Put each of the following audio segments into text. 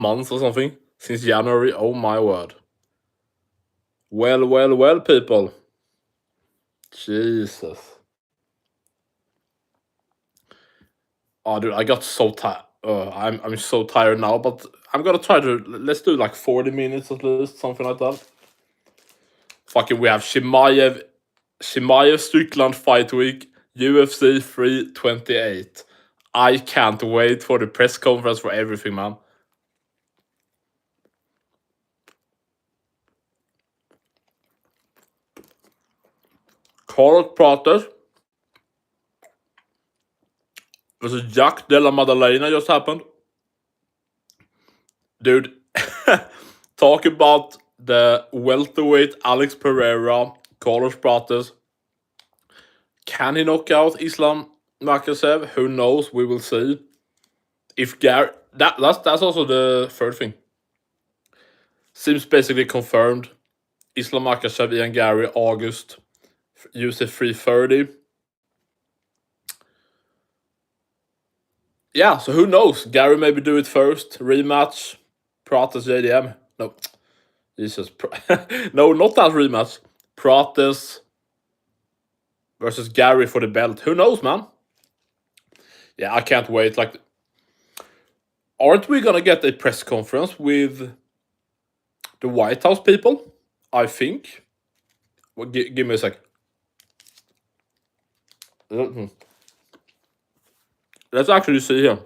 months or something. Since January. Oh my word. Well, people. Jesus. Oh, dude, I got so tired. I'm so tired now, but I'm gonna try to. Let's do like 40 minutes at least, something like that. Fucking, we have Chimaev Strickland fight week, UFC 328. I can't wait for the press conference for everything, man. Prates versus Della Maddalena just happened. Dude, talk about the welterweight Alex Pereira, Prates. Can he knock out Islam Makhachev? Who knows? We will see. If Garry, that's also the third thing. Seems basically confirmed. Islam Makhachev, Ian Garry, August, UFC 330. Yeah, so who knows? Garry maybe do it first. Rematch. Prates JDM. No. Jesus. No, not that rematch. Prates versus Garry for the belt. Who knows, man? Yeah, I can't wait. Like, aren't we gonna get a press conference with the White House people? I think. Well, give me a sec. Let's actually see here.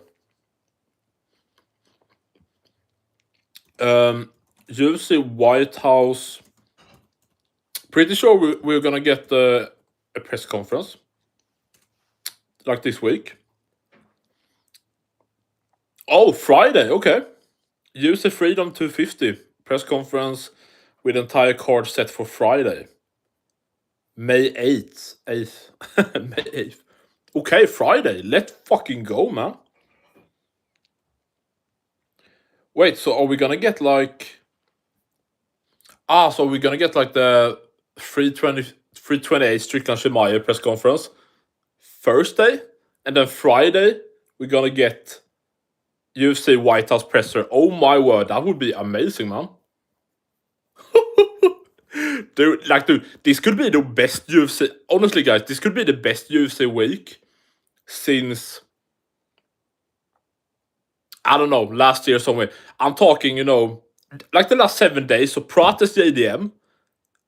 UFC White House. Pretty sure we're gonna get a press conference like this week. Oh, Friday. Okay. UFC Freedom 250 press conference with entire card set for Friday, May 8th. May 8th. Okay, Friday. Let's fucking go, man. Wait, so are we gonna get like... so we're gonna get like the 328 Strickland Chimaev press conference Thursday, and then Friday we're gonna get UFC White House presser. Oh my word, that would be amazing, man. Dude, this could be the best UFC. Honestly, guys, this could be the best UFC week since, I don't know, last year somewhere. I'm talking, like the last 7 days. So Prates JDM.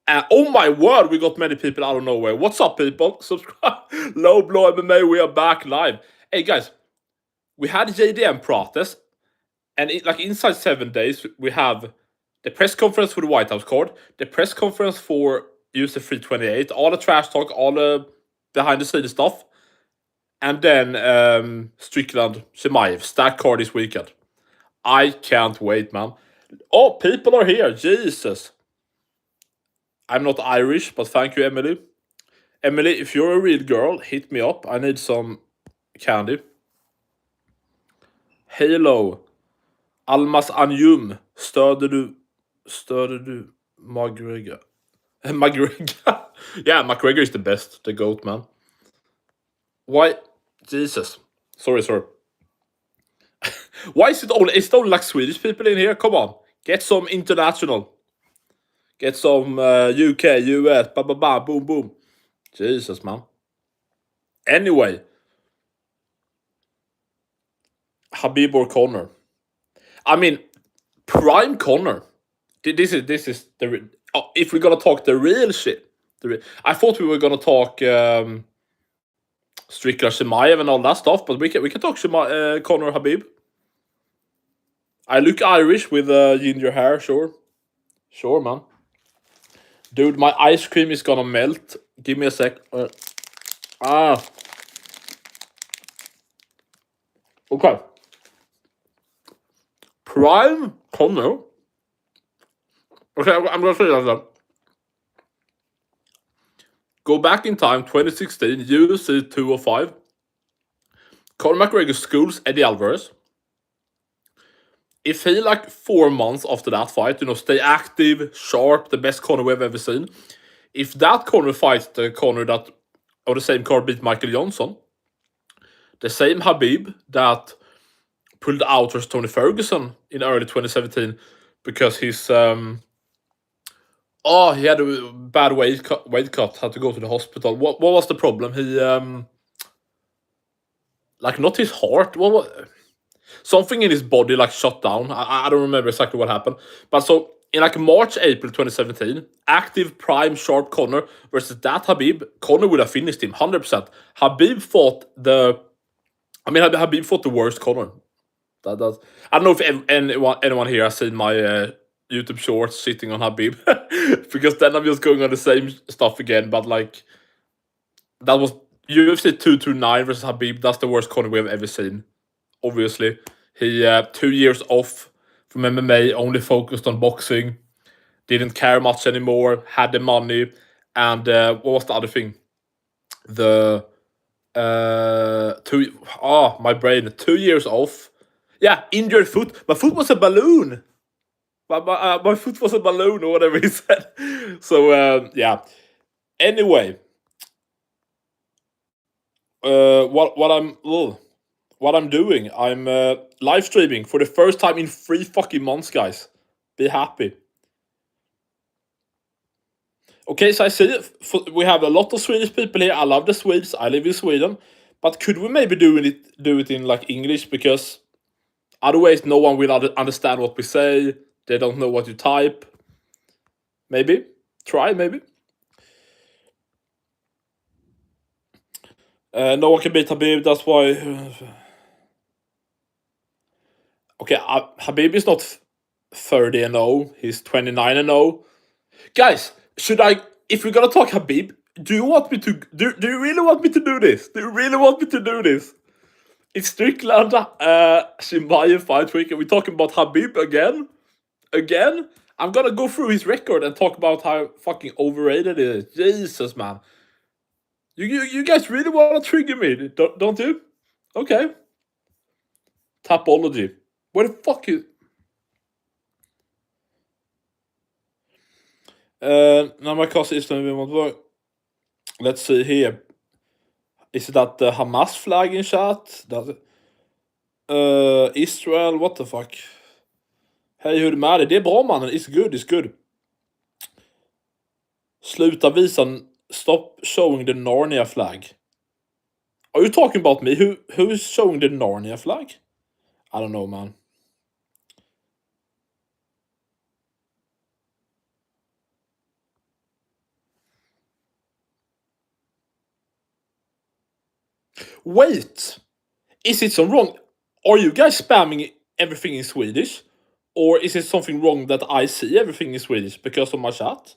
And oh my word, we got many people out of nowhere. What's up, people? Subscribe. Low Blow MMA, we are back live. Hey, guys, we had JDM Prates. And inside 7 days, we have the press conference for the White House card, the press conference for UFC 328, all the trash talk, all the behind-the-scenes stuff, and then Strickland Chimaev stack card this weekend. I can't wait, man. Oh, people are here. Jesus. I'm not Irish, but thank you, Emily. Emily, if you're a real girl, hit me up. I need some candy. Halo. Almas Anjum. Stöder du McGregor? McGregor? Yeah, McGregor is the best. The GOAT, man. Why? Jesus. Sorry. Why is it only like Swedish people in here? Come on. Get some international. Get some UK, US, boom. Jesus, man. Anyway. Habib or Conor? I mean, prime Conor. This is the... if we're gonna talk the real shit. I thought we were gonna talk Strickland Chimaev and all that stuff, but we can talk Conor Habib. I look Irish with ginger hair, sure. Sure, man. Dude, my ice cream is gonna melt. Give me a sec. Okay. Prime Conor. Okay, I'm gonna say that then. Go back in time, 2016, UFC 205. Conor McGregor schools Eddie Alvarez. If he, 4 months after that fight, stay active, sharp, the best Conor we've ever seen. If that Conor fights the Conor that, or the same card beat Michael Johnson, the same Habib that pulled out versus Tony Ferguson in early 2017 because he's he had a bad weight cut, had to go to the hospital. What was the problem? He like not his heart. Something in his body like shut down. I don't remember exactly what happened. But so in like March, April 2017, active prime sharp Conor versus that Habib, Conor would have finished him 100%. Habib fought Habib fought the worst Conor. That I don't know if anyone here has seen my YouTube shorts sitting on Habib because then I'm just going on the same stuff again. But like that was UFC 229 versus Habib. That's the worst Conor we have ever seen. Obviously, he 2 years off from MMA, only focused on boxing, didn't care much anymore, had the money, and what was the other thing? The my brain, 2 years off. Yeah, injured foot. My foot was a balloon. My foot was a balloon or whatever he said. So yeah. Anyway, what I'm doing, I'm live streaming for the first time in 3 fucking months, guys. Be happy. Okay, so I see we have a lot of Swedish people here. I love the Swedes. I live in Sweden, but could we maybe do it in like English, because otherwise no one will understand what we say. They don't know what you type. Maybe try maybe. No one can beat Habib. That's why. Okay, Habib is not 30-0. He's 29-0. Guys, should I? If we're gonna talk Habib, do you want me to? Do you really want me to do this? Do you really want me to do this? It's Strickland, Chimaev fight week, and we're talking about Habib again. Again, I'm gonna go through his record and talk about how fucking overrated it is. Jesus, man. You guys really want to trigger me, don't you? Okay. Tapology. Where the fuck is? Now my cost is let's see here. Is that the Hamas flag in chat? Israel, what the fuck? Hej, hur är det med dig? Det är bra, mannen. It's good, it's good. Sluta visa. Stop showing the Narnia flag. Are you talking about me? Who is showing the Narnia flag? I don't know, man. Wait, is it some wrong? Are you guys spamming everything in Swedish? Or is it something wrong that I see everything in Swedish because of my chat?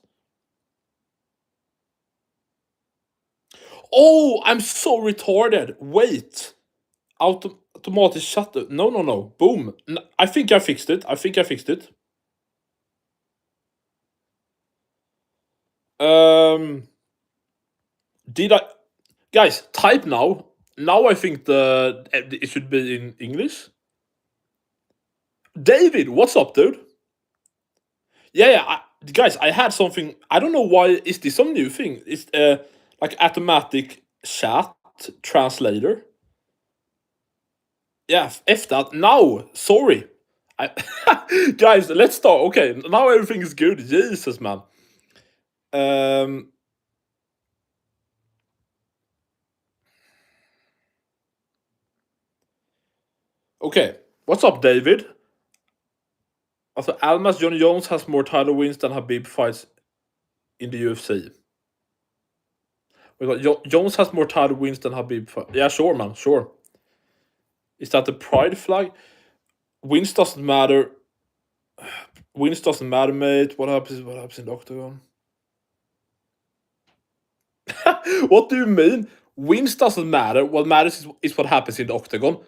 Oh, I'm so retarded. Wait. Automatic shut. No. Boom. I think I fixed it. Did I? Guys, type now. Now I think it should be in English. David, what's up, dude? Yeah. Guys, I had something. I don't know why. Is this some new thing? It's like automatic chat translator. Yeah, F that. Now, sorry. Guys, let's start. Okay, now everything is good. Jesus, man. Okay, what's up, David? Also, Almas John Jones has more title wins than Habib fights in the UFC. Jones has more title wins than Habib fights. Yeah, sure, man, sure. Is that the pride flag? Wins doesn't matter. Wins doesn't matter, mate. What happens in the octagon? What do you mean? Wins doesn't matter. What matters is what happens in the octagon.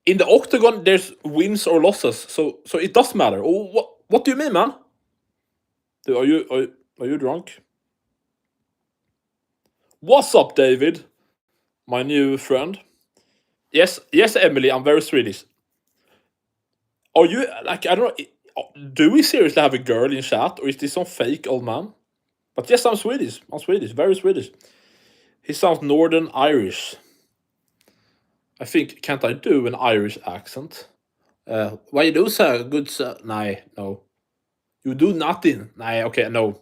In the octagon, there's wins or losses, so it does matter. Oh, what do you mean, man? Dude, are you drunk? What's up, David? My new friend. Yes, Emily. I'm very Swedish. Are you like? I don't know. Do we seriously have a girl in chat, or is this some fake old man? But yes, I'm Swedish. Very Swedish. He sounds Northern Irish. I think, can't I do an Irish accent? What you do, sir? Good, sir. Nah, no. You do nothing. Nah, okay, no.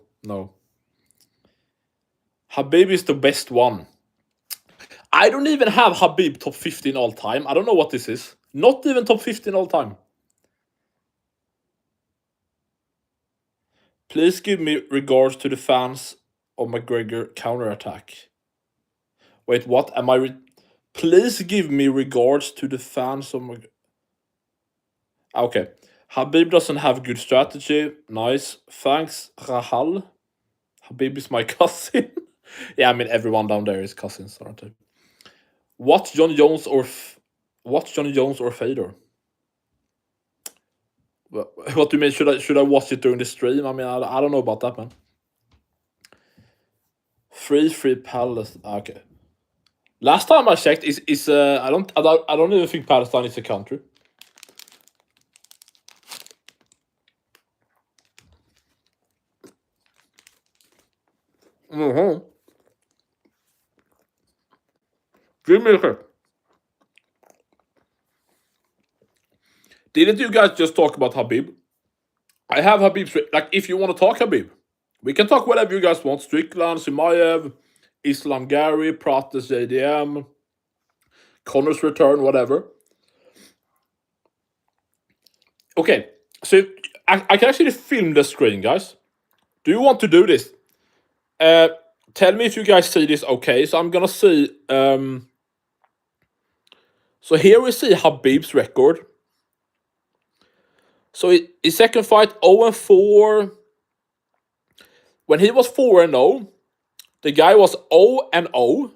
Habib is the best one. I don't even have Habib top 15 all time. I don't know what this is. Not even top 15 all time. Please give me regards to the fans of McGregor counterattack. Wait, what? Am I... Please give me regards to the fans of McGregor. Okay. Habib doesn't have good strategy. Nice. Thanks, Rahal. Habib is my cousin. Yeah, I mean, everyone down there is cousins, aren't they? What John Jones or Fedor? What do you mean? Should I watch it during the stream? I mean, I don't know about that, man. Free Palace. Okay. Last time I checked, is I don't even think Palestine is a country. Give me a sec. Didn't you guys just talk about Habib? I have Habib. Like, if you want to talk Habib, we can talk whatever you guys want. Strickland, Chimaev, Ian Garry, Prates, JDM, Connor's return, whatever. Okay, so I can actually film the screen, guys. Do you want to do this? Tell me if you guys see this okay. So I'm gonna see. So here we see Habib's record. So his second fight, 0-4. When he was 4-0, the guy was 0-0.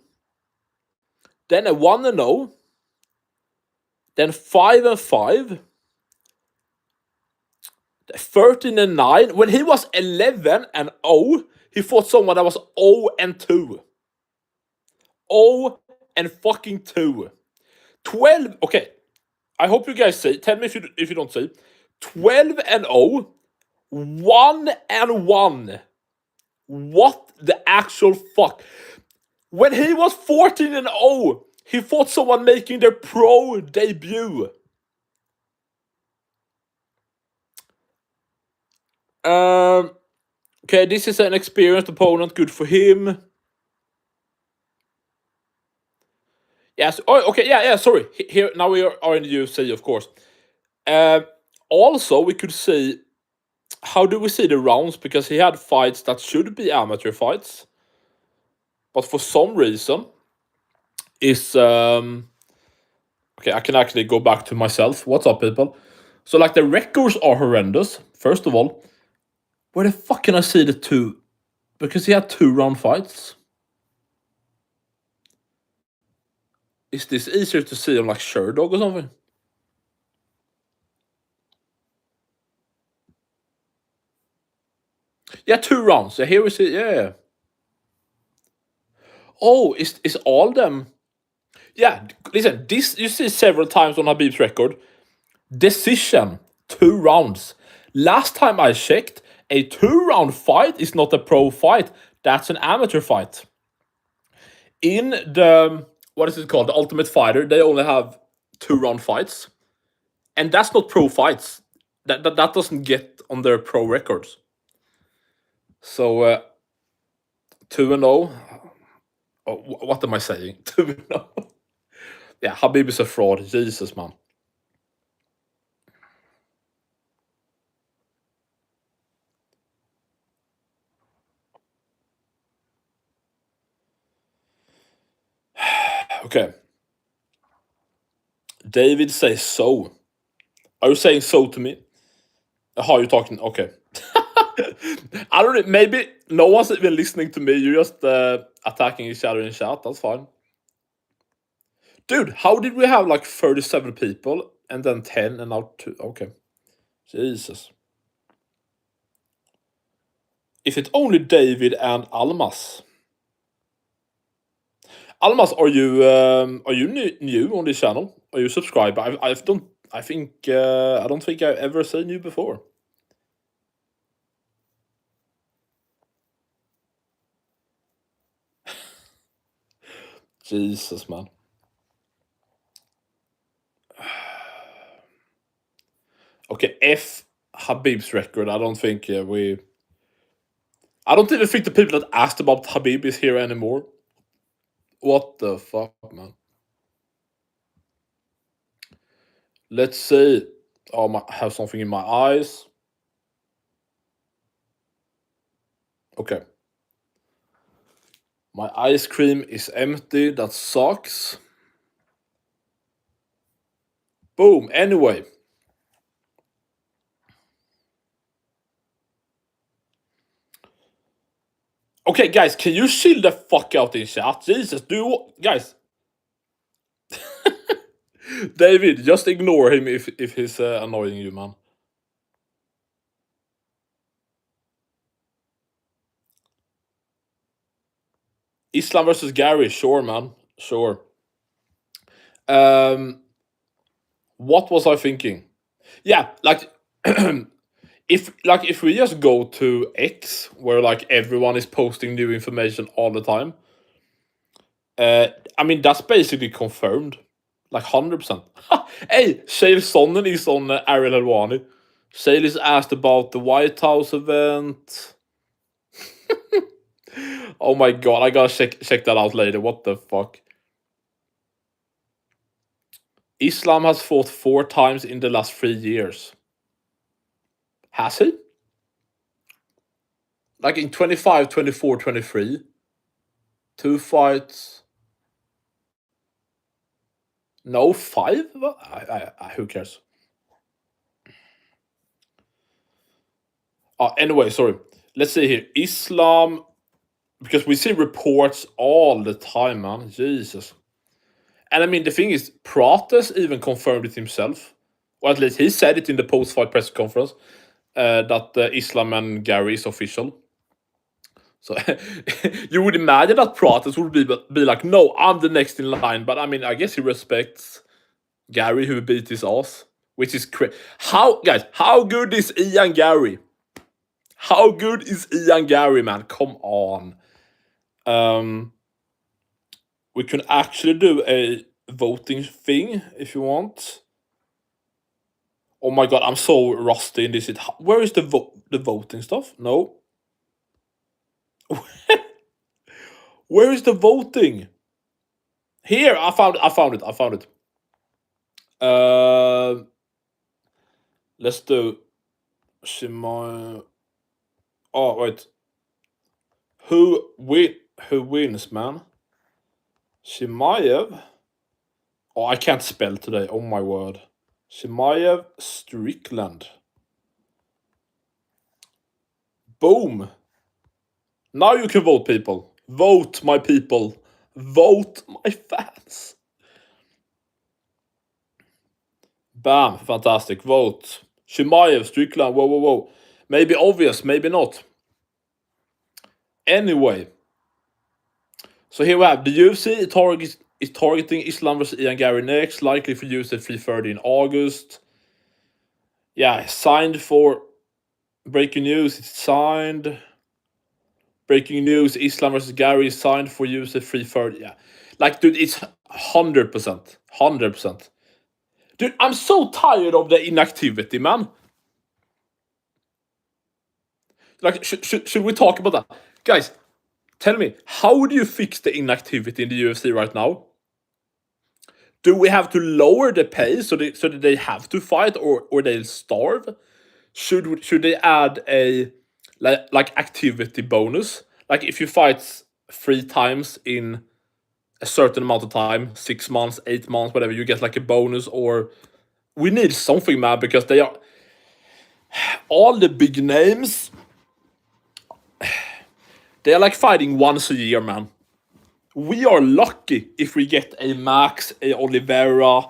Then a 1-0. Then 5-5. 13-9. When he was 11-0, he fought someone that was 0-2. 0-2. 12. Okay, I hope you guys see. Tell me if you don't see. 12-0. 1-1. What the actual fuck? When he was 14-0, he fought someone making their pro debut. Okay, this is an experienced opponent. Good for him. Yes. Oh, okay. Yeah. Sorry. Here now we are in the UFC, of course. Also, we could see. How do we see the rounds? Because he had fights that should be amateur fights, but for some reason, is okay. I can actually go back to myself. What's up, people? So, like, the records are horrendous. First of all, where the fuck can I see the two? Because he had 2-round fights. Is this easier to see on like Sherdog or something? Yeah, 2 rounds. So here we see. Yeah. Oh, is all them? Yeah. Listen, this you see several times on Habib's record. Decision, 2 rounds. Last time I checked, a 2-round fight is not a pro fight. That's an amateur fight. In the, what is it called? The Ultimate Fighter, they only have 2-round fights. And that's not pro fights. That doesn't get on their pro records. So 2-0. Oh, what am I saying? 2-0. Yeah, Habib is a fraud. Jesus, man. Okay. David says so. Are you saying so to me? How are you talking? Okay. I don't know. Maybe no one's even listening to me. You're just attacking each other in chat. That's fine. Dude, how did we have like 37 people and then 10 and now 2? Okay. Jesus. If it's only David and Almas. Almas, are you new on this channel? Are you subscribed? I don't think I've ever seen you before. Jesus, man. Okay, F Habib's record. I don't think we. I don't even think the people that asked about Habib is here anymore. What the fuck, man? Let's see. Oh, I have something in my eyes. Okay. My ice cream is empty. That sucks. Boom. Anyway. Okay, guys, can you chill the fuck out in chat? Jesus, guys. David, just ignore him if he's annoying you, man. Islam versus Garry, sure, man, sure. What was I thinking? Yeah, like if we just go to X where like everyone is posting new information all the time, I mean that's basically confirmed, like 100%. Hey, Shale Sonnen is on Ariel Helwani. Shale is asked about the White House event. Oh my god, I gotta check that out later. What the fuck? Islam has fought 4 times in the last 3 years. Has he? Like in 25, 24, 23? 2 fights? No, 5? Who cares? Anyway, sorry. Let's see here. Islam, because we see reports all the time, man. Jesus. And I mean, the thing is, Prates even confirmed it himself. Or at least he said it in the post-fight press conference that Islam and Garry is official. So you would imagine that Prates would be like, no, I'm the next in line. But I mean, I guess he respects Garry, who beat his ass, which is crazy. Guys, how good is Ian Garry? How good is Ian Garry, man? Come on. We can actually do a voting thing if you want. Oh my god, I'm so rusty in this. Where is the voting stuff? No. Where is the voting? Here, I found it. Let's do Chimaev. Oh wait. Who wins, man? Chimaev? Oh, I can't spell today. Oh my word. Chimaev Strickland. Boom. Now you can vote, people. Vote, my people. Vote, my fans. Bam. Fantastic. Vote. Chimaev Strickland. Whoa. Maybe obvious, maybe not. Anyway. So here we have the UFC is targeting Islam versus Ian Garry next, likely for use at 3:30 in August. Yeah, signed for breaking news. It's signed. Breaking news: Islam versus Garry is signed for use at 3:30. Yeah, like dude, it's 100%, 100%. Dude, I'm so tired of the inactivity, man. Like, should we talk about that, guys? Tell me, how do you fix the inactivity in the UFC right now? Do we have to lower the pay so that they have to fight or they'll starve? Should they add a like activity bonus? Like if you fight 3 times in a certain amount of time, 6 months, 8 months, whatever, you get like a bonus, or we need something, man, because they are all the big names. They are like fighting once a year, man. We are lucky if we get a Max, a Oliveira,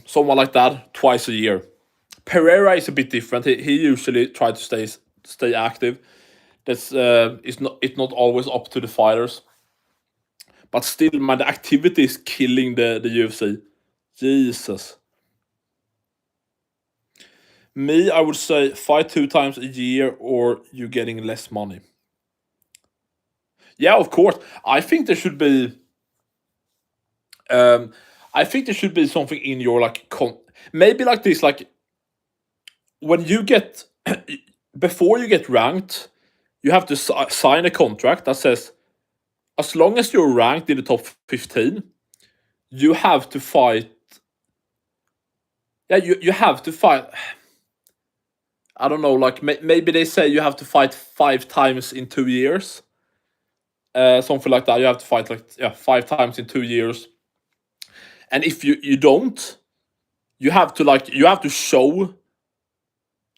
someone like that twice a year. Pereira is a bit different. He usually tries to stay active. That's it's not always up to the fighters. But still, man, the activity is killing the UFC. Jesus. Me, I would say fight 2 times a year or you're getting less money. Yeah, of course. I think there should be. I think there should be something in your like maybe like this, like when you get before you get ranked, you have to sign a contract that says as long as you're ranked in the top 15, you have to fight. Yeah, you have to fight. I don't know, like maybe they say you have to fight 5 times in 2 years. Something like that. You have to fight like 5 times in 2 years. And if you don't, you have to show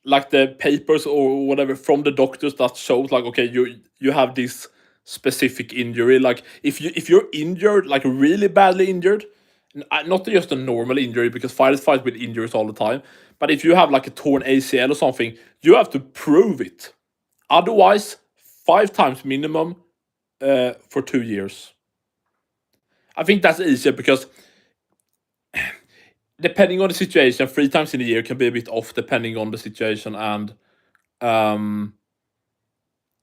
like the papers or whatever from the doctors that shows like, okay, you have this specific injury. Like if you're injured, like really badly injured, not just a normal injury, because fighters fight with injuries all the time, but if you have like a torn ACL or something, you have to prove it. Otherwise, 5 times minimum for 2 years. I think that's easier because depending on the situation, 3 times in a year can be a bit off depending on the situation, and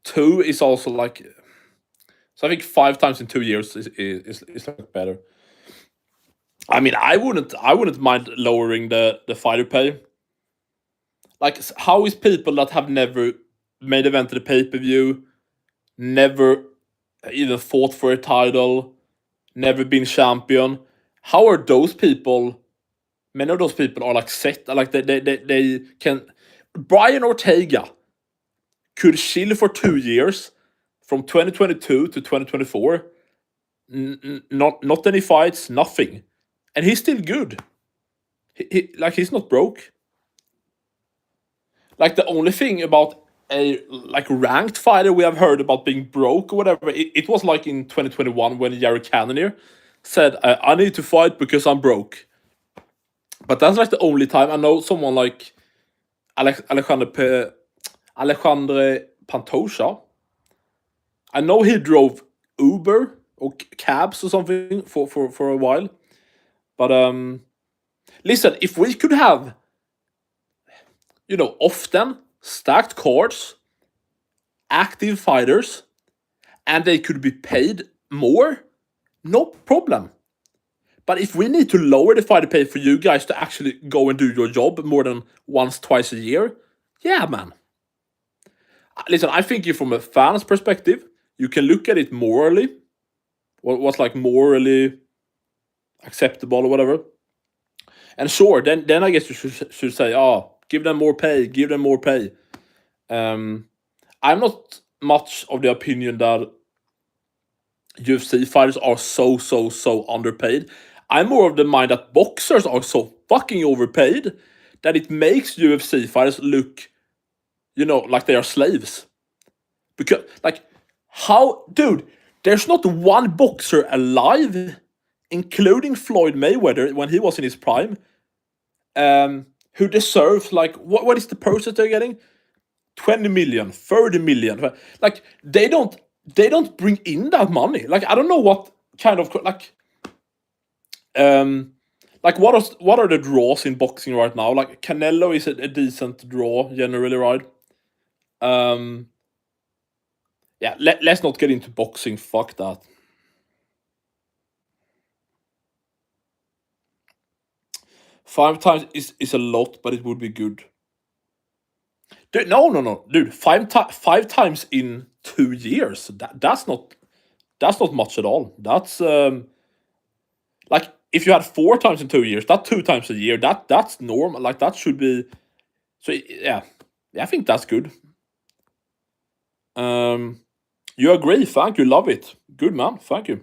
2 is also like. So I think 5 times in 2 years is like better. I mean, I wouldn't mind lowering the fighter pay. Like, how is people that have never made event to the pay-per-view, never even fought for a title, never been champion? How are those people? Many of those people are like set, like they can. Brian Ortega could chill for 2 years, from 2022 to 2024. Not any fights, nothing, and he's still good. He's not broke. Like the only thing about a like ranked fighter we have heard about being broke or whatever, it was like in 2021 when Jared Cannonier said, "I need to fight because I'm broke." But that's like the only time I know someone like Alexandre Pantoja. I know he drove Uber or cabs or something for a while. But listen, if we could have, often stacked cards, active fighters, and they could be paid more, no problem. But if we need to lower the fighter pay for you guys to actually go and do your job more than once, twice a year, yeah, man. Listen, I think from a fan's perspective, you can look at it morally. What's like morally acceptable or whatever. And sure, then I guess you should say, give them more pay, give them more pay. I'm not much of the opinion that UFC fighters are so underpaid. I'm more of the mind that boxers are so fucking overpaid that it makes UFC fighters look, like they are slaves. Because, like, dude, there's not one boxer alive, including Floyd Mayweather when he was in his prime, who deserves, like, what is the process they're getting? 20 million, 30 million. Like, they don't bring in that money. Like, I don't know what kind of, like what are the draws in boxing right now? Like, Canelo is a decent draw generally, right? Yeah, let's not get into boxing. Fuck that. Five times is a lot, but it would be good. Dude, no, dude. Five times in 2 years. That's not much at all. That's like if you had 4 times in 2 years, that's 2 times a year. That's normal. Like that should be. So yeah, I think that's good. You agree? Thank you. Love it. Good man. Thank you.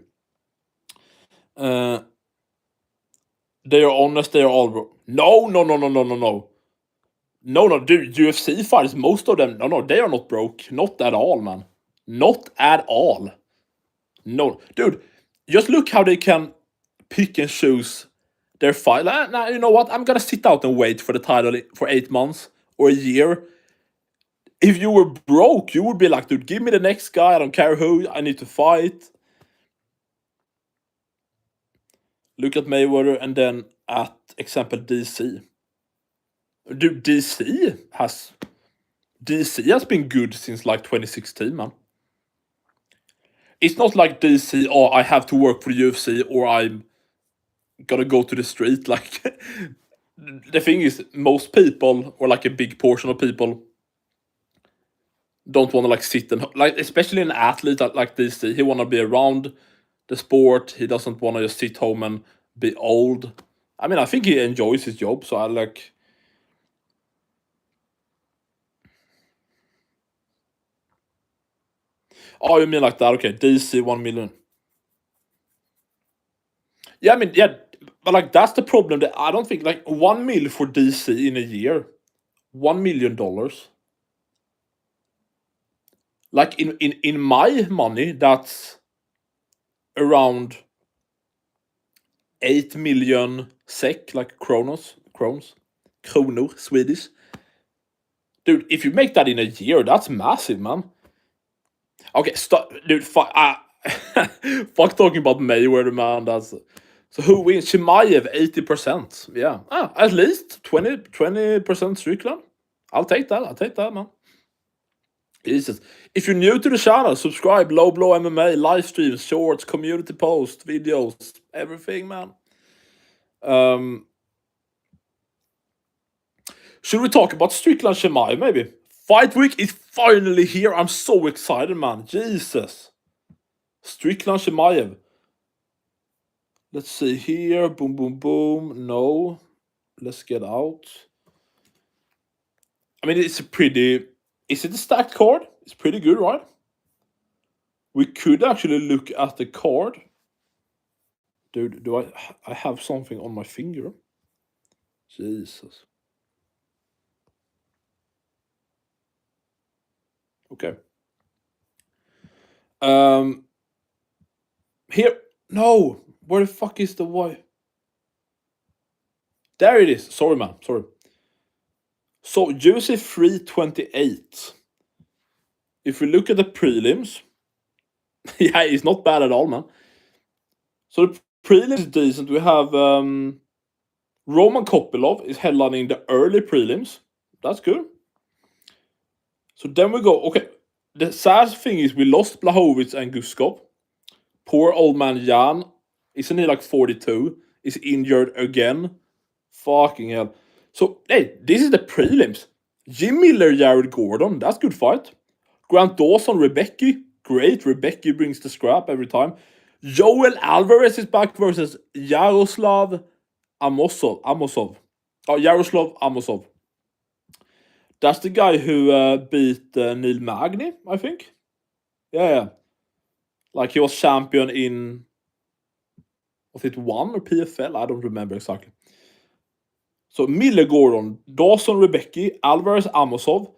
They are honest. They are all broke. No. No, dude. UFC fighters, most of them. No, they are not broke. Not at all, man. Not at all. No, dude. Just look how they can pick and choose their fight. Nah, you know what? I'm gonna sit out and wait for the title for 8 months or a year. If you were broke, you would be like, dude, give me the next guy. I don't care who. I need to fight. Look at Mayweather and then at example DC. Dude, DC has been good since like 2016, man. It's not like DC, I have to work for the UFC or I'm gotta go to the street. Like, the thing is, most people, or like a big portion of people, don't want to like sit and like, especially an athlete like DC. He want to be around the sport. He doesn't want to just sit home and be old. I mean, I think he enjoys his job, so I like. Oh, you mean like that? Okay, DC 1 million. Yeah, I mean, yeah, but like that's the problem. That I don't think like 1 mil for DC in a year, $1 million. Like in my money, that's around 8 million SEK, like kronos, kronor, Swedish. Dude, if you make that in a year, that's massive, man. Okay, stop, dude. Fuck, fuck talking about Mayweather, man. That's so who wins? Chimaev 80%. Yeah, at least 20% Strickland. I'll take that, man. Jesus. If you're new to the channel, subscribe. Low Blow MMA, live streams, shorts, community posts, videos, everything, man. Should we talk about Strickland Chimaev, maybe? Fight week is finally here. I'm so excited, man. Jesus. Strickland Chimaev. Let's see here. Boom, boom, boom. No. Let's get out. I mean, it's a pretty... Is it a stacked card? It's pretty good, right? We could actually look at the card. Dude, do I have something on my finger? Jesus. Okay. Here. No. Where the fuck is the Y? There it is. Sorry, man. Sorry. So, UFC 328. If we look at the prelims, yeah, it's not bad at all, man. So the prelims is decent. We have Roman Kopylov is headlining the early prelims. That's good. So then we go. Okay, the sad thing is we lost Blachowicz and Guskov. Poor old man Jan. Isn't he like 42? Is injured again. Fucking hell. So, hey, this is the prelims. Jim Miller, Jared Gordon. That's good fight. Grant Dawson, Rebecki. Great. Rebecki brings the scrap every time. Joel Alvarez is back versus Yaroslav Amosov. Oh, Yaroslav Amosov. That's the guy who beat Neil Magny, I think. Yeah. Like he was champion in... Was it 1 or PFL? I don't remember exactly. So Miller Gordon, Dawson Rebecki, Alvarez Amosov.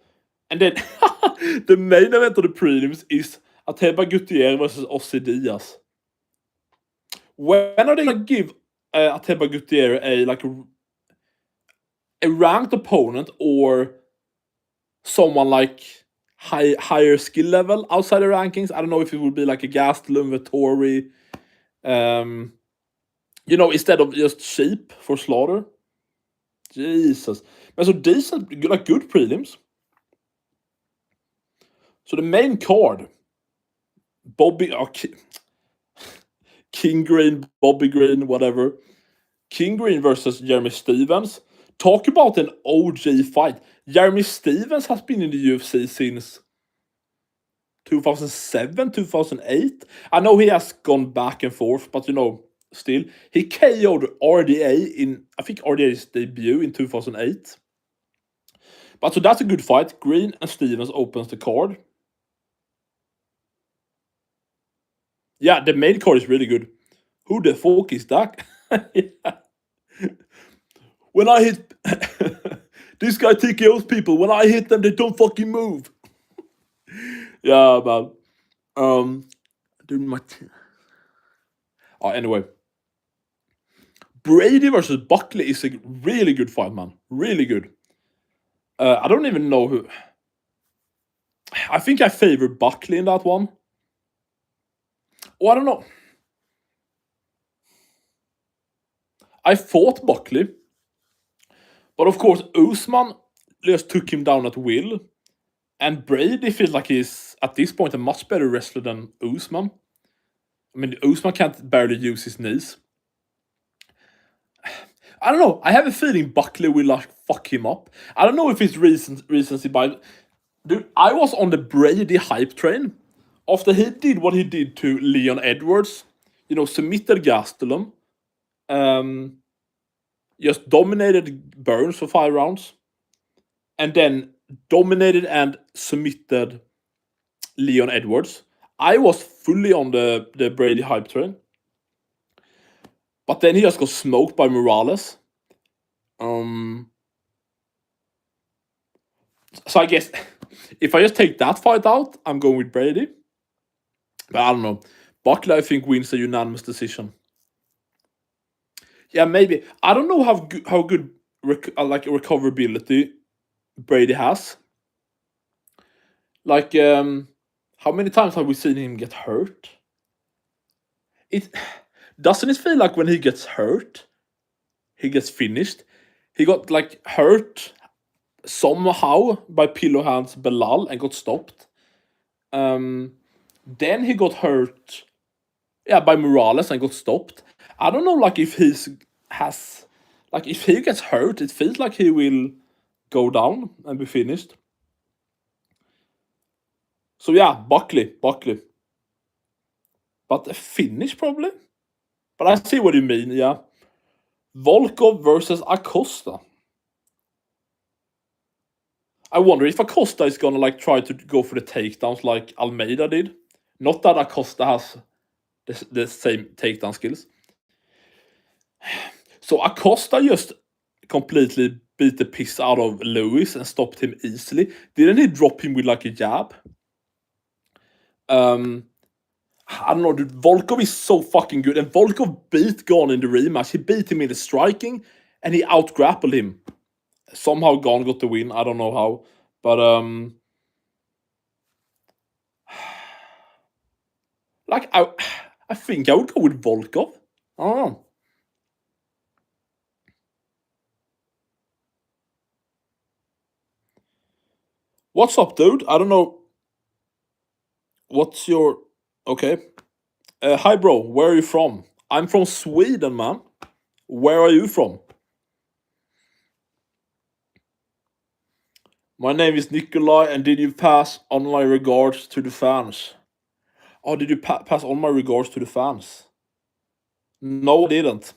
And then the main event of the prelims is Ateba Gutierrez versus Ossie Diaz. When are they gonna give Ateba Gutierrez a ranked opponent or someone like higher skill level outside the rankings? I don't know if it would be like a Gastelum, Vettori, instead of just cheap for slaughter. Jesus. Men så decent, like good prelims. So the main card, King Green, Bobby Green, whatever. King Green versus Jeremy Stevens. Talk about an OG fight. Jeremy Stevens has been in the UFC since 2007, 2008. I know he has gone back and forth, but still. He KO'd RDA in, I think, RDA's debut in 2008. But so that's a good fight. Green and Stevens opens the card. Yeah, the main card is really good. Who the fuck is that? Yeah. When I hit... This guy TKOs people. When I hit them, they don't fucking move. Yeah, man. Dude, anyway. Brady versus Buckley is a really good fight, man. Really good. I don't even know who... I think I favor Buckley in that one. Oh, I don't know. I fought Buckley. But of course, Usman just took him down at will. And Brady feels like he's, at this point, a much better wrestler than Usman. I mean, Usman can't barely use his knees. I don't know. I have a feeling Buckley will like fuck him up. I don't know if it's recency bias. Dude, I was on the Brady hype train after he did what he did to Leon Edwards. You know, submitted Gastelum. Just dominated Burns for 5 rounds. And then dominated and submitted Leon Edwards. I was fully on the Brady hype train. But then he just got smoked by Morales. So I guess if I just take that fight out, I'm going with Brady. But I don't know. Buckley, I think, wins a unanimous decision. Yeah, maybe. I don't know how good like recoverability Brady has. Like, how many times have we seen him get hurt? It doesn't it feel like when he gets hurt, he gets finished. He got like hurt somehow by pillow hands Belal and got stopped. Then he got hurt, yeah, by Morales and got stopped. I don't know, like if if he gets hurt, it feels like he will go down and be finished. So yeah, Buckley. But a finish probably. But I see what you mean, yeah. Volkov versus Acosta. I wonder if Acosta is gonna like try to go for the takedowns like Almeida did. Not that Acosta has the same takedown skills. So Acosta just completely beat the piss out of Lewis and stopped him easily. Didn't he drop him with like a jab? I don't know, dude. Volkov is so fucking good. And Volkov beat Gane in the rematch. He beat him in the striking and he out-grappled him. Somehow Gane got the win. I don't know how. But like I think I would go with Volkov. I don't know. What's up, dude? I don't know. What's your... Okay. Hi, bro. Where are you from? I'm from Sweden, man. Where are you from? My name is Nikolai, and did you pass on my regards to the fans? Oh, did you pass on my regards to the fans? No, I didn't.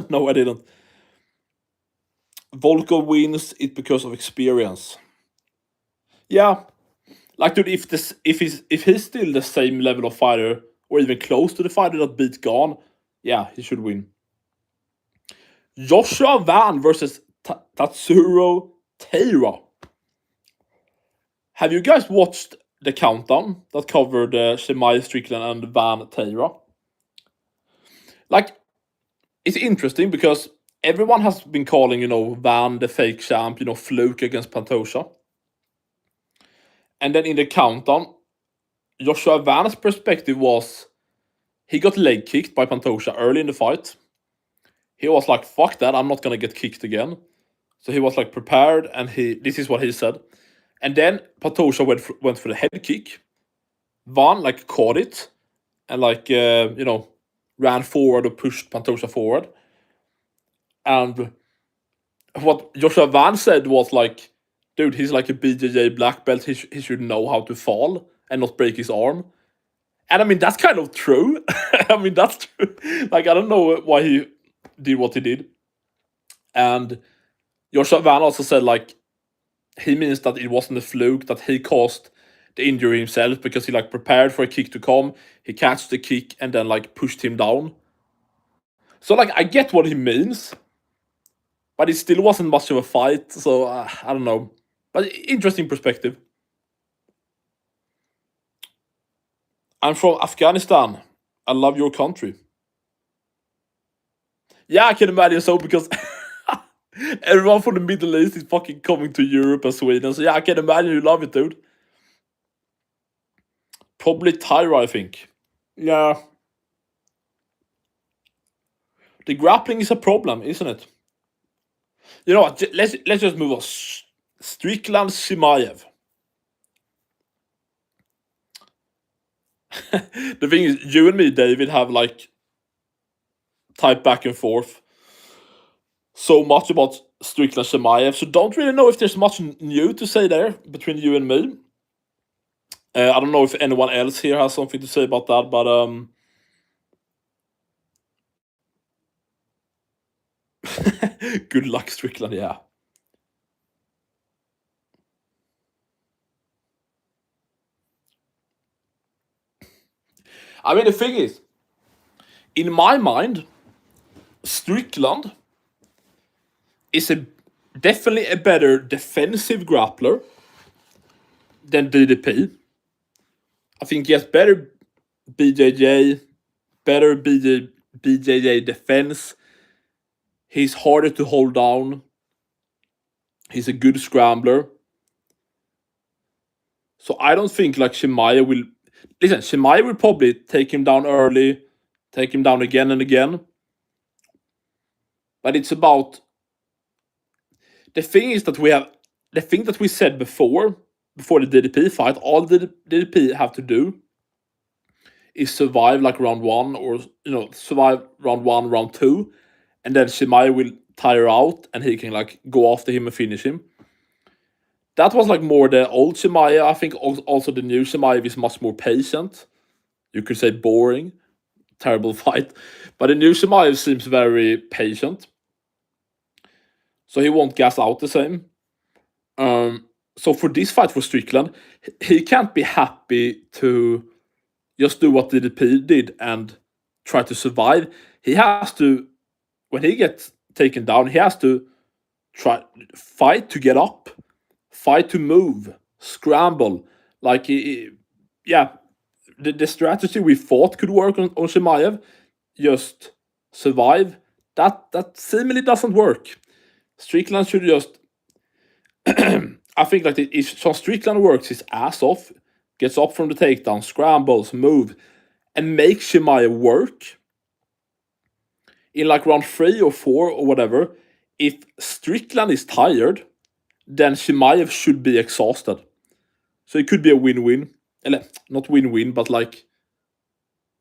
No, I didn't. Volkov wins it because of experience. Yeah, like, dude, if he's still the same level of fighter or even close to the fighter that beat Gane, yeah, he should win. Joshua Van versus Tatsuro Teira. Have you guys watched the countdown that covered Chimaev, Strickland, and Van Teira? Like, it's interesting because everyone has been calling, Van the fake champ, fluke against Pantoja. And then in the countdown, Joshua Van's perspective was he got leg kicked by Pantoja early in the fight. He was like, fuck that, I'm not gonna get kicked again. So he was like prepared, and this is what he said. And then Pantoja went for the head kick. Van like caught it and like ran forward or pushed Pantoja forward. And what Joshua Van said was like, dude, he's like a BJJ black belt. He should know how to fall and not break his arm. And I mean, that's kind of true. I mean, that's true. Like, I don't know why he did what he did. And Joshua Van also said, like, he means that it wasn't a fluke, that he caused the injury himself because he, like, prepared for a kick to come. He catched the kick and then, like, pushed him down. So, like, I get what he means. But it still wasn't much of a fight. So, I don't know. But interesting perspective. I'm from Afghanistan. I love your country. Yeah, I can imagine so, because everyone from the Middle East is fucking coming to Europe and Sweden. So yeah, I can imagine you love it, dude. Probably Tyra, I think. Yeah. The grappling is a problem, isn't it? You know what? Let's just move on. Strickland Chimaev. The thing is, you and me, David, have like typed back and forth so much about Strickland Chimaev, so don't really know if there's much new to say there between you and me. I don't know if anyone else here has something to say about that, but good luck, Strickland. Yeah. I mean, the thing is, in my mind, Strickland is definitely a better defensive grappler than DDP. I think he has better BJJ, better BJJ defense. He's harder to hold down. He's a good scrambler. So I don't think like Chimaev will. Listen, Chimaev will probably take him down early, take him down again and again. But it's about the thing is that we have the thing that we said before the DDP fight. All the DDP have to do is survive like round one, or survive round one, round two, and then Chimaev will tire out and he can like go after him and finish him. That was like more the old Chimaev. I think also the new Chimaev is much more patient. You could say boring, terrible fight, but the new Chimaev seems very patient. So he won't gas out the same. So for this fight for Strickland, he can't be happy to just do what DDP did and try to survive. He has to, when he gets taken down, he has to fight to get up, fight to move, scramble. Like, yeah, the strategy we thought could work on Chimaev, just survive, that seemingly doesn't work. Strickland should just I think like if Sean Strickland works his ass off, gets up from the takedown, scrambles, move, and makes Chimaev work in like round 3 or 4 or whatever, if Strickland is tired, then Chimaev should be exhausted. So it could be a win-win. Not win-win, but like,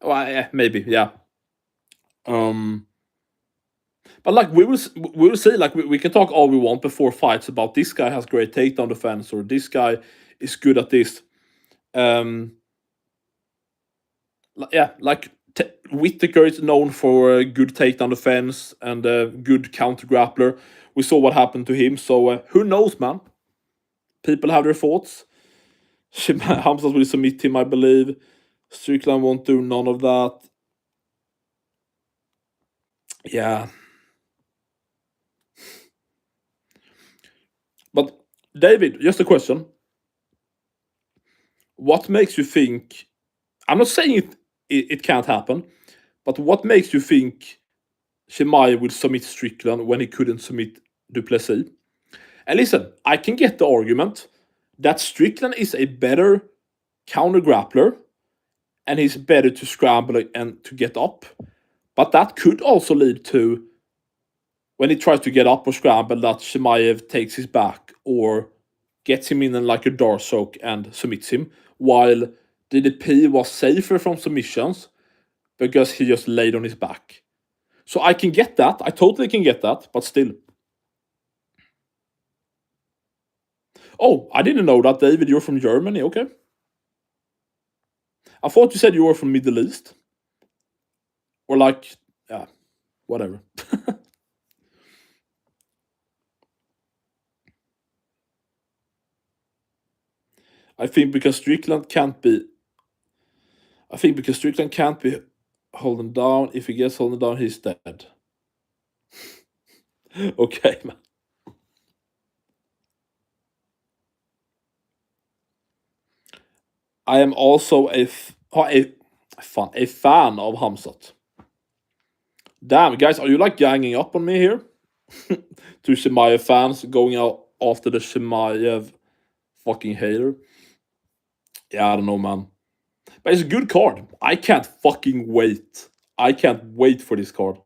well, yeah, maybe, yeah. But like we will see. Like we can talk all we want before fights about this guy has great takedown defense or this guy is good at this. Yeah, like Whittaker is known for a good takedown defense and a good counter grappler. We saw what happened to him. So who knows, man? People have their thoughts. Khamzat will submit him, I believe. Strickland won't do none of that. Yeah. But David, just a question. What makes you think? I'm not saying it can't happen, but what makes you think Chimaev will submit Strickland when he couldn't submit Duplessis? And listen, I can get the argument that Strickland is a better counter grappler and he's better to scramble and to get up. But that could also lead to, when he tries to get up or scramble, that Chimaev takes his back or gets him in like a door soak and submits him, while DDP was safer from submissions because he just laid on his back. So I can get that. I totally can get that, but still. Oh, I didn't know that, David. You're from Germany. Okay. I thought you said you were from Middle East. Or like, yeah, whatever. I think because Strickland can't be holding down. If he gets holding down, he's dead. Okay, man. I am also a fan of Khamzat. Damn, guys, are you like ganging up on me here? Two Chimaev fans going out after the Chimaev fucking hater. Yeah, I don't know, man. But it's a good card. I can't fucking wait. I can't wait for this card.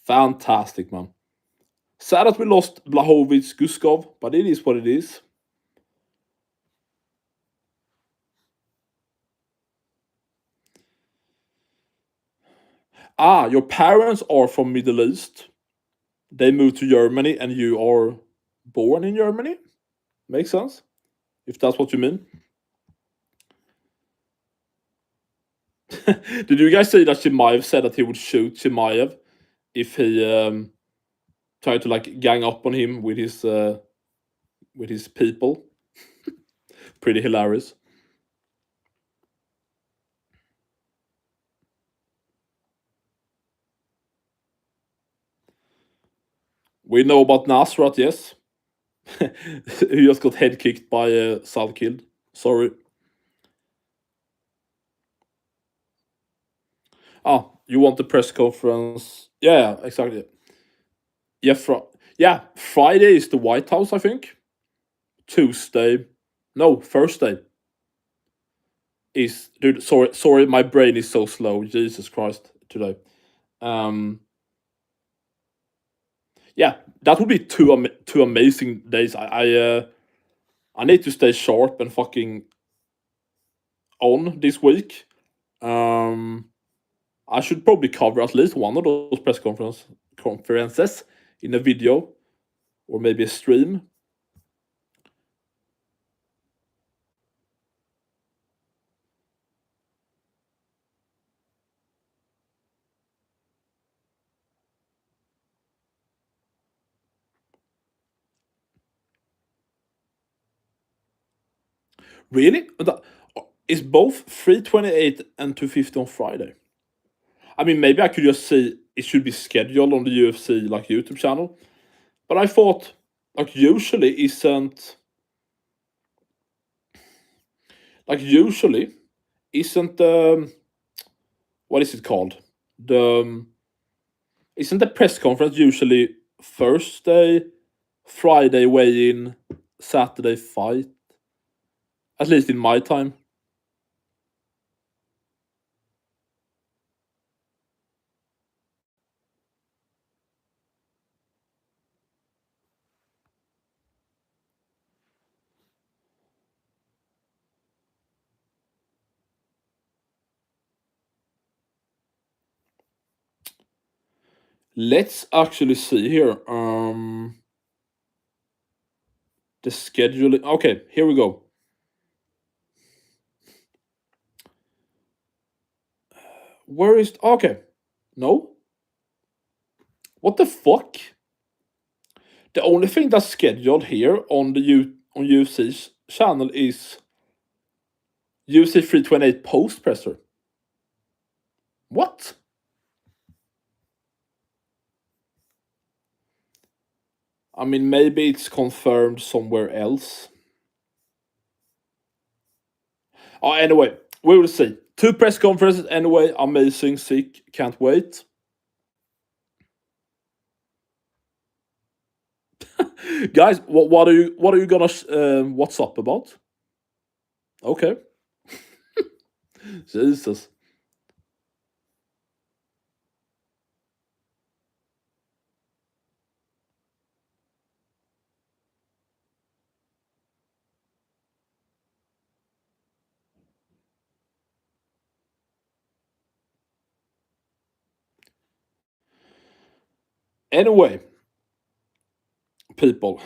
Fantastic, man. Sad that we lost Blachowicz, Guskov, but it is what it is. Ah, your parents are from Middle East. they moved to Germany and you are born in Germany. Makes sense, if that's what you mean. Did you guys see that Chimaev said that he would shoot Chimaev if he tried to like gang up on him with his people? Pretty hilarious. We know about Nasrat, yes. He just got head kicked by Salkild. Sorry. Ah, you want the press conference? Yeah, exactly. Yeah, Friday is the White House, I think. Tuesday, no, Thursday is, dude. Sorry, my brain is so slow. Jesus Christ, today. Yeah, that would be two amazing days. I need to stay sharp and fucking on this week. I should probably cover at least one of those press conferences in a video or maybe a stream. Really? Is both 328 and 250 on Friday? I mean, maybe I could just say it should be scheduled on the UFC like YouTube channel, but I thought like usually isn't what is it called? The isn't the press conference usually Thursday, Friday weigh in, Saturday fight? At least in my time. Let's actually see here. The scheduling. Okay, here we go. Where is okay? No. What the fuck? The only thing that's scheduled here on on UFC's channel is UFC 328 post presser. What? I mean, maybe it's confirmed somewhere else. Oh, anyway, we will see. 2 press conferences anyway. Amazing, sick, can't wait. Guys, what are you gonna what's up about? Okay. Jesus. Anyway, people,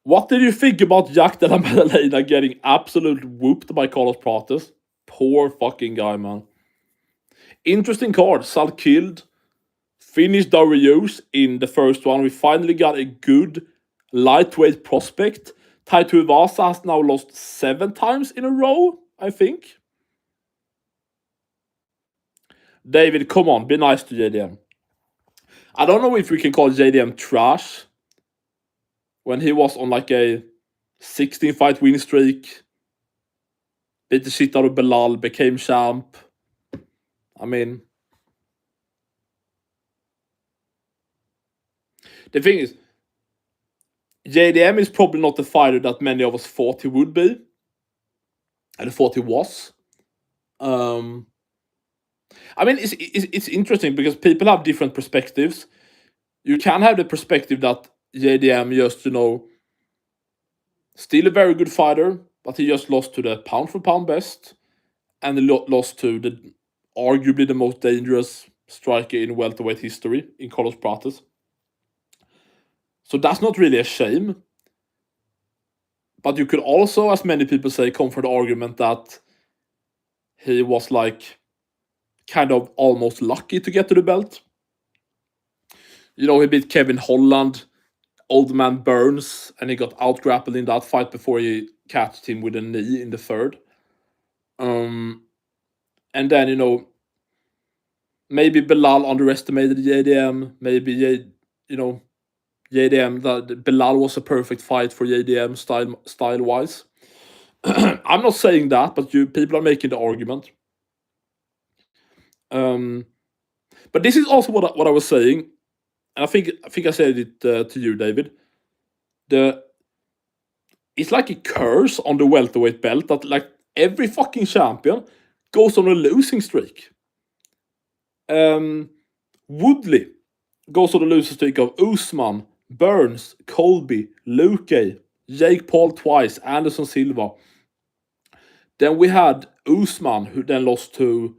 what did you think about Jack Della Maddalena getting absolutely whooped by Carlos Prates? Poor fucking guy, man. Interesting card. Sal killed. Finished Darius in the first one. We finally got a good lightweight prospect. Tai Tuivasa has now lost 7 times in a row, I think. David, come on, be nice to JDM. I don't know if we can call JDM trash when he was on like a 16 fight win streak, beat the shit out of Belal, became champ. I mean, the thing is, JDM is probably not the fighter that many of us thought he would be, and thought he was. I mean, it's interesting because people have different perspectives. You can have the perspective that JDM just, still a very good fighter, but he just lost to the pound for pound best, and lost to the arguably the most dangerous striker in welterweight history in Carlos Prates. So that's not really a shame. But you could also, as many people say, come for the argument that he was like kind of almost lucky to get to the belt. You know, he beat Kevin Holland, Old Man Burns, and he got out-grappled in that fight before he catched him with a knee in the third. And then, you know, maybe Belal underestimated JDM. Maybe, JDM, that Belal was a perfect fight for JDM style-wise. I'm not saying that, but people are making the argument. But this is also what I was saying, and I think I said it to you, David. It's like a curse on the welterweight belt that like every fucking champion goes on a losing streak. Woodley goes on a losing streak of Usman, Burns, Colby, Luque, Jake Paul twice, Anderson Silva. Then we had Usman, who then lost to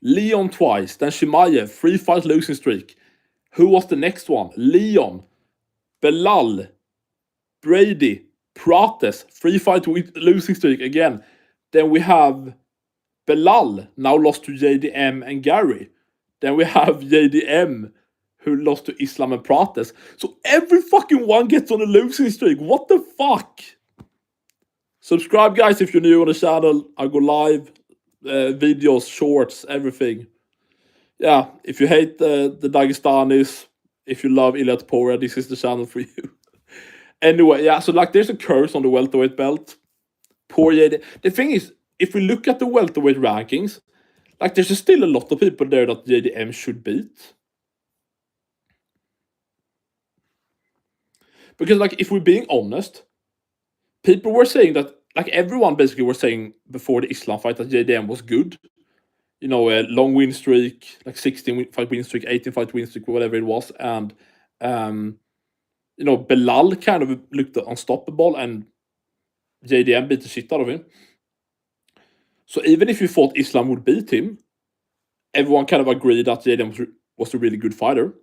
Leon twice, then Chimaev, 3-fight losing streak. Who was the next one? Leon, Belal, Brady, Prates, 3-fight losing streak again. Then we have Belal, now lost to JDM and Garry. Then we have JDM, who lost to Islam and Prates. So every fucking one gets on a losing streak. What the fuck? Subscribe, guys, if you're new on the channel. I go live, videos, shorts, everything. Yeah, if you hate the Dagestanis, if you love Ilia Topuria, this is the channel for you. Anyway, yeah, so like there's a curse on the welterweight belt. Poor JD. The thing is, if we look at the welterweight rankings, like there's still a lot of people there that JDM should beat. Because like if we're being honest, people were saying that, like everyone basically was saying before the Islam fight that JDM was good. You know, a long win streak, like 16-fight win streak, 18-fight win streak, whatever it was. And, you know, Belal kind of looked unstoppable and JDM beat the shit out of him. So even if you thought Islam would beat him, everyone kind of agreed that JDM was a really good fighter.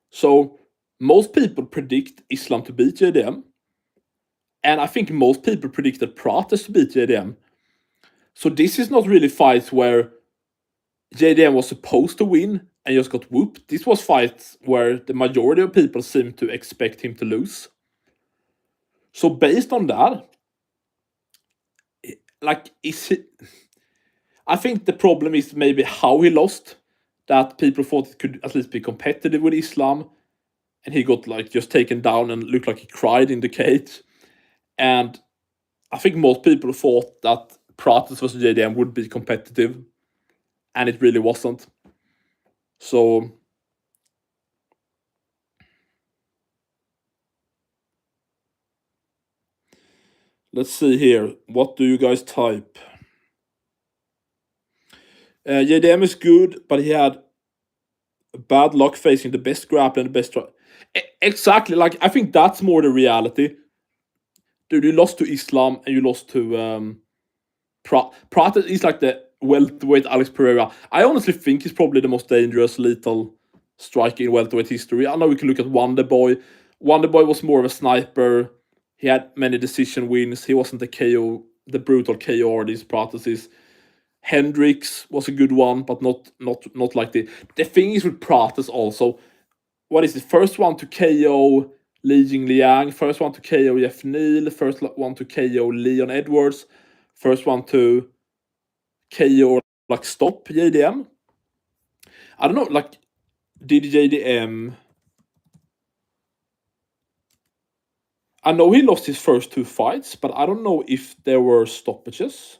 So most people predict Islam to beat JDM. And I think most people predicted Prates to beat JDM. So this is not really fights where JDM was supposed to win and just got whooped. This was fights where the majority of people seemed to expect him to lose. So based on that, like, I think the problem is maybe how he lost. That people thought it could at least be competitive with Islam, and he got like just taken down and looked like he cried in the cage. And I think most people thought that Prates vs JDM would be competitive, and it really wasn't. So let's see here. What do you guys type? JDM is good, but he had bad luck facing the best grappler and the best exactly. Like I think that's more the reality. Dude, you lost to Islam and you lost to Prates is like the welterweight Alex Pereira. I honestly think he's probably the most dangerous lethal striker in welterweight history. I know we can look at Wonderboy. Wonderboy was more of a sniper. He had many decision wins. He wasn't the brutal KO artist Prates is. Hendricks was a good one, but not like the thing is with Prates also. What is the first one to KO Li Jingliang, first one to KO Jeff Neal, first one to KO Leon Edwards, first one to KO like stop JDM. I don't know, like did JDM? I know he lost his first 2 fights, but I don't know if there were stoppages.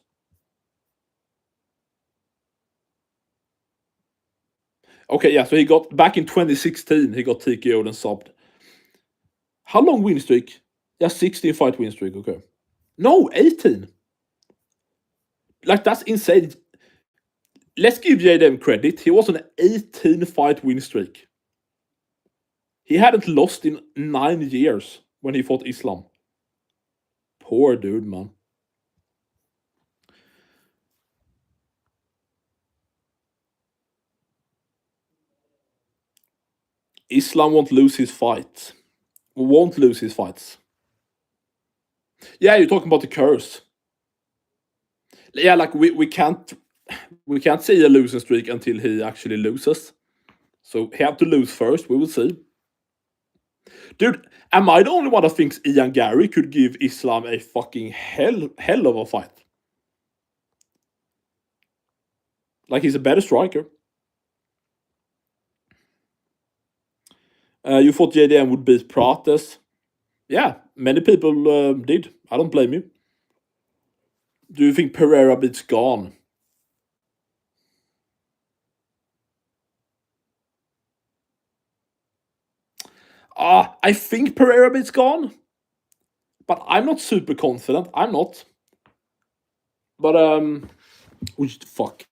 Okay, yeah, so he got back in 2016, he got TKO'd and subbed. How long win streak? Yeah, 16-fight win streak, okay. No, 18. Like, that's insane. Let's give JDM credit. He was on an 18-fight win streak. He hadn't lost in 9 years when he fought Islam. Poor dude, man. Islam won't lose his fight. Won't lose his fights. Yeah, you're talking about the curse. Yeah, like we can't see a losing streak until he actually loses. So he have to lose first. We will see. Dude, am I the only one that thinks Ian Garry could give Islam a fucking hell of a fight? Like, he's a better striker. You thought JDM would beat Prates. Yeah, many people did. I don't blame you. Do you think Pereira beats Gane? I think Pereira beats Gane. But I'm not super confident. I'm not. But, which fuck.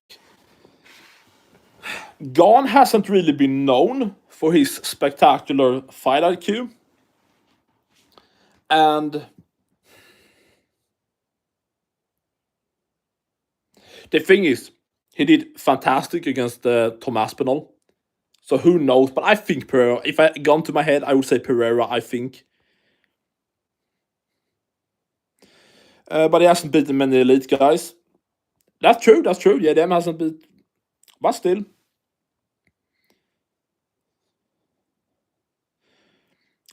Gane hasn't really been known for his spectacular fight IQ. And the thing is, he did fantastic against Tom Aspinall. So who knows? But I think Pereira, if I gone to my head, I would say Pereira, I think. But he hasn't beaten many elite guys. That's true. Yeah, them hasn't beat. But still.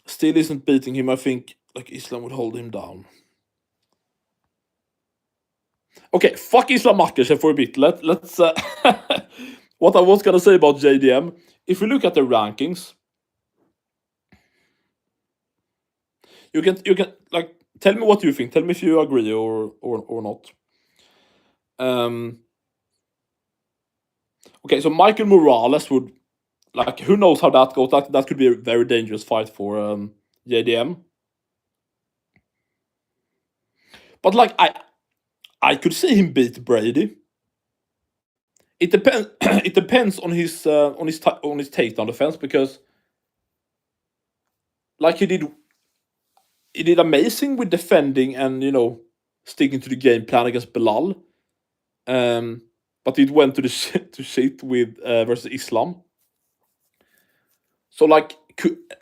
Still isn't beating him. I think like Islam would hold him down. Okay, fuck Islam Makhachev for a bit. Let's what I was gonna say about JDM. If we look at the rankings, you can like tell me what you think. Tell me if you agree or not. Okay, so Michael Morales would, like, who knows how that goes? That could be a very dangerous fight for JDM. But like I could see him beat Brady. It depends. It depends on his takedown defense, because like he did amazing with defending and sticking to the game plan against Belal. But it went to the shit with versus Islam. So like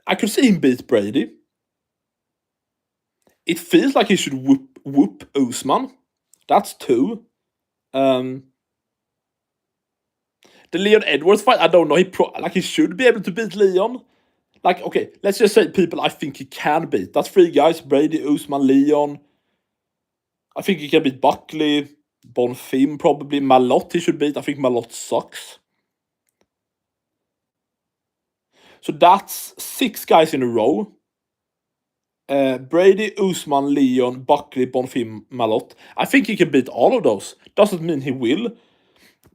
I could see him beat Brady. It feels like he should whoop Usman. That's two. The Leon Edwards fight, I don't know. He should be able to beat Leon. Like, okay, let's just say people I think he can beat. That's three guys: Brady, Usman, Leon. I think he can beat Buckley, Bonfim probably. Malott he should beat. I think Malott sucks. So that's 6 guys in a row. Brady, Usman, Leon, Buckley, Bonfim, Malott. I think he can beat all of those. Doesn't mean he will.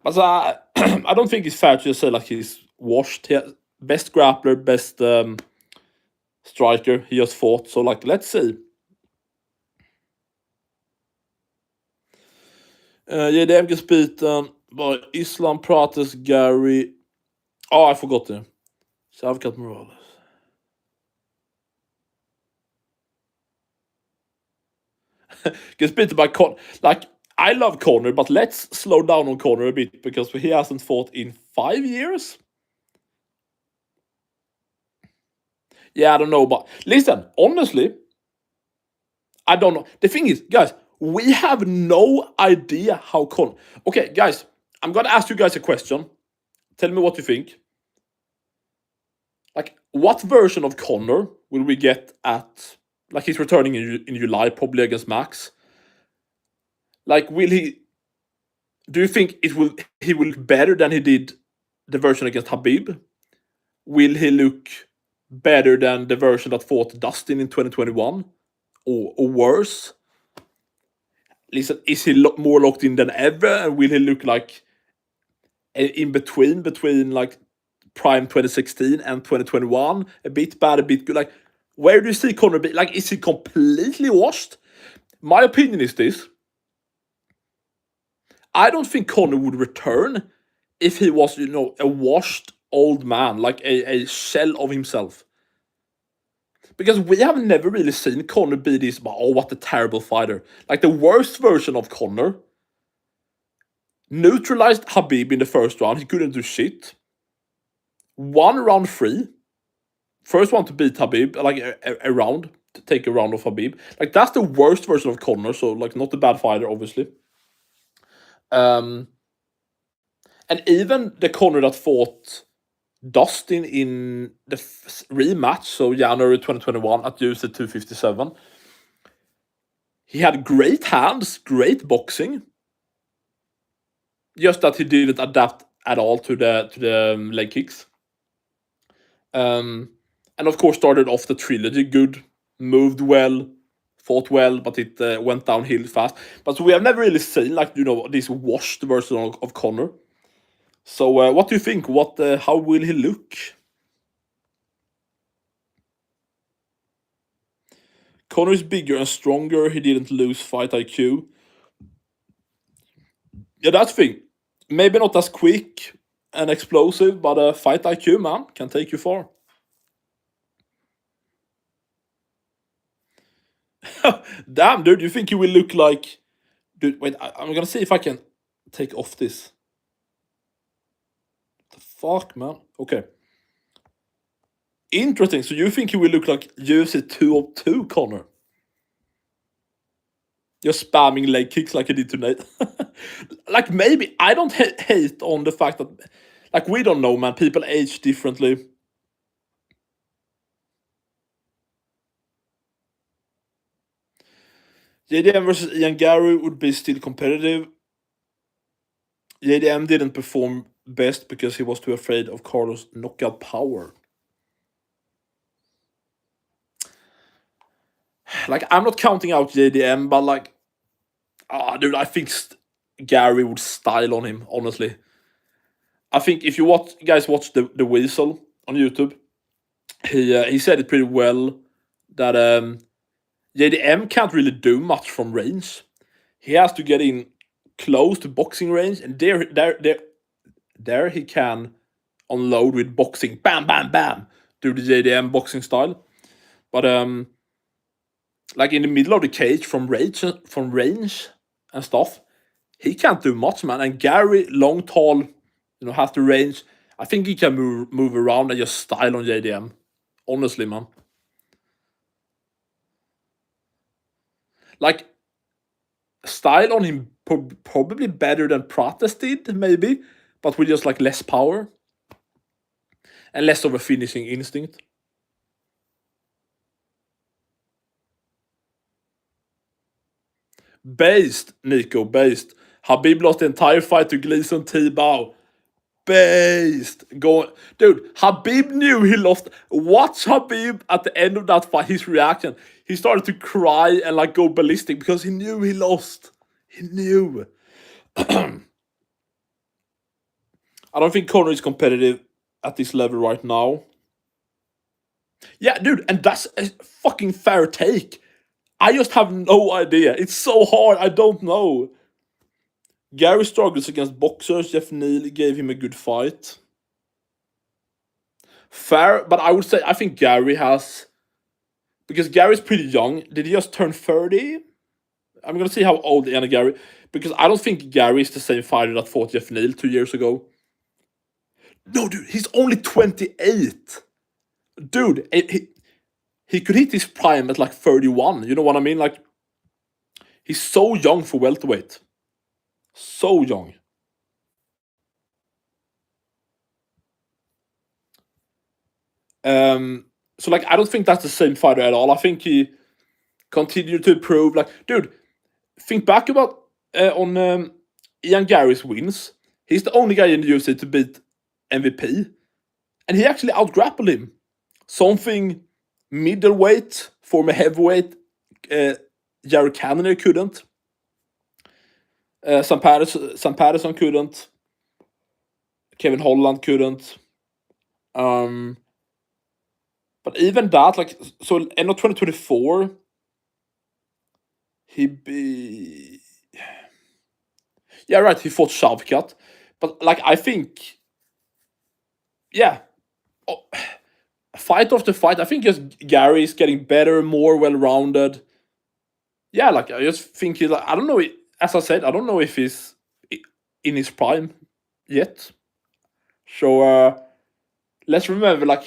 But I don't think it's fair to just say like he's washed. Best grappler, best striker he just fought. So like, let's see. JDM gets beaten by Islam, Prates, Garry. Oh, I forgot it. Khamzat Morales. Gets beaten by Conor. Like, I love Conor, but let's slow down on Conor a bit, because he hasn't fought in 5 years. Yeah, I don't know, but listen, honestly, I don't know. The thing is, guys, we have no idea how Conor. Okay, guys, I'm gonna ask you guys a question. Tell me what you think. Like, what version of Conor will we get at? Like, he's returning in July, probably against Max. Like, will he? Do you think he will better than he did the version against Habib? Will he look better than the version that fought Dustin in 2021, or worse? Listen, is he more locked in than ever, and will he look like in between like prime 2016 and 2021, a bit bad, a bit good? Like, where do you see Conor be? Like, is he completely washed? My opinion is this: I don't think Conor would return if he was, a washed old man, like a shell of himself. Because we have never really seen Conor be this, oh, what a terrible fighter. Like, the worst version of Conor neutralized Habib in the first round. He couldn't do shit. Won round 3. first one to beat Khabib, like a round, to take a round of Khabib. Like that's the worst version of Conor. So like not a bad fighter, obviously. And even the Conor that fought Dustin in the rematch, so January 2021 at UFC 257, he had great hands, great boxing. Just that he didn't adapt at all to the leg kicks. And of course started off the trilogy good, moved well, fought well, but it went downhill fast. But we have never really seen like this washed version of Conor. So what do you think? How will he look? Conor is bigger and stronger. He didn't lose fight IQ. Yeah, that's the thing. Maybe not as quick and explosive, but fight IQ, man, can take you far. Damn, dude, you think he will look like... Dude, wait, I'm gonna see if I can take off this. The fuck, man? Okay. Interesting, so you think he will look like UFC 202 Conor? Just spamming leg kicks like he did tonight. Like, maybe, I don't hate on the fact that... Like, we don't know, man, people age differently. JDM versus Ian Garry would be still competitive. JDM didn't perform best because he was too afraid of Carlos' knockout power. Like, I'm not counting out JDM, but like, dude, I think Garry would style on him, honestly. I think if you guys watch the Weasel on YouTube, he said it pretty well that JDM can't really do much from range. He has to get in close to boxing range, and there he can unload with boxing, bam, bam, bam, do the JDM boxing style. But like in the middle of the cage from range and stuff, he can't do much, man. And Garry, long, tall, has the range. I think he can move around and just style on JDM. Honestly, man. Like, style on him probably better than Prates did, maybe, but with just like less power and less of a finishing instinct. Based, Nico, based. Khabib lost the entire fight to Gleason Tibau. Based. Dude, Khabib knew he lost. Watch Khabib at the end of that fight, his reaction. He started to cry and like go ballistic because he knew he lost. He knew. I don't think Conor is competitive at this level right now. Yeah, dude, and that's a fucking fair take. I just have no idea. It's so hard. I don't know. Garry struggles against boxers. Jeff Neal gave him a good fight. Fair, but I would say I think Garry has... Because Gary's pretty young. Did he just turn 30? I'm gonna see how old Ian Garry... Because I don't think Garry is the same fighter that fought Jeff Neal 2 years ago. No, dude, he's only 28. Dude, he could hit his prime at like 31. You know what I mean? Like, he's so young for welterweight. So young. So like, I don't think that's the same fighter at all. I think he continued to improve. Like, dude, think back about on Ian Garry's wins. He's the only guy in the UFC to beat MVP, and he actually outgrappled him. Something middleweight, former heavyweight, Jared Cannonier couldn't. Sam Patterson couldn't. Kevin Holland couldn't. But even that, like, so end of 2024, yeah, right, he fought Shavkat. But, like, I think, yeah, fight after fight, I think just Garry is getting better, more well-rounded. Yeah, like, I just think he's, like, I don't know, as I said, I don't know if he's in his prime yet. So, let's remember, like,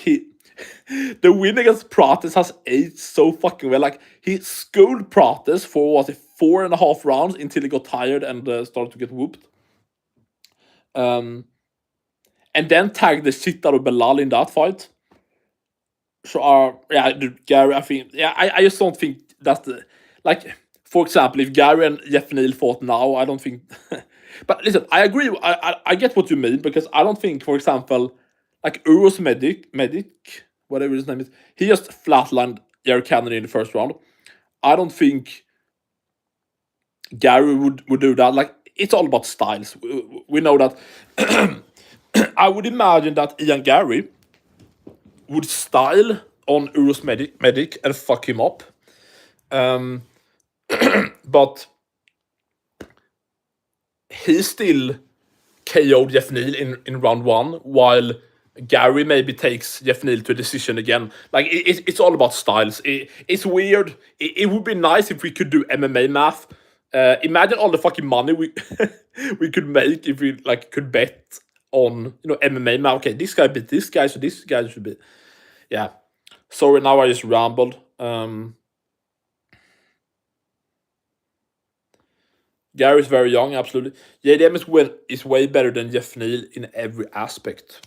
the win against Prates has aged so fucking well. Like, he schooled Prates for, was it 4.5 rounds until he got tired and started to get whooped. And then tagged the shit out of Belal in that fight. So, yeah, dude, Gary, I think, yeah, I just don't think that's the, like, for example, if Gary and Jeff Neal fought now, I don't think. But listen, I agree. I get what you mean, because I don't think, for example, like Uros Medic, whatever his name is, he just flatlined Jared Kennedy in the first round. I don't think Gary would do that. Like, it's all about styles. We know that. I would imagine that Ian Garry would style on Uros Medic and fuck him up. But he still KO'd Jeff Neal in round 1, while Gary maybe takes Jeff Neal to a decision again. Like, it's all about styles. It's weird. It would be nice if we could do MMA math. Imagine all the fucking money we we could make if we like could bet on, you know, MMA math. Okay, this guy beat this guy, so this guy should be. Yeah. Sorry, now I just rambled. Gary's very young, absolutely. JDM is way better than Jeff Neal in every aspect.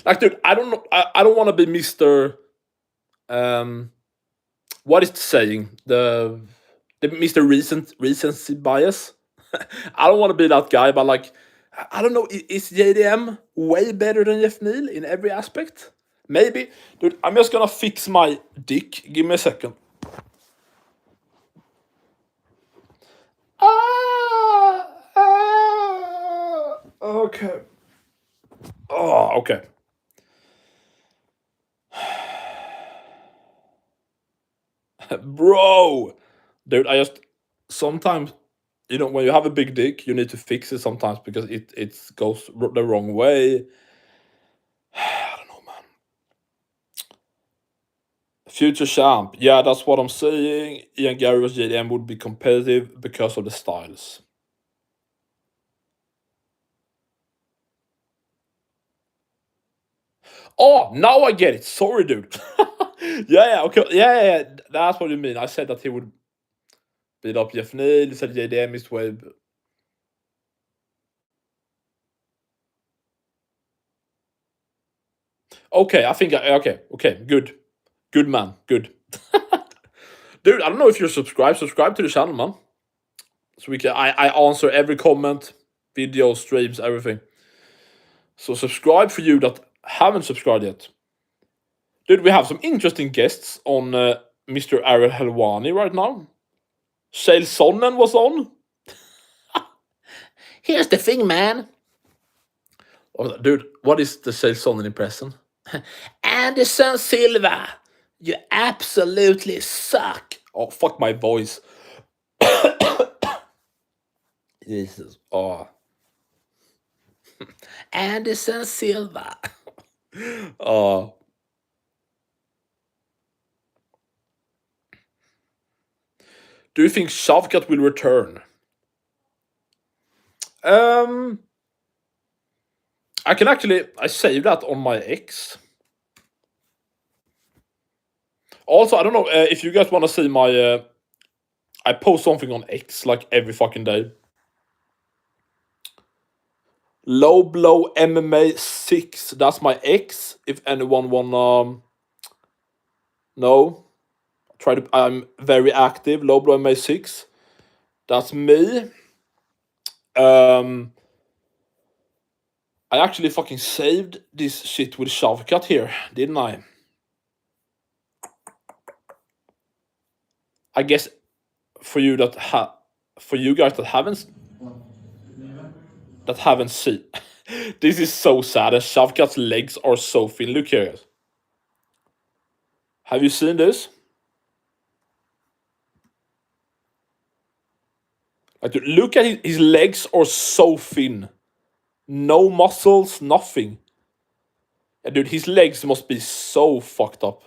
Like, dude, I don't know. I don't want to be Mr. What is the saying? The Mr. Recency bias. I don't want to be that guy, but like, I don't know. Is JDM way better than Jeff Neal in every aspect? Maybe, dude. I'm just gonna fix my dick. Give me a second. Okay. Oh, okay. Bro, dude, I just sometimes, you know, when you have a big dick, you need to fix it sometimes because it goes the wrong way. I don't know, man. Future champ, yeah, that's what I'm saying. Ian Garry vs JDM would be competitive because of the styles. Oh, now I get it. Sorry, dude. Yeah, okay, yeah. That's what you mean. I said that he would beat up Jeff Neal. You said JDM is way. Okay, I think. Okay, good man, good. Dude, I don't know if you're subscribed. Subscribe to the channel, man. So we can. I answer every comment, video, streams, everything. So subscribe for you that haven't subscribed yet. Dude, we have some interesting guests on Mr. Ariel Helwani right now. Shale Sonnen was on. Here's the thing, man. Oh, dude, what is the Shale Sonnen impression? Anderson Silva, you absolutely suck. Oh, fuck my voice. Jesus. Oh. Anderson Silva. Oh. Do you think Shavkat will return? I can actually. I saved that on my X. Also, I don't know if you guys want to see my. I post something on X like every fucking day. Low Blow MMA 6. That's my X. If anyone wanna know, I'm very active. Low Blow MMA 6. That's me. I actually fucking saved this shit with Shavkat here, didn't I? I guess for you for you guys that haven't seen, this is so sad. And Shavkat's legs are so thin. Look here, guys. Have you seen this? Like, dude, look at his legs are so thin. No muscles, nothing. Yeah, dude, his legs must be so fucked up.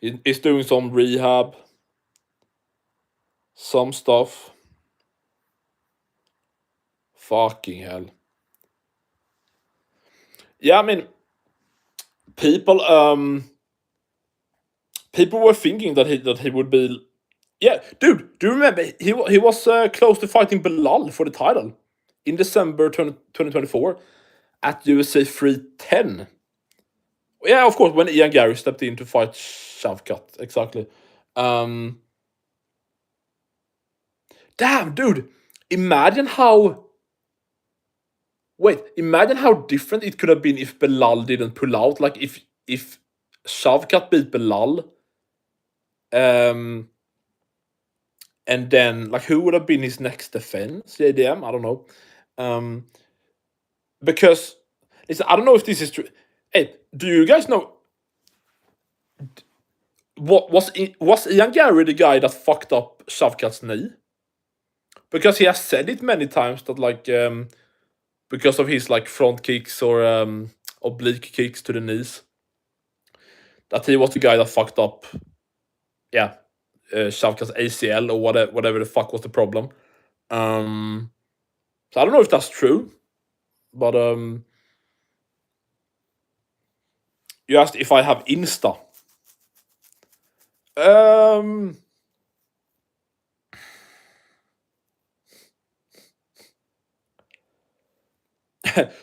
He's doing some rehab, some stuff. Fucking hell. Yeah, I mean, people people were thinking that he would be. Yeah, dude, do you remember he was close to fighting Belal for the title in December 2024 at UFC 310. Yeah, of course, when Ian Garry stepped in to fight Shavkat, exactly. Um, Damn, dude, imagine how. Wait, imagine how different it could have been if Belal didn't pull out. Like if Shavkat beat Belal, um, and then like who would have been his next defense? JDM, I don't know. Um, because I don't know if this is true. Hey, do you guys know what was Ian Garry the guy that fucked up Shavkat's knee? Because he has said it many times that like because of his like front kicks or oblique kicks to the knees, that he was the guy that fucked up. Yeah, Shavkat's ACL or whatever the fuck was the problem. So I don't know if that's true, but you asked if I have Insta. Um,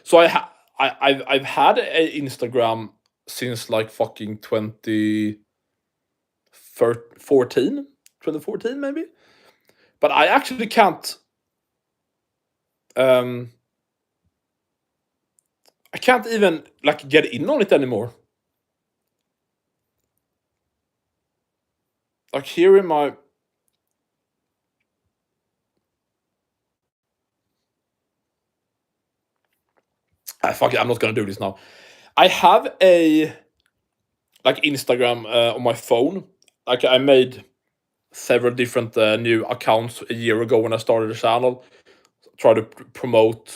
so I've had a Instagram since like fucking 2014 maybe, but I actually can't. Um, I can't even like get in on it anymore. Like here in my. Fuck it, I'm not gonna do this now. I have a like Instagram on my phone. Like I made several different new accounts a year ago when I started the channel. Try to promote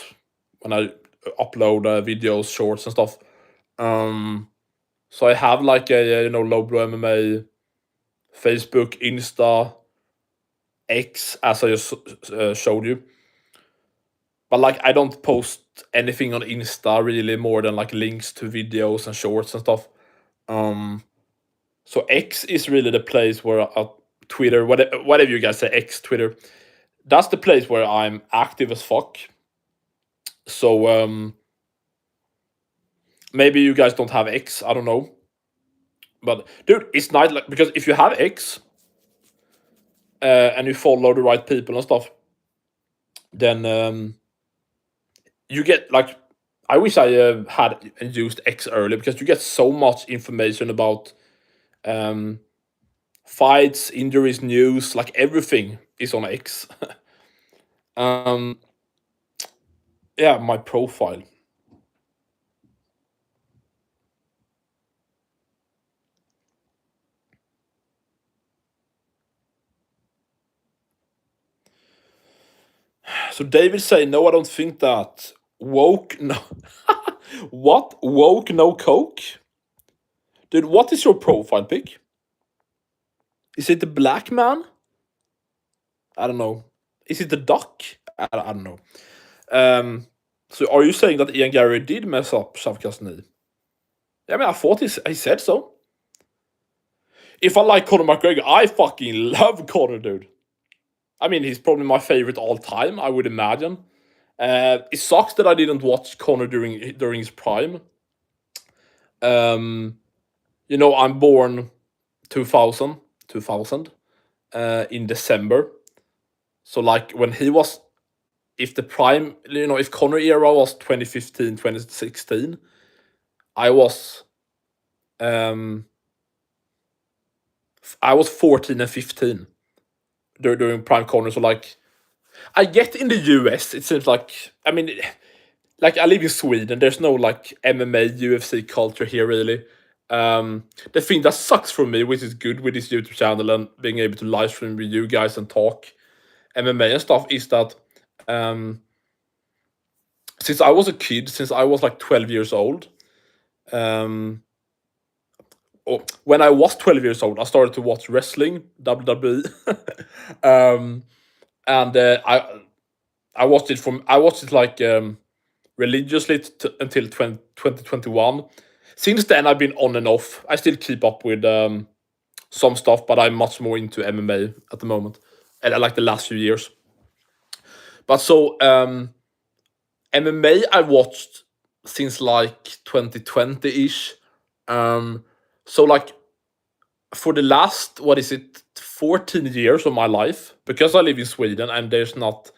when I upload videos, shorts, and stuff. So I have like a low blow MMA, Facebook, Insta, X, as I just showed you. But like I don't post anything on Insta really more than like links to videos and shorts and stuff. So X is really the place where Twitter, whatever you guys say, X, Twitter, that's the place where I'm active as fuck. So maybe you guys don't have X, I don't know. But dude, it's nice like because if you have X and you follow the right people and stuff, then you get like I wish I had used X earlier because you get so much information about fights, injuries, news, like everything is on X. Yeah, my profile. So David say no, I don't think that. Woke no. What? Woke no coke? Dude, what is your profile pic? Is it the black man? I don't know. Is it the duck? I don't know. So are you saying that Ian Garry did mess up Shavkat's knee? I mean, I thought he said so. If I like Conor McGregor, I fucking love Conor, dude. I mean, he's probably my favorite all time, I would imagine. It sucks that I didn't watch Conor during his prime. I'm born 2000 in December. So like when he was, if the prime, if Conor era was 2015, 2016, I was, I was 14 and 15 during prime Conor. So like, I get in the US, it seems like, I mean, like I live in Sweden. There's no like MMA UFC culture here really. The thing that sucks for me, which is good with this YouTube channel and being able to live stream with you guys and talk MMA and stuff, is that since I was a kid, since I was like 12 years old, when I was 12 years old, I started to watch wrestling, WWE, and I watched it like religiously until 2021. Since then, I've been on and off. I still keep up with some stuff, but I'm much more into MMA at the moment, and I like the last few years. But so MMA I watched since like 2020 ish. So like for the last, what is it, 14 years of my life, because I live in Sweden and there's not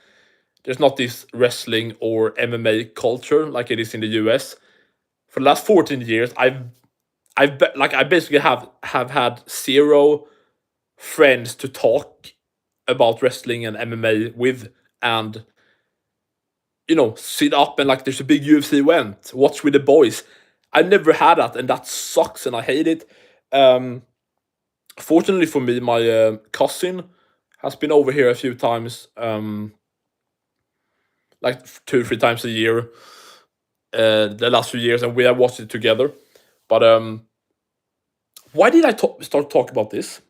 this wrestling or MMA culture like it is in the US. For the last 14 years, I basically have had zero friends to talk about wrestling and MMA with, and sit up and like there's a big UFC event, watch with the boys. I never had that, and that sucks, and I hate it. Fortunately for me, my cousin has been over here a few times, like 2 or 3 times a year, the last few years, and we have watched it together. But why did I start talking about this?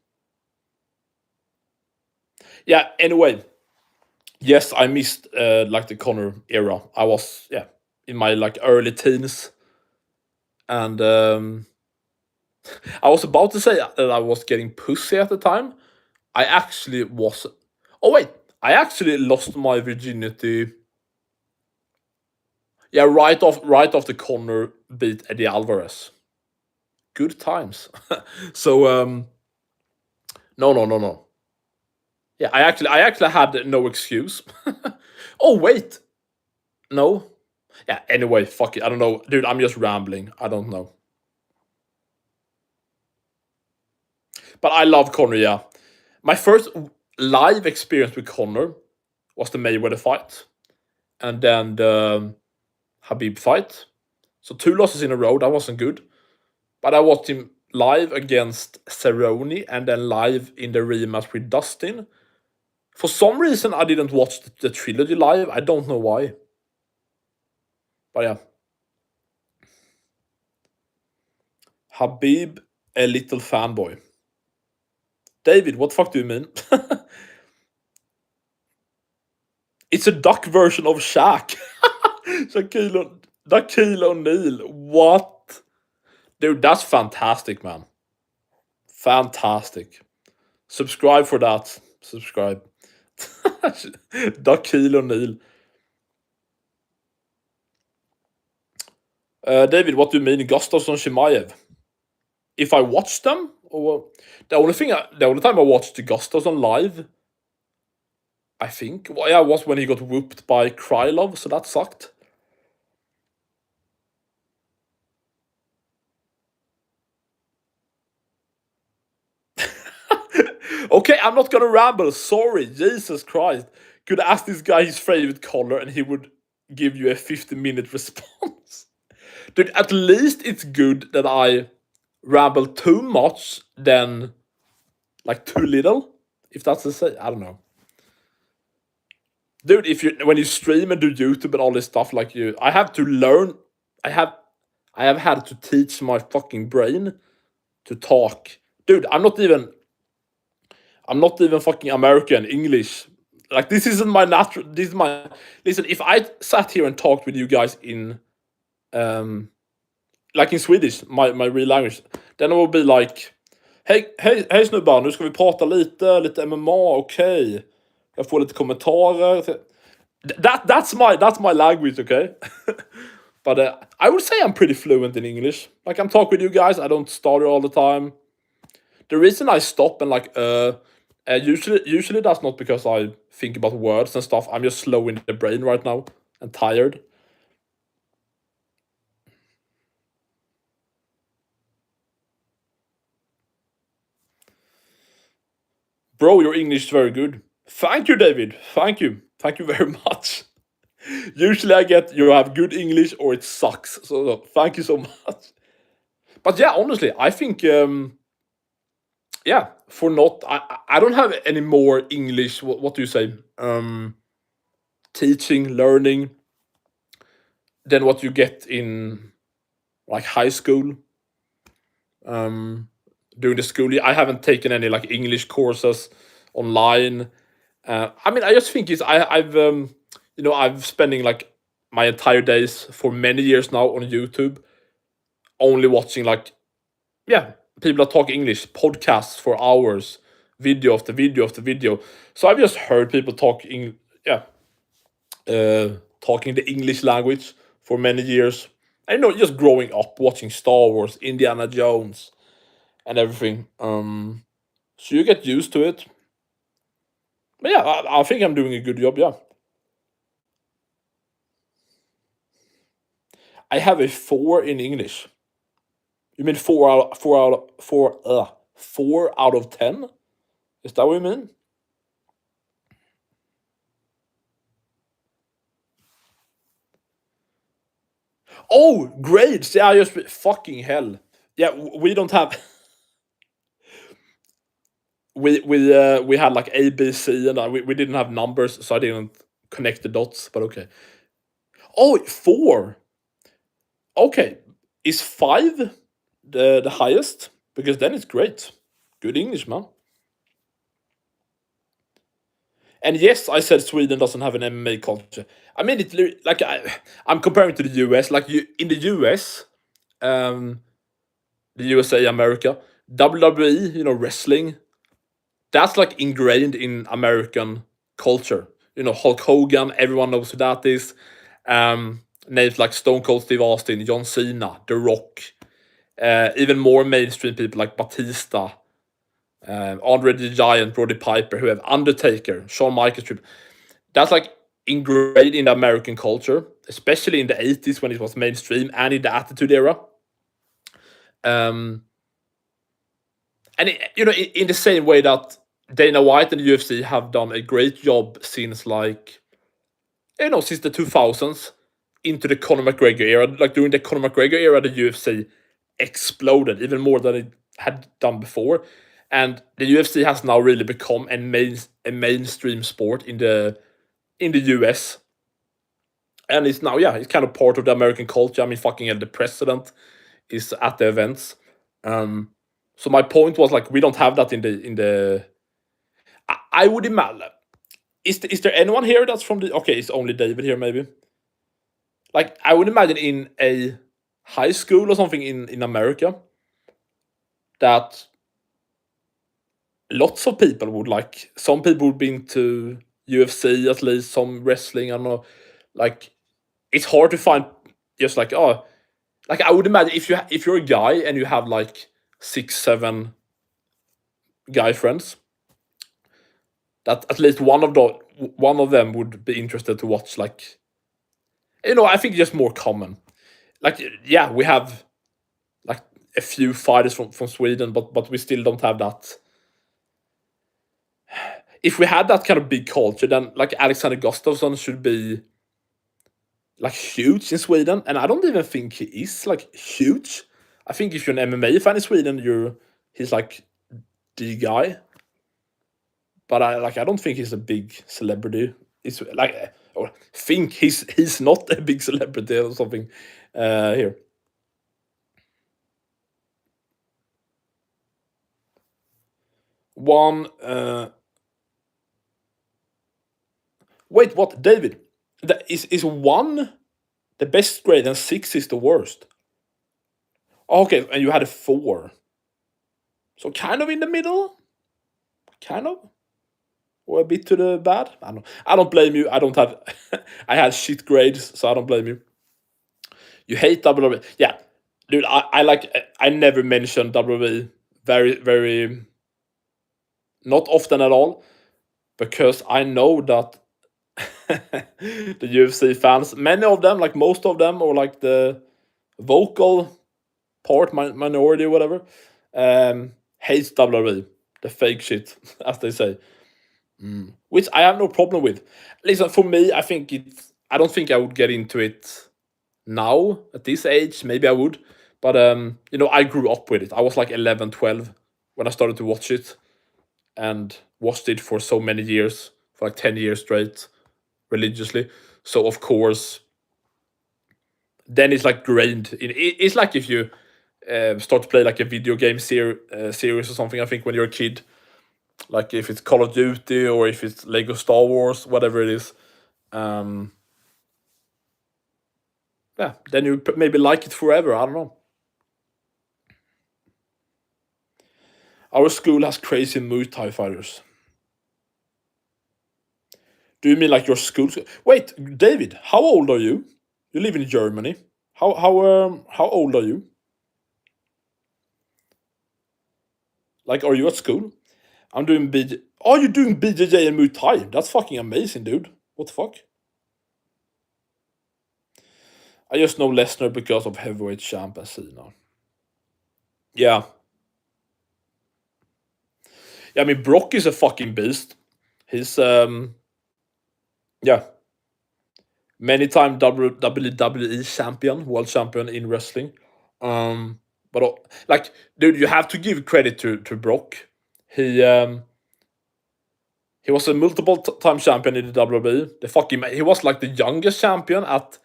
Yeah. Anyway, yes, I missed like the Connor era. I was in my like early teens, and I was about to say that I was getting pussy at the time. I actually was. Oh wait, I actually lost my virginity. Yeah, right off the Connor beat Eddie Alvarez. Good times. So no. Yeah, I actually had no excuse. Oh wait, no. Yeah. Anyway, fuck it. I don't know, dude. I'm just rambling. I don't know. But I love Connor. Yeah, my first live experience with Connor was the Mayweather fight, and then the Habib fight. So 2 losses in a row. That wasn't good. But I watched him live against Cerrone, and then live in the rematch with Dustin. For some reason, I didn't watch the trilogy live. I don't know why. But yeah. Habib, a little fanboy. David, what the fuck do you mean? It's a duck version of Shaq. Shaquille O'Neal. What? Dude, that's fantastic, man. Fantastic. Subscribe for that. Subscribe. Shaquille O'Neal. David, what do you mean, Gustafsson Chimaev? If I watched them, or the only time I watched Gustafsson live, I think, well, yeah, was when he got whooped by Krylov, so that sucked. Okay, I'm not gonna ramble. Sorry, Jesus Christ. Could ask this guy his favorite color, and he would give you a 50-minute response. Dude, at least it's good that I ramble too much than like too little. If that's the say, I don't know. Dude, if you when you stream and do YouTube and all this stuff, like I have to learn. I have I have had to teach my fucking brain to talk. Dude, I'm not even fucking American English. Like this isn't my natural. This is my listen. If I sat here and talked with you guys in like in Swedish, my real language, then it would be like, hej snubbar, nu ska vi prata lite MMA, okej. Jag får lite kommentarer. That's my language, okay? But I would say I'm pretty fluent in English. Like I'm talking with you guys, I don't stutter all the time. The reason I stop and like usually that's not because I think about words and stuff. I'm just slow in the brain right now and tired. Bro, your English is very good. Thank you, David. Thank you. Thank you very much. Usually I get you have good English or it sucks. So thank you so much. But yeah, honestly, I think yeah, for not I don't have any more English. What do you say? Teaching, learning than what you get in like high school. During the school year, I haven't taken any like English courses online. I mean, I just think it's I've spending like my entire days for many years now on YouTube, only watching like, yeah, people that talk English, podcasts for hours, video after video after video. So I've just heard people talking the English language for many years. I know, just growing up watching Star Wars, Indiana Jones, and everything. So you get used to it. But yeah, I think I'm doing a good job. Yeah, I have a 4 in English. You mean 4 out of 10? Is that what you mean? Oh, grades. Yeah, just fucking hell. Yeah, we don't have. We had like A, B, C, and we didn't have numbers, so I didn't connect the dots. But okay. Oh, 4. Okay, is 5 the highest? Because then it's great. Good English, man. And yes, I said Sweden doesn't have an MMA culture. I mean, like I'm comparing to the US. Like in the US, the USA, America, WWE, wrestling, that's like ingrained in American culture. Hulk Hogan, everyone knows who that is. Names like Stone Cold Steve Austin, John Cena, The Rock, even more mainstream people like Batista, Andre the Giant, Roddy Piper, who have Undertaker, Shawn Michaels. That's like ingrained in the American culture, especially in the 80s when it was mainstream and in the Attitude Era. Um, and in the same way that Dana White and the UFC have done a great job since since the 2000s into the Conor McGregor era. Like during the Conor McGregor era, the UFC exploded even more than it had done before, and the UFC has now really become a mainstream sport in the US, and it's now, yeah, it's kind of part of the American culture. I mean, fucking hell, the president is at the events. So my point was like we don't have that in the. I would imagine. Is there anyone here that's from the? Okay, it's only David here, maybe. Like I would imagine in a high school or something in America that lots of people would like. Some people would be into UFC, at least some wrestling. I don't know. Like it's hard to find just like, oh, like I would imagine if you're a guy and you have like 6, 7 guy friends, that at least one of them would be interested to watch. Like, I think just more common. Like, yeah, we have like a few fighters from Sweden, but we still don't have that. If we had that kind of big culture, then like Alexander Gustafsson should be like huge in Sweden, and I don't even think he is like huge. I think if you're an MMA fan in Sweden, he's like the guy. But I don't think he's a big celebrity. He's like, or think he's not a big celebrity or something. Here, one. Wait, what, David? Is 1 the best grade and 6 is the worst? Okay, and you had a 4, so kind of in the middle, kind of, or a bit to the bad. I don't. I don't blame you. I don't have. I had shit grades, so I don't blame you. You hate WWE. Yeah, dude. I like. I never mentioned WWE very very not often at all, because I know that the UFC fans, many of them, like most of them, or like the vocal part, minority, whatever, hates WWE, the fake shit, as they say, which I have no problem with. Listen, for me, I think it's. I don't think I would get into it now at this age. Maybe I would, but I grew up with it. I was like 11, 12 when I started to watch it, and watched it for so many years, for like 10 years straight, religiously. So of course, then it's like grained. It's like if you start to play like a video game series or something. I think when you're a kid, like if it's Call of Duty or if it's Lego Star Wars, whatever it is. Um, yeah, then you maybe like it forever. I don't know. Our school has crazy Muay Thai fighters. Do you mean like your school? Wait, David, how old are you? You live in Germany. How old are you? Like, are you at school? I'm doing BJ. Are you doing BJJ and Muay Thai? That's fucking amazing, dude. What the fuck? I just know Lesnar because of heavyweight champ as Cena. Yeah. Yeah, I mean Brock is a fucking beast. He's yeah. Many time WWE champion, world champion in wrestling. But like, dude, you have to give credit to Brock. He was a multiple time champion in the WWE. He was like the youngest champion at.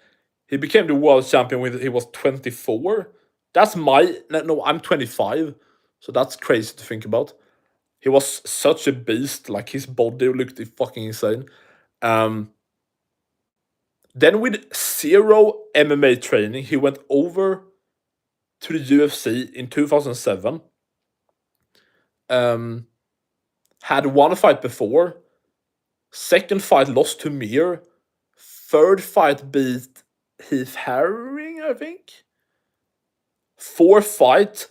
He became the world champion when he was 24. That's my no. I'm 25, so that's crazy to think about. He was such a beast. Like his body looked fucking insane. Then with zero MMA training, he went over to the UFC in 2007. Had one fight before. Second fight lost to Mir. Third fight beat Heath Herring, I think. Fourth fight,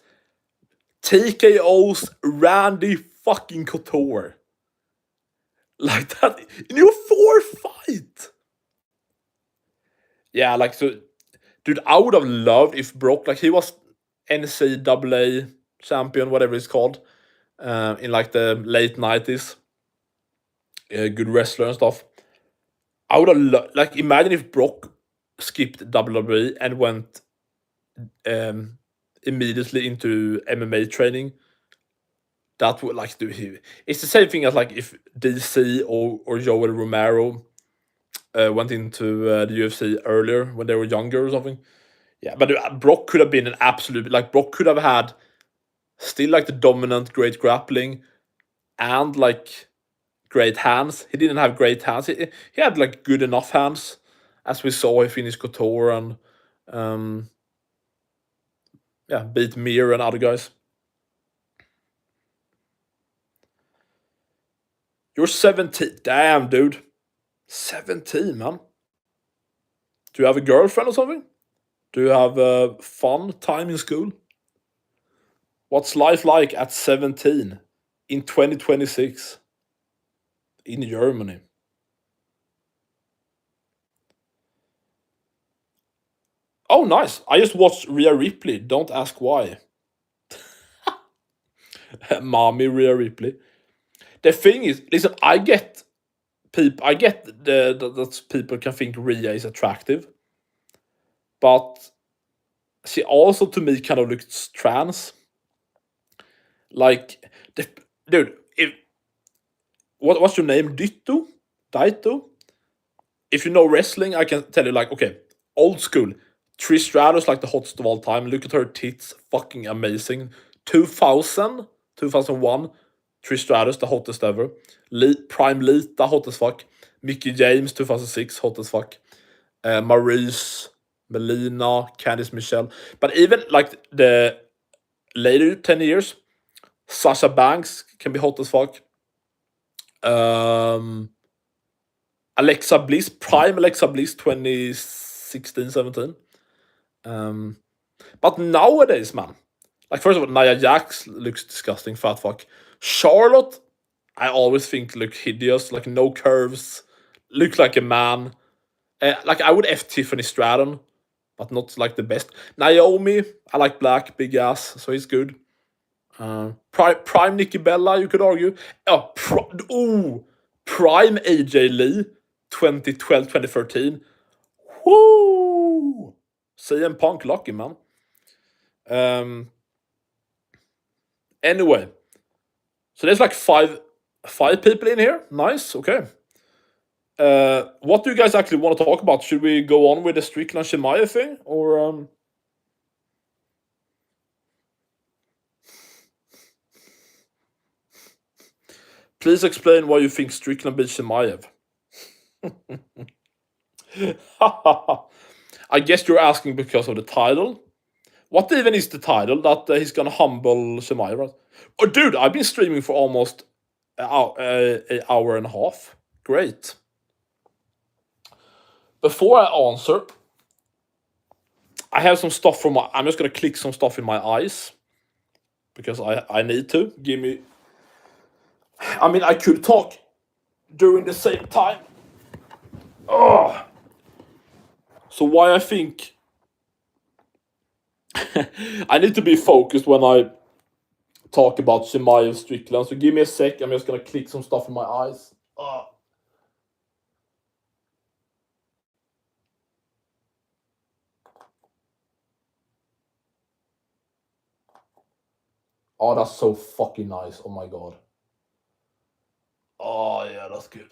TKO's Randy fucking Couture. Like that in your fourth fight. Yeah, like so, dude. I would have loved if Brock, like he was NCAA champion, whatever it's called, in like the late 90s. Good wrestler and stuff. I would have like imagine if Brock skipped WWE and went immediately into MMA training. That would like do. It's the same thing as like if DC or Joel Romero went into the UFC earlier when they were younger or something. Yeah, but Brock could have been an absolute like Brock could have had still like the dominant great grappling and like great hands. He didn't have great hands. He had like good enough hands, as we saw. He finished Couture and yeah, beat Mir and other guys. You're 17. Damn, dude. 17, man. Do you have a girlfriend or something? Do you have a fun time in school? What's life like at 17 in 2026 in Germany? Oh, nice. I just watched Rhea Ripley. Don't ask why. Mommy Rhea Ripley. The thing is, listen, I get that people can think Rhea is attractive, but she also to me kind of looks trans. Like, dude, if what's your name? Daito? If you know wrestling, I can tell you, like, okay, old school. Trish Stratus, like the hottest of all time. Look at her tits, fucking amazing. 2001, Trish Stratus, the hottest ever. Prime Lita, hot as fuck. Mickey James, 2006, hot as fuck. Maurice, Melina, Candice Michelle. But even like the later 10 years, Sasha Banks can be hot as fuck. Alexa Bliss, prime Alexa Bliss, 2016, 17. But nowadays, man, like first of all, Nia Jax looks disgusting, fat fuck. Charlotte, I always think look hideous, like no curves, look like a man. Like I would F Tiffany Stratton, but not like the best. Naomi, I like black, big ass, so he's good. Prime Nikki Bella, you could argue. Oh, prime AJ Lee, 2012, 2013. Woo! CM Punk lucky, man. Anyway, so there's like five people in here. Nice, okay. What do you guys actually want to talk about? Should we go on with the Strickland Chimaev thing, or please explain why you think Strickland beat Chimaev? I guess you're asking because of the title. What even is the title that he's gonna humble Chimaev? Right? Oh, dude, I've been streaming for almost an hour and a half. Great. Before I answer, I have some stuff from my. I'm just gonna click some stuff in my eyes because I need to. Give me. I mean, I could talk during the same time. Oh. So why I think I need to be focused when I talk about Chimaev Strickland. So give me a sec. I'm just gonna click some stuff in my eyes. Oh, that's so fucking nice. Oh my god. Oh yeah, that's good.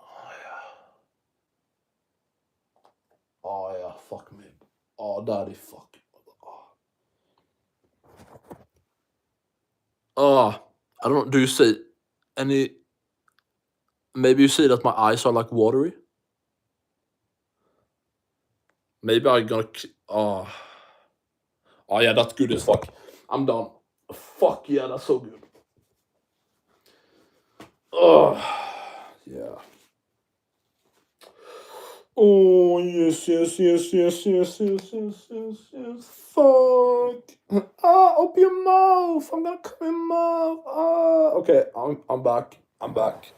Oh yeah. Oh yeah, fuck me. Oh, daddy, fuck. Oh, I don't know. Do you see any? Maybe you see that my eyes are like watery. Maybe I'm gonna. Oh, oh yeah, that's good as fuck. I'm done. Fuck yeah, that's so good. Oh, yeah. Oh yes, yes, yes, yes, yes, yes, yes, yes, yes. Fuck. Ah, open your mouth. I'm gonna come in mouth. Ah. Okay, I'm back. I'm back.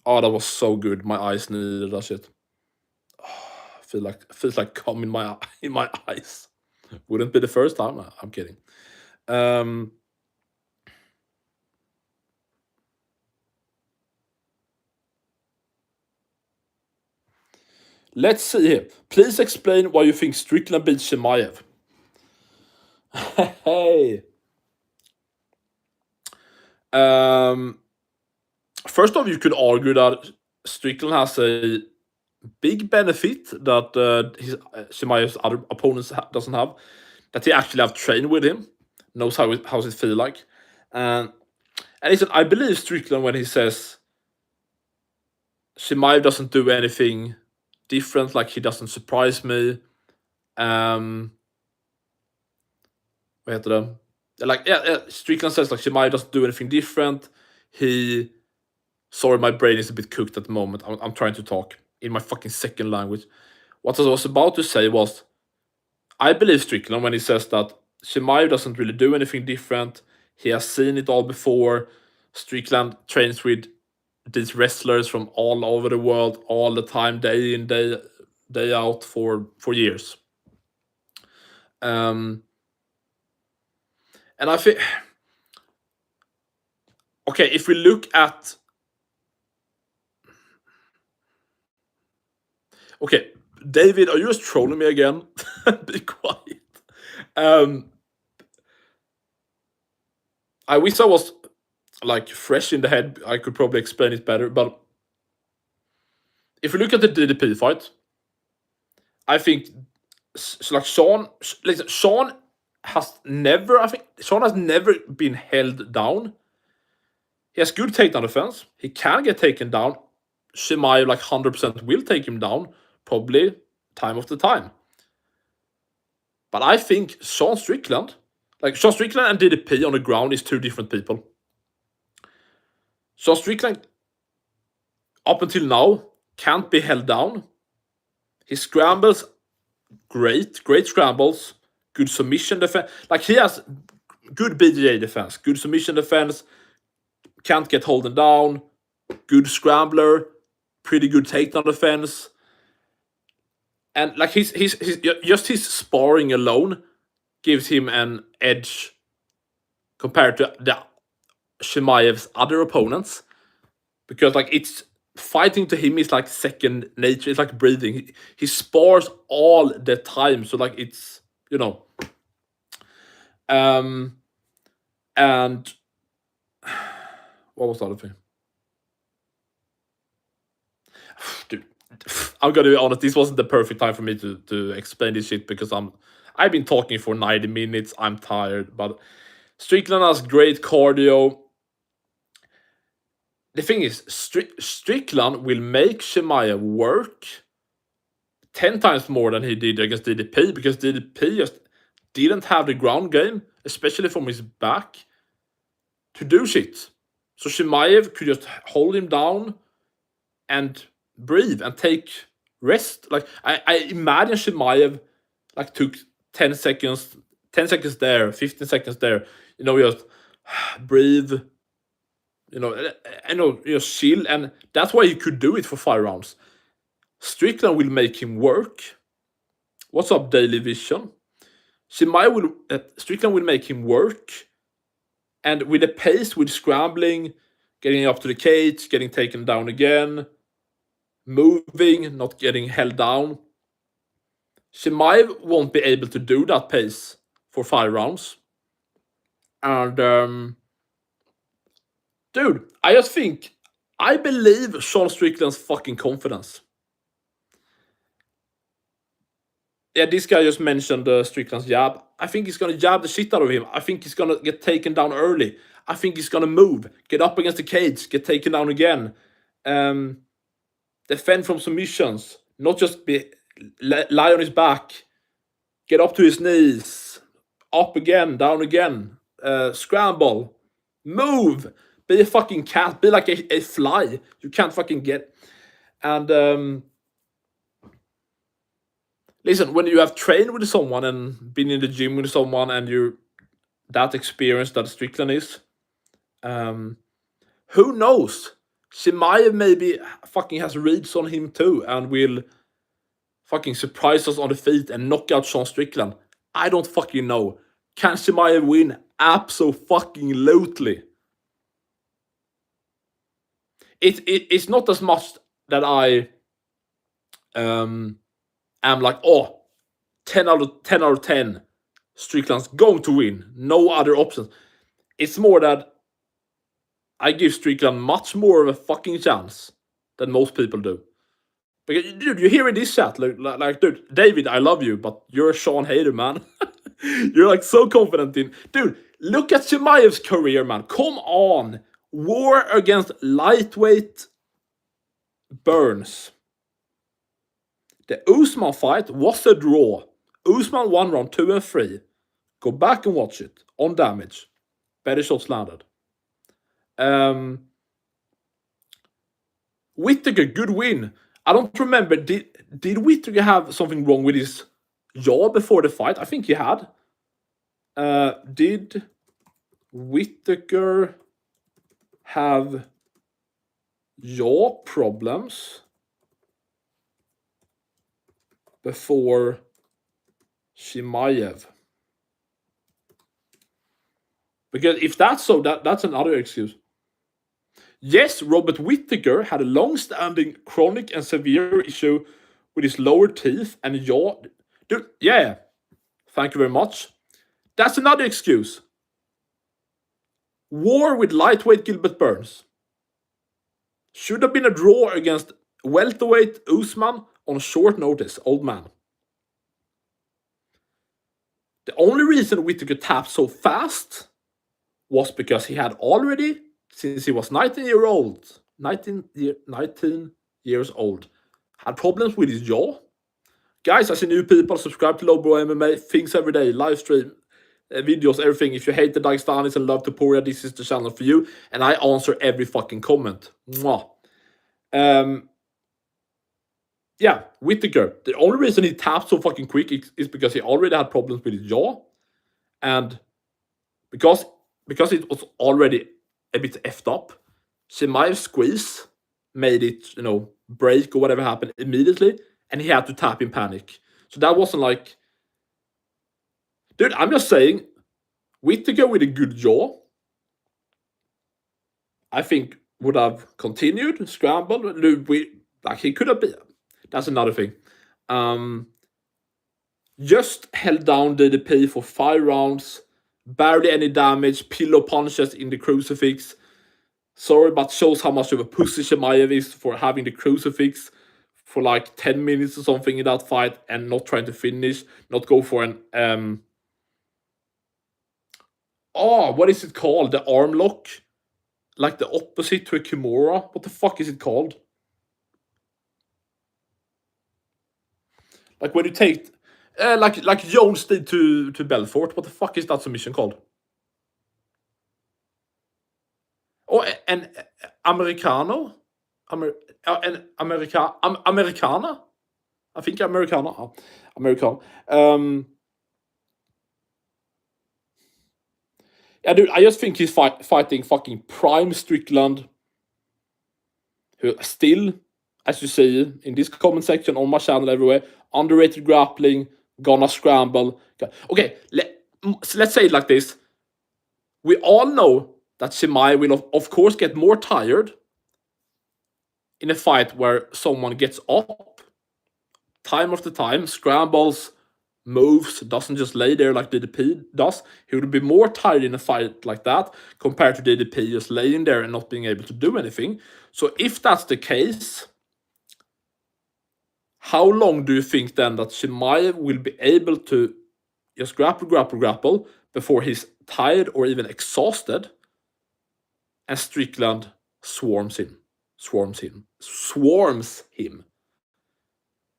Oh, that was so good. My eyes needed that shit. Feels like cum in my eyes. Wouldn't be the first time. I'm kidding. Let's see here. Please explain why you think Strickland beats Chimaev. Hey. First off, you could argue that Strickland has a big benefit that Chimaev's other opponents doesn't have. That he actually have trained with him, knows how it feel like, and listen, I believe Strickland when he says Chimaev doesn't do anything different, like he doesn't surprise me. Vad heter det? Like yeah, Strickland says like Chimaev doesn't do anything different. Sorry, my brain is a bit cooked at the moment. I'm trying to talk in my fucking second language. What I was about to say was, I believe Strickland when he says that Chimaev doesn't really do anything different. He has seen it all before. Strickland trains with these wrestlers from all over the world, all the time, day in, day out for years. And I think, okay, if we look at, okay, David, are you just trolling me again? Be quiet. I wish I was like fresh in the head. I could probably explain it better. But if we look at the DDP fight, I think like Sean has never. I think Sean has never been held down. He has good takedown defense. He can get taken down. Chimaev like 100% will take him down, probably time after time. But I think Sean Strickland and DDP on the ground is two different people. Sean Strickland, up until now, can't be held down. His scrambles, great scrambles, good submission defense. Like he has good BJJ defense, good submission defense, can't get holden down, good scrambler, pretty good takedown defense. And like his just his sparring alone gives him an edge compared to the Chimaev's other opponents, because like it's fighting to him is like second nature. It's like breathing. He spars all the time, so like it's and what was the other thing? Dude, I'm gonna be honest. This wasn't the perfect time for me to explain this shit because I've been talking for 90 minutes. I'm tired, but Strickland has great cardio. The thing is, Strickland will make Chimaev work 10 times more than he did against DDP, because DDP just didn't have the ground game, especially from his back, to do shit. So Chimaev could just hold him down and breathe and take rest. Like I imagine Chimaev like took 10 seconds there, 15 seconds there, just breathe, chill, and that's why he could do it for 5 rounds. Strickland will make him work. What's up, Daily Vision? Strickland will make him work, and with the pace, with scrambling, getting up to the cage, getting taken down again, moving, not getting held down, Chimaev won't be able to do that pace for 5 rounds. And dude, I believe Sean Strickland's fucking confidence. Yeah, this guy just mentioned Strickland's jab. I think he's gonna jab the shit out of him. I think he's gonna get taken down early. I think he's gonna move, get up against the cage, get taken down again, defend from submissions, not just lie on his back, get up to his knees, up again, down again, scramble, move, be a fucking cat, be like a fly. You can't fucking get. And listen, when you have trained with someone and been in the gym with someone and you're that experienced that Strickland is, who knows? Chimaev maybe fucking has reads on him too and will fucking surprise us on the feet and knock out Sean Strickland. I don't fucking know. Can Chimaev win? Abso-fucking-lutely. It's not as much that I am like, 10 out of 10, Strickland's going to win. No other options. It's more that I give Strickland much more of a fucking chance than most people do. Because, dude, you hear in this chat, like, dude, David, I love you, but you're a Sean hater, man. You're like so confident in. Dude, look at Chimaev's career, man. Come on. War against lightweight Burns. The Usman fight was a draw. Usman won round 2 and 3. Go back and watch it. On damage. Better shots landed. Whittaker, good win. I don't remember. Did Whittaker have something wrong with his jaw before the fight? I think he had. Did Whittaker have jaw problems before Chimaev? Because if that's so, that's another excuse. Yes, Robert Whittaker had a long-standing chronic and severe issue with his lower teeth and jaw. Dude, yeah. Thank you very much. That's another excuse. War with lightweight Gilbert Burns. Should have been a draw against welterweight Usman on short notice, old man. The only reason Whittaker tapped so fast was because he had already, since he was 19 years old, had problems with his jaw. Guys, I see new people subscribe to Lowbro MMA, things every day, live stream, videos, everything. If you hate the Dagestanis and love Topuria, this is the channel for you. And I answer every fucking comment. Mwah. Yeah, Whittaker. The only reason he tapped so fucking quick is because he already had problems with his jaw. And because it was already a bit effed up, Chimaev's squeeze made it, break or whatever happened immediately. And he had to tap in panic. So that wasn't like... Dude, I'm just saying, Whittaker with a good jaw, I think would have continued, scrambled. Like he could have been. That's another thing. Just held down DDP for 5 rounds. Barely any damage. Pillow punches in the crucifix. Sorry, but shows how much of a pussy Chimaev is for having the crucifix for like 10 minutes or something in that fight and not trying to finish. Not go for an... what is it called? The arm lock? Like the opposite to a Kimura? What the fuck is it called? Like when you take, like Jones did to Belfort. What the fuck is that submission called? Oh, an Americano, Americana. I think Americana. American. Yeah, dude. I just think he's fighting fucking prime Strickland, who still, as you see in this comment section on my channel everywhere, underrated grappling, gonna scramble. Okay, let's say it like this. We all know that Chimaev will, of course, get more tired in a fight where someone gets up time after time, scrambles, moves, doesn't just lay there like DDP does. He would be more tired in a fight like that compared to DDP just laying there and not being able to do anything. So if that's the case, how long do you think then that Chimaev will be able to just grapple before he's tired or even exhausted and Strickland swarms him?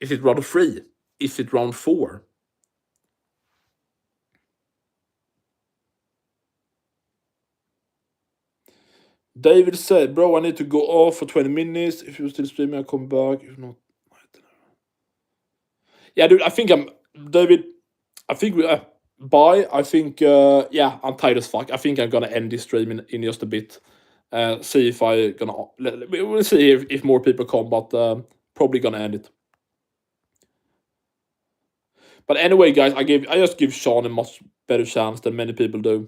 Is it round 3? Is it round 4? David said, bro, I need to go off for 20 minutes. If you're still streaming, I'll come back. If not, yeah, dude, I think David, I think bye. I think, yeah, I'm tired as fuck. I think I'm gonna end this stream in just a bit. See if we'll see if more people come, but probably gonna end it. But anyway, guys, I just give Sean a much better chance than many people do.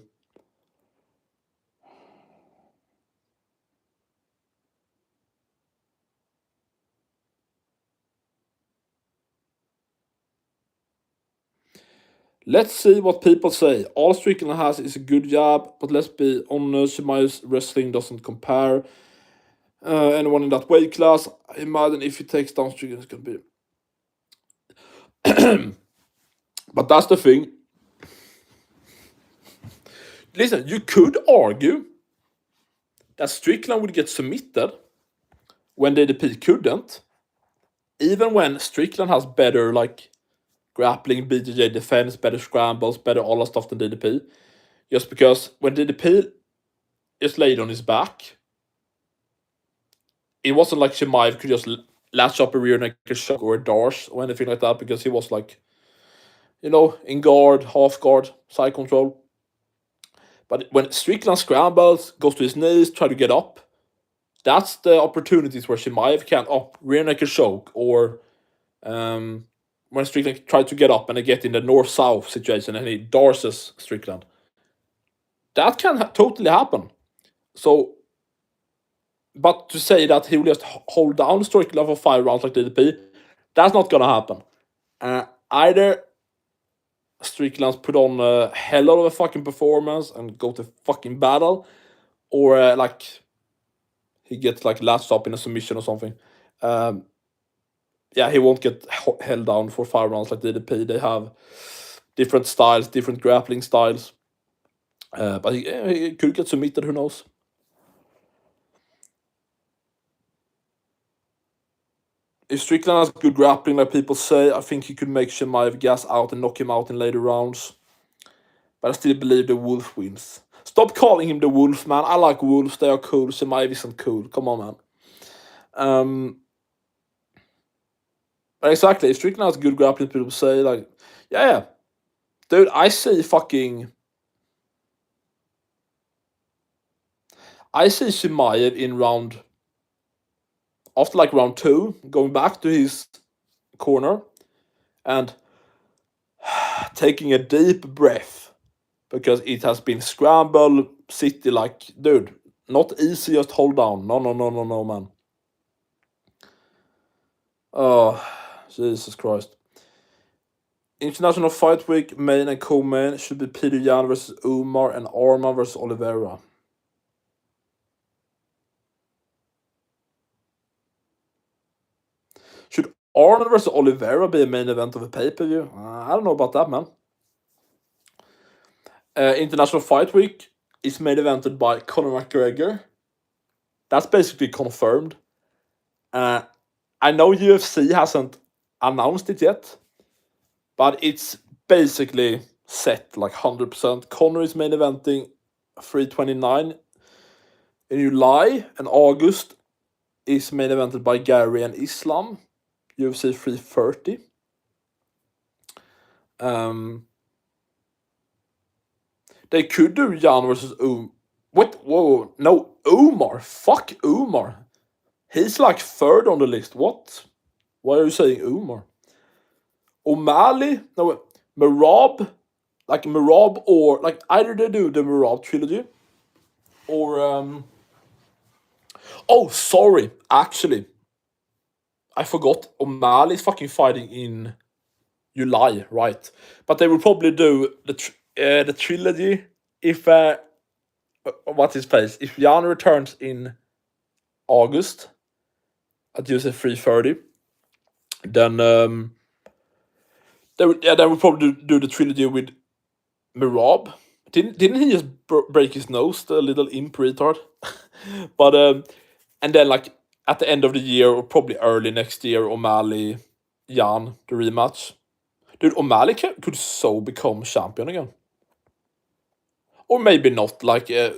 Let's see what people say. All Strickland has is a good jab, but let's be honest, Chimaev's wrestling doesn't compare anyone in that weight class. I imagine if he takes down Strickland, it's gonna be. But that's the thing. Listen, you could argue that Strickland would get submitted when DDP couldn't, even when Strickland has better like grappling, BJJ defense, better scrambles, better all that stuff than DDP. Just because when DDP just laid on his back, it wasn't like Chimaev could just latch up a rear naked choke or a Darce or anything like that, because he was like, you know, in guard, half guard, side control. But when Strickland scrambles, goes to his knees, try to get up, that's the opportunities where Chimaev can rear naked choke, or when Strickland tried to get up and they get in the north-south situation and he Darces Strickland. That can totally happen. So, but to say that he will just hold down Strickland for 5 rounds like DDP, that's not gonna happen. Either Strickland's put on a hell of a fucking performance and go to fucking battle, or like he gets like latched up in a submission or something. Yeah, he won't get held down for 5 rounds like DDP. They have different styles, different grappling styles. But he could get submitted, who knows? If Strickland has good grappling, like people say, I think he could make Chimaev gas out and knock him out in later rounds. But I still believe the Wolf wins. Stop calling him the Wolf, man. I like Wolves. They are cool. Chimaev isn't cool. Come on, man. But exactly. If Strickland has good grappling, people say, like, yeah. Dude, I see Chimaev in round, after like round 2, going back to his corner and taking a deep breath, because it has been scramble city, like, dude, not easy, just hold down. No, man. Oh, Jesus Christ. International Fight Week, main and co-main should be Peter Yan versus Umar and Arman versus Oliveira. Should Arnold versus Oliveira be a main event of a pay-per-view? I don't know about that, man. International Fight Week is main evented by Conor McGregor. That's basically confirmed. I know UFC hasn't announced it yet, But it's basically set like 100%. Conor is main eventing 329 in July, and August is main evented by Garry and Islam, UFC 330. They could do Jan versus What? Whoa, no, Umar. Fuck Umar. He's like third on the list. What? Why are you saying Umar? O'Malley? No, Merab. Like Merab, or like either they do the Merab trilogy or oh, sorry, actually, I forgot. O'Malley's fucking fighting in July, right? But they will probably do the trilogy if what's his face? If Jan returns in August at UFC 330, then they would probably do the trilogy with Merab. Didn't he just break his nose, the little imp retard? But and then like at the end of the year or probably early next year, O'Malley, Jan, the rematch. Dude, O'Malley could so become champion again. Or maybe not. Like, I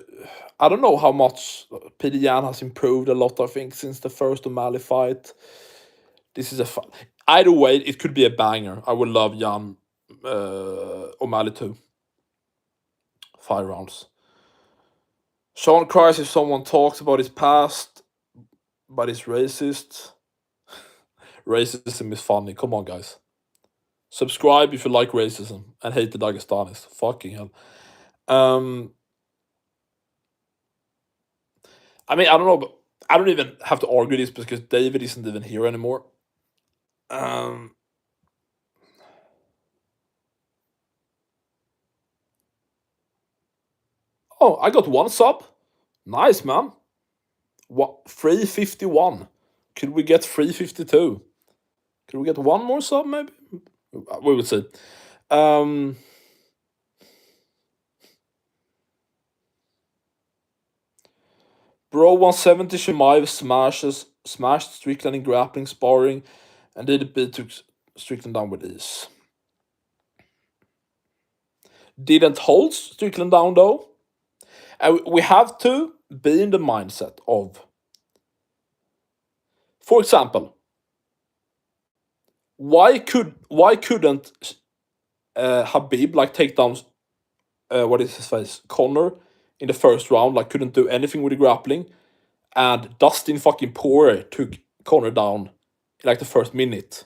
don't know how much Peter Yan has improved a lot, I think, since the first O'Malley fight. This is a fun. Either way, it could be a banger. I would love Jan O'Malley too. 5 rounds. Sean cries if someone talks about his past, but he's racist. Racism is funny. Come on, guys. Subscribe if you like racism and hate the Dagestanis. Fucking hell. I mean, I don't know, but I don't even have to argue this because David isn't even here anymore. Oh, I got 1 sub. Nice, man. What? 351. Could we get 352? Could we get 1 more sub, maybe? We will see. Bro 170 Chimaev smashed Strickland in grappling, sparring, and DDP took Strickland down with ease. Didn't hold Strickland down though. And we have to be in the mindset of, for example, why couldn't Khabib like take down what is his face, Conor, in the first round? Like couldn't do anything with the grappling, and Dustin fucking Poirier took Conor down in like the first minute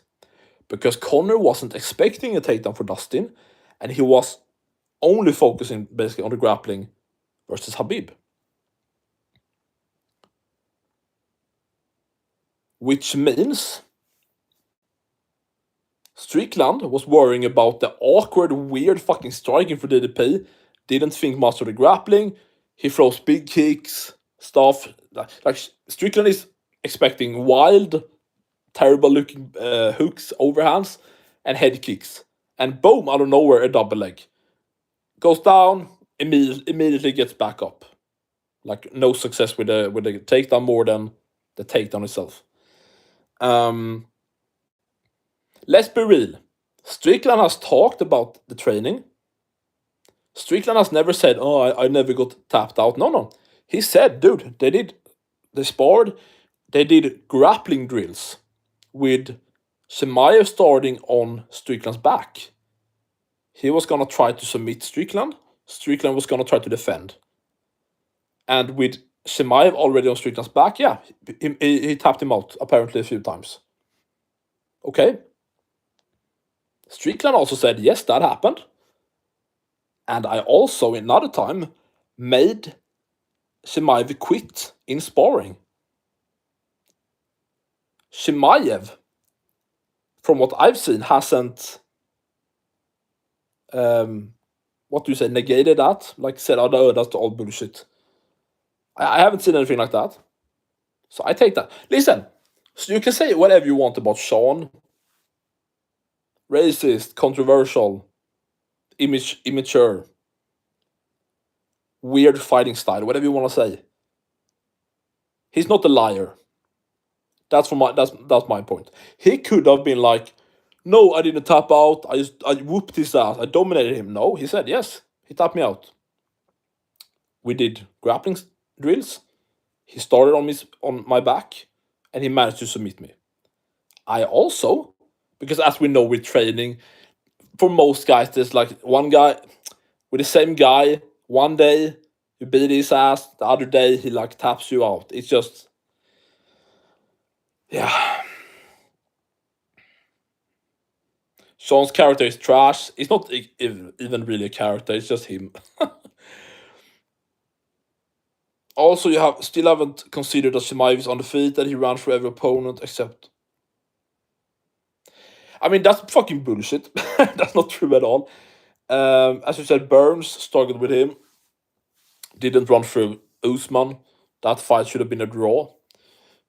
because Conor wasn't expecting a takedown for Dustin, and he was only focusing basically on the grappling versus Khabib. Which means Strickland was worrying about the awkward, weird fucking striking for DDP. Didn't think much of the grappling. He throws big kicks, stuff. Like Strickland is expecting wild, terrible looking hooks, overhands, and head kicks. And boom, out of nowhere, a double leg. Goes down, immediately gets back up. Like no success with the takedown more than the takedown itself. Let's be real. Strickland has talked about the training. Strickland has never said, "Oh, I never got tapped out." No. He said, "Dude, they sparred, they did grappling drills with Chimaev starting on Strickland's back. He was gonna try to submit Strickland. Strickland was gonna try to defend. And with Chimaev already on Strickland's back, yeah, he tapped him out apparently a few times. Okay. Strickland also said, yes, that happened. And I also, another time, made Chimaev quit in sparring. Chimaev, from what I've seen, hasn't, what do you say, negated that? Like said, oh no, that's all bullshit. I haven't seen anything like that. So I take that. Listen, so you can say whatever you want about Sean. Racist, controversial, immature, weird fighting style, whatever you want to say. He's not a liar. That's my point. He could have been like, No, I didn't tap out. I whooped his ass. I dominated him. No, he said yes. He tapped me out. We did grappling drills. He started on my back, and he managed to submit me. I also, because as we know with training, for most guys, there's like one guy with the same guy. One day you beat his ass, the other day he like taps you out. It's just, yeah. Sean's character is trash. It's not even really a character. It's just him. Also, you still haven't considered that Chimaev is undefeated. He ran through every opponent except. I mean, that's fucking bullshit. That's not true at all. As you said, Burns struggled with him. Didn't run through Usman. That fight should have been a draw.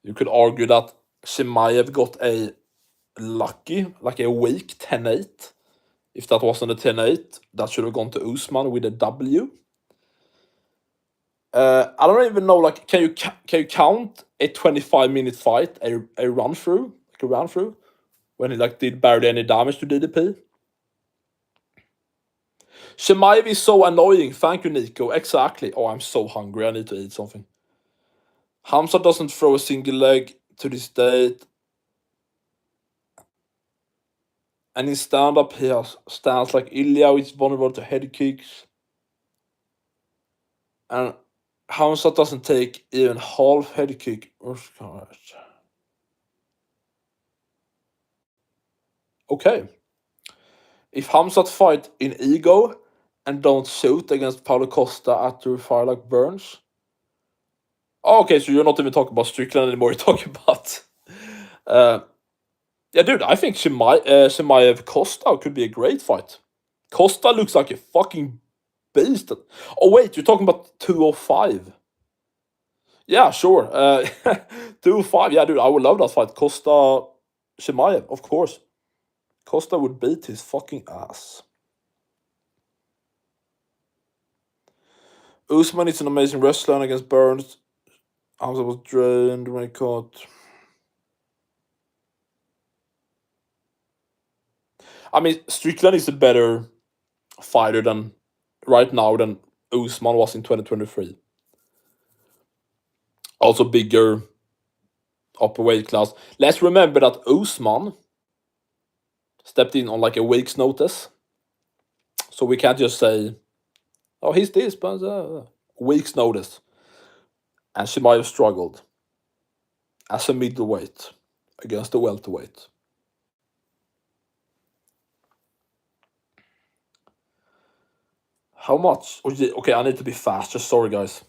You could argue that Chimaev got a lucky, like a weak 10-8. If that wasn't a 10-8, that should have gone to Usman with a W. I don't even know. Like, can you count a 25-minute fight a run through, like a run through, when he like did barely any damage to DDP? Chimaev is so annoying. Thank you, Nico. Exactly. Oh, I'm so hungry. I need to eat something. Khamzat doesn't throw a single leg to this date. And in stand-up, he has stance like Ilya, is vulnerable to head kicks. And Khamzat doesn't take even half head kick. Okay. If Khamzat fight in ego and don't shoot against Paulo Costa after fire like Burns. Oh, okay, so you're not even talking about Strickland anymore. You're talking about. Yeah, dude, I think Chimaev Costa could be a great fight. Costa looks like a fucking beast. Oh, wait, you're talking about 205. Yeah, sure. 205. Yeah, dude, I would love that fight. Costa Chimaev, of course. Costa would beat his fucking ass. Usman is an amazing wrestler and against Burns. Hamza was drained when he caught. I mean, Strickland is a better fighter than right now than Usman was in 2023. Also bigger, upper weight class. Let's remember that Usman stepped in on like a week's notice. So we can't just say, oh, he's this, but week's notice. And Chimaev struggled as a middleweight against a welterweight. How much? Okay, I need to be fast. Just sorry, guys.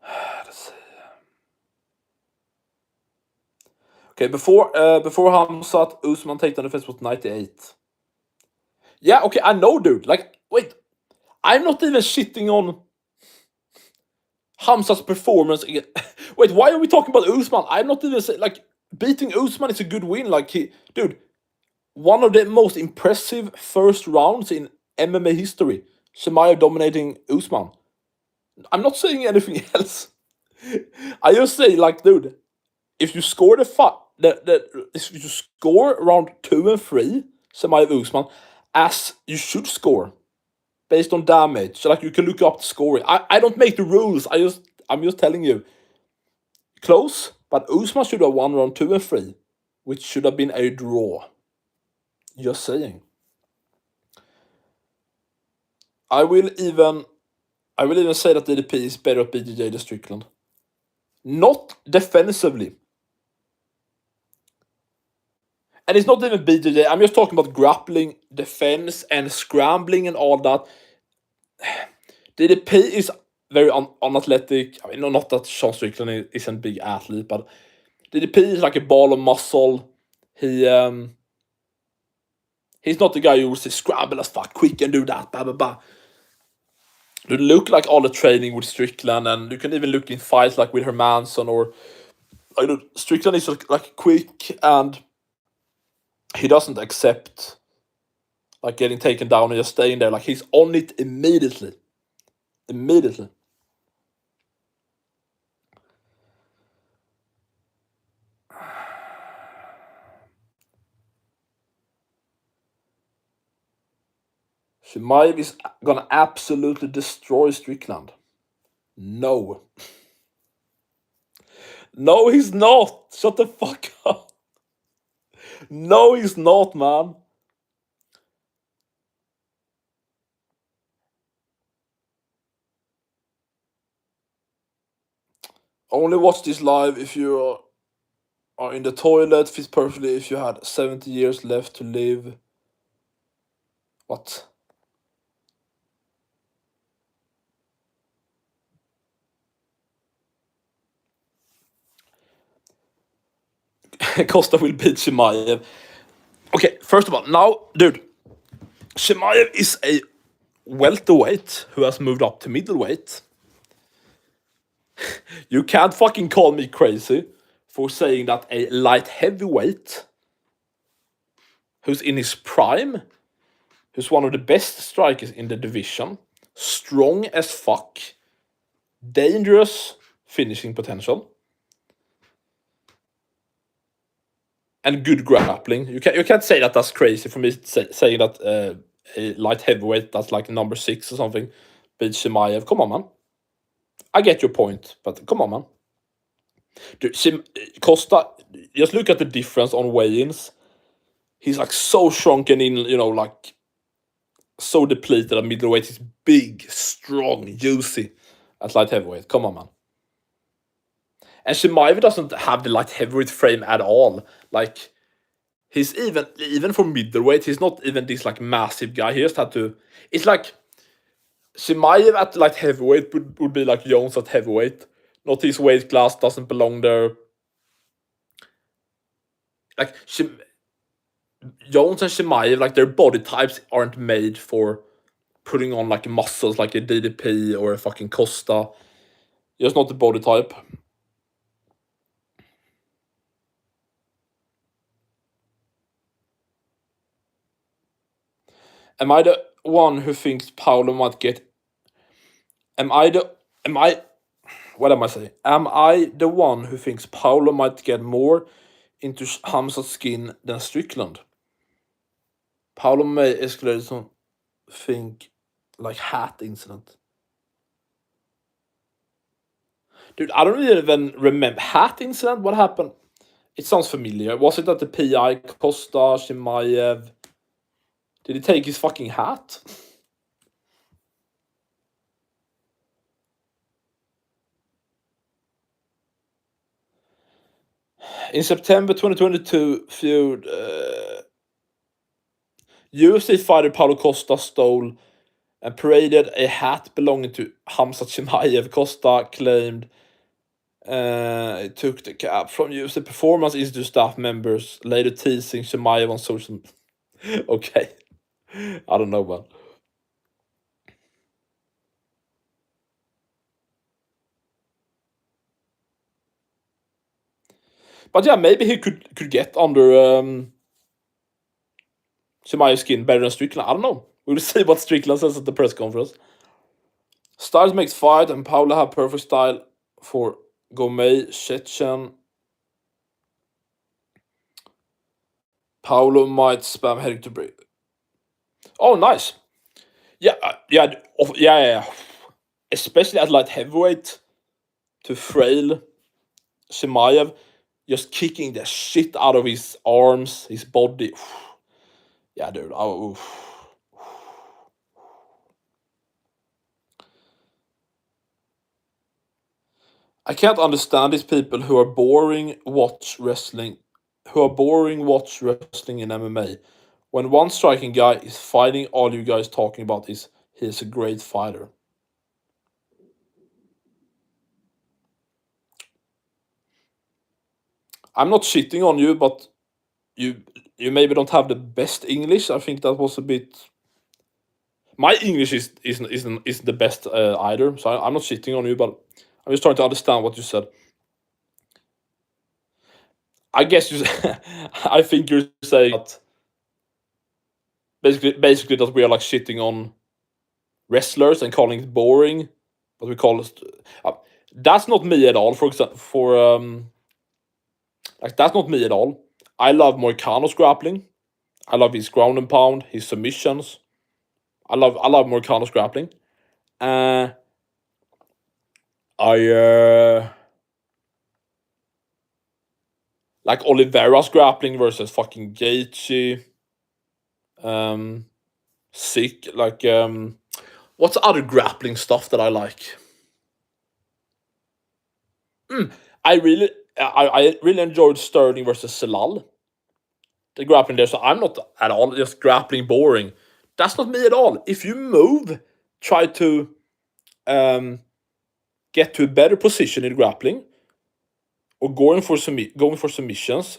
Let's see. Okay, before Khamzat, Usman takedown defense was 98. Yeah, okay, I know, dude. Like, wait, I'm not even shitting on Khamzat's performance. Wait, why are we talking about Usman? I'm not even saying, like, beating Usman is a good win. Like, dude, one of the most impressive first rounds in MMA history. Chimaev dominating Usman. I'm not saying anything else. I just say, like, dude, if you score if you score round 2 and 3, Chimaev Usman, as you should score, based on damage, like you can look up the scoring. I don't make the rules. I'm just telling you, close, but Usman should have won round 2 and 3, which should have been a draw. Just saying. I will even say that DDP is better at BJJ than Strickland. Not defensively. And it's not even BJJ. I'm just talking about grappling, defense, and scrambling and all that. DDP is very unathletic. I mean, not that Sean Strickland isn't a big athlete, but DDP is like a ball of muscle. He's not the guy who will say scramble as fuck, quick and do that, blah, blah, blah. You look like all the training with Strickland, and you can even look in fights like with Hermansson or Strickland is like quick, and he doesn't accept like getting taken down and just staying there. Like he's on it immediately. Immediately. Chimaev is gonna absolutely destroy Strickland. No. No, he's not. Shut the fuck up. No, he's not, man. Only watch this live if you are in the toilet. Fits perfectly if you had 70 years left to live. What? Costa will beat Chimaev. Okay, first of all, now, dude, Chimaev is a welterweight who has moved up to middleweight. You can't fucking call me crazy for saying that a light heavyweight who's in his prime, who's one of the best strikers in the division, strong as fuck, dangerous finishing potential, and good grappling. You can't say that that's crazy for me saying that a light heavyweight that's like number 6 or something beats Chimaev. Come on, man. I get your point, but come on, man. Dude, Costa, just look at the difference on weigh-ins. He's like so shrunken in, like so depleted at middleweight. He's big, strong, juicy at light heavyweight. Come on, man. And Chimaev doesn't have the light heavyweight frame at all. Like, he's even for middleweight, he's not even this like massive guy. He just had to. It's like Chimaev at light heavyweight would be like Jones at heavyweight. Not his weight class, doesn't belong there. Like Jones and Chimaev, like their body types aren't made for putting on like muscles like a DDP or a fucking Costa. Just not the body type. Am I the one who thinks Paulo might get? What am I saying? Am I the one who thinks Paulo might get more into Khamzat's skin than Strickland? Paulo may escalate something like hat incident. Dude, I don't even remember hat incident. What happened? It sounds familiar. Was it that the PI Costa Chimaev? Did he take his fucking hat? In September 2022 feud, UFC fighter Paulo Costa stole and paraded a hat belonging to Khamzat Chimaev. Costa claimed it took the cap from UFC Performance Institute staff members, later teasing Chimaev on social. Okay, I don't know, man. But yeah, maybe he could get under Chimaev's skin better than Strickland. I don't know. We'll see what Strickland says at the press conference. Styles makes fight, and Paulo have perfect style for Gourmet Chechen. Paulo might spam heading to break. Oh, nice. Yeah. Especially at light heavyweight, to frail Chimaev, just kicking the shit out of his arms, his body. Yeah, dude. I can't understand these people who are boring watch wrestling in MMA. When one striking guy is fighting, all you guys talking about is he's a great fighter. I'm not shitting on you, but you maybe don't have the best English. I think that was a bit. My English isn't the best either, so I'm not shitting on you, but I'm just trying to understand what you said. I guess I think you're saying that basically that we are like shitting on wrestlers and calling it boring, but we call it. That's not me at all. For example, like that's not me at all. I love Moicano's grappling. I love his ground and pound, his submissions. I love Morikawa's grappling. I like Oliveira's grappling versus fucking Gaethje. Sick. Like what's other grappling stuff that I like? I really enjoyed Sterling versus Celal. The grappling there, so I'm not at all just grappling boring. That's not me at all. If you move, try to get to a better position in grappling, or going for submissions,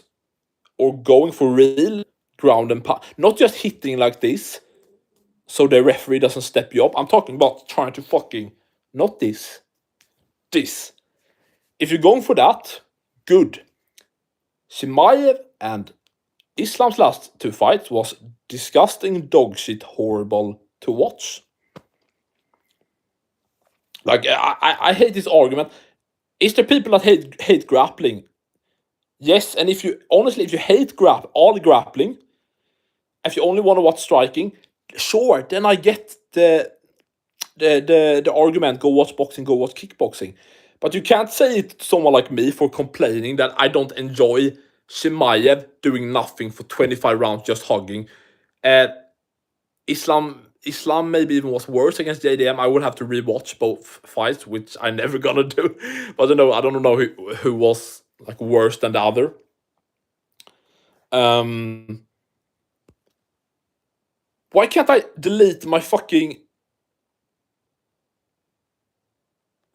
or going for real ground and pound, not just hitting like this, so the referee doesn't step you up. I'm talking about trying to fucking not this. If you're going for that, good. Chimaev and Islam's last 2 fights was disgusting, dog shit, horrible to watch. Like I hate this argument. Is there people that hate grappling? Yes, and if you hate all grappling, if you only want to watch striking, sure, then I get the argument. Go watch boxing, go watch kickboxing. But you can't say it to someone like me for complaining that I don't enjoy Chimaev doing nothing for 25 rounds just hugging. Islam maybe even was worse against JDM. I would have to rewatch both fights, which I never gonna do. But I don't know who was like worse than the other. Why can't I delete my fucking...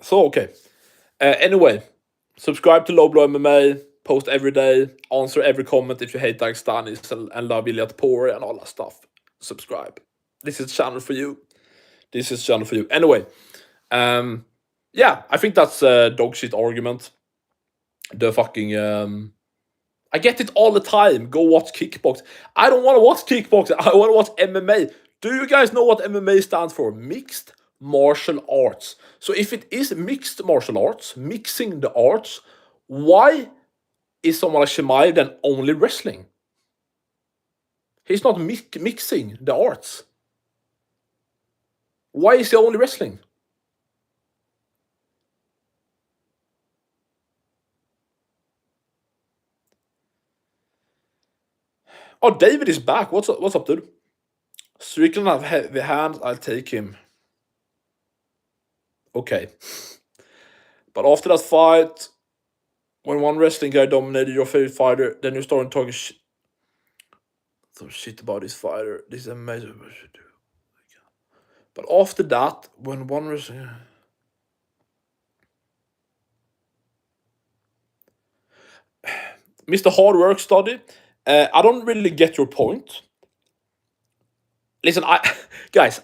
So, okay. Anyway, subscribe to Low Blow MMA, post every day, answer every comment if you hate Dagestanis and love Iliad Pori and all that stuff. Subscribe. This is channel for you. Anyway, yeah, I think that's a dog shit argument. The fucking... I get it all the time. Go watch kickbox. I don't want to watch kickboxing. I want to watch MMA. Do you guys know what MMA stands for? Mixed martial arts. So if it is mixed martial arts, mixing the arts, why is someone like Chimaev then only wrestling? He's not mixing the arts. Why is he only wrestling? Oh, David is back. What's up, dude? Strickland have heavy hands. I'll take him. Okay. But after that fight, when one wrestling guy dominated your favorite fighter, then you start talking some shit about this fighter. This is amazing. But after that, when one wrestling... Mr. Hard Work Study, I don't really get your point. Listen, guys,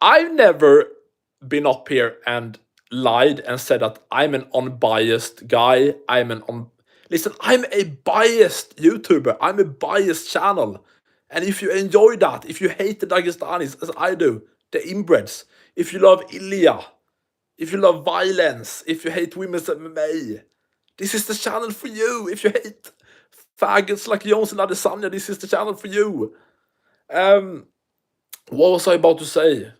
I've never been up here and lied and said that I'm an unbiased guy. Listen, I'm a biased YouTuber. I'm a biased channel. And if you enjoy that, if you hate the Dagestanis, as I do, the inbreds, if you love Ilya, if you love violence, if you hate women's MMA, this is the channel for you. If you hate faggots like Jones and Adesanya, this is the channel for you. What was I about to say?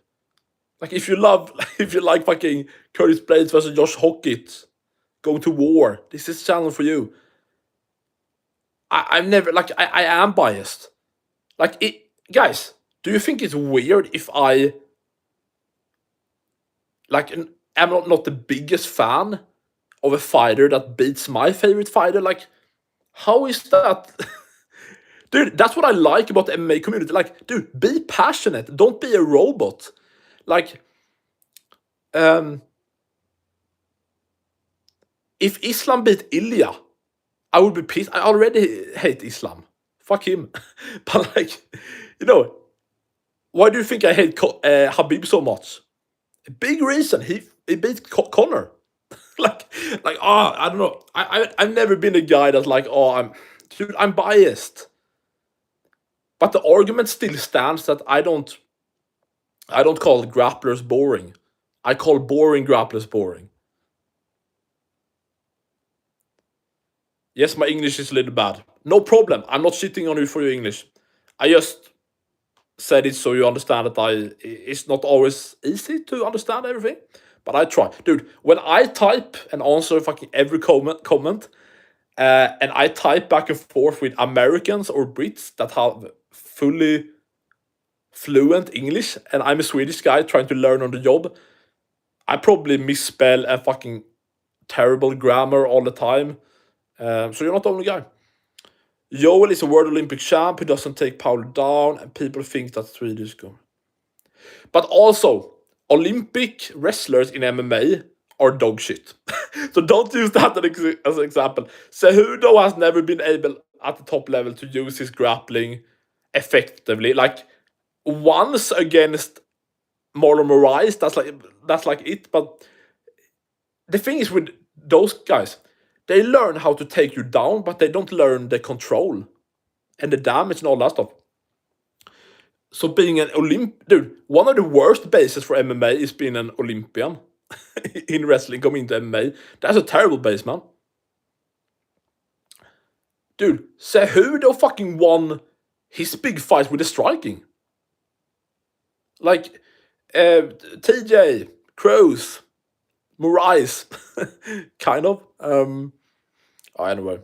Like, if you like fucking Curtis Blades versus Josh Hockett going to war, this is the channel for you. I'm never, like, I am biased. Like, guys, do you think it's weird if I, like, am not the biggest fan of a fighter that beats my favorite fighter? Like, how is that? Dude, that's what I like about the MMA community. Like, dude, be passionate. Don't be a robot. Like, if Islam beat Ilya, I would be pissed. I already hate Islam. Fuck him. But, like, why do you think I hate Habib so much? A big reason. He beat Connor. I don't know. I've never been a guy that's like, I'm biased. But the argument still stands that I don't call grapplers boring. I call boring grapplers boring. Yes, my English is a little bad. No problem. I'm not shitting on you for your English. I just said it so you understand that it's not always easy to understand everything, but I try. Dude, when I type and answer fucking every comment, and I type back and forth with Americans or Brits that have fully fluent English, and I'm a Swedish guy trying to learn on the job, I probably misspell and fucking terrible grammar all the time. So you're not the only guy. Joel is a World Olympic champ who doesn't take Paul down, and people think that Swedish go. But also, Olympic wrestlers in MMA are dog shit. So don't use that as an example. Cejudo has never been able at the top level to use his grappling effectively. Like once against Marlon Moraes, that's like it. But the thing is with those guys, they learn how to take you down, but they don't learn the control and the damage and all that stuff. So being an dude, one of the worst bases for MMA is being an Olympian in wrestling, coming into MMA. That's a terrible base, man. Dude, Cejudo fucking won his big fights with the striking. Like, TJ, Kroos, Moraes, kind of. Anyway.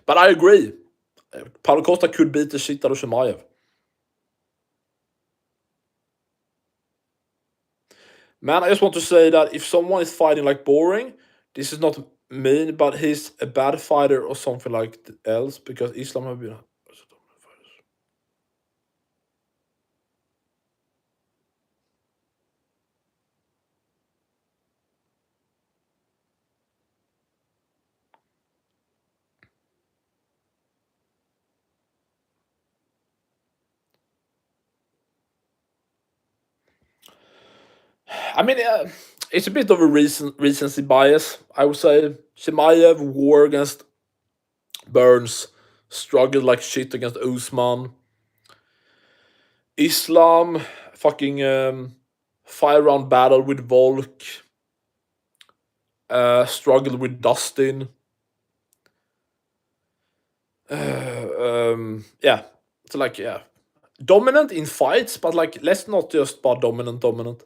But I agree. Paulo Costa could beat the shit out of Chimaev. Man, I just want to say that if someone is fighting like boring, this is not mean, but he's a bad fighter or something like else, because Islam have been. I mean, it's a bit of a recency bias, I would say. Chimaev war against Burns, struggled like shit against Usman. Islam, fucking 5-round battle with Volk. Struggled with Dustin. Yeah, it's like, yeah, dominant in fights, but like let's not just about dominant.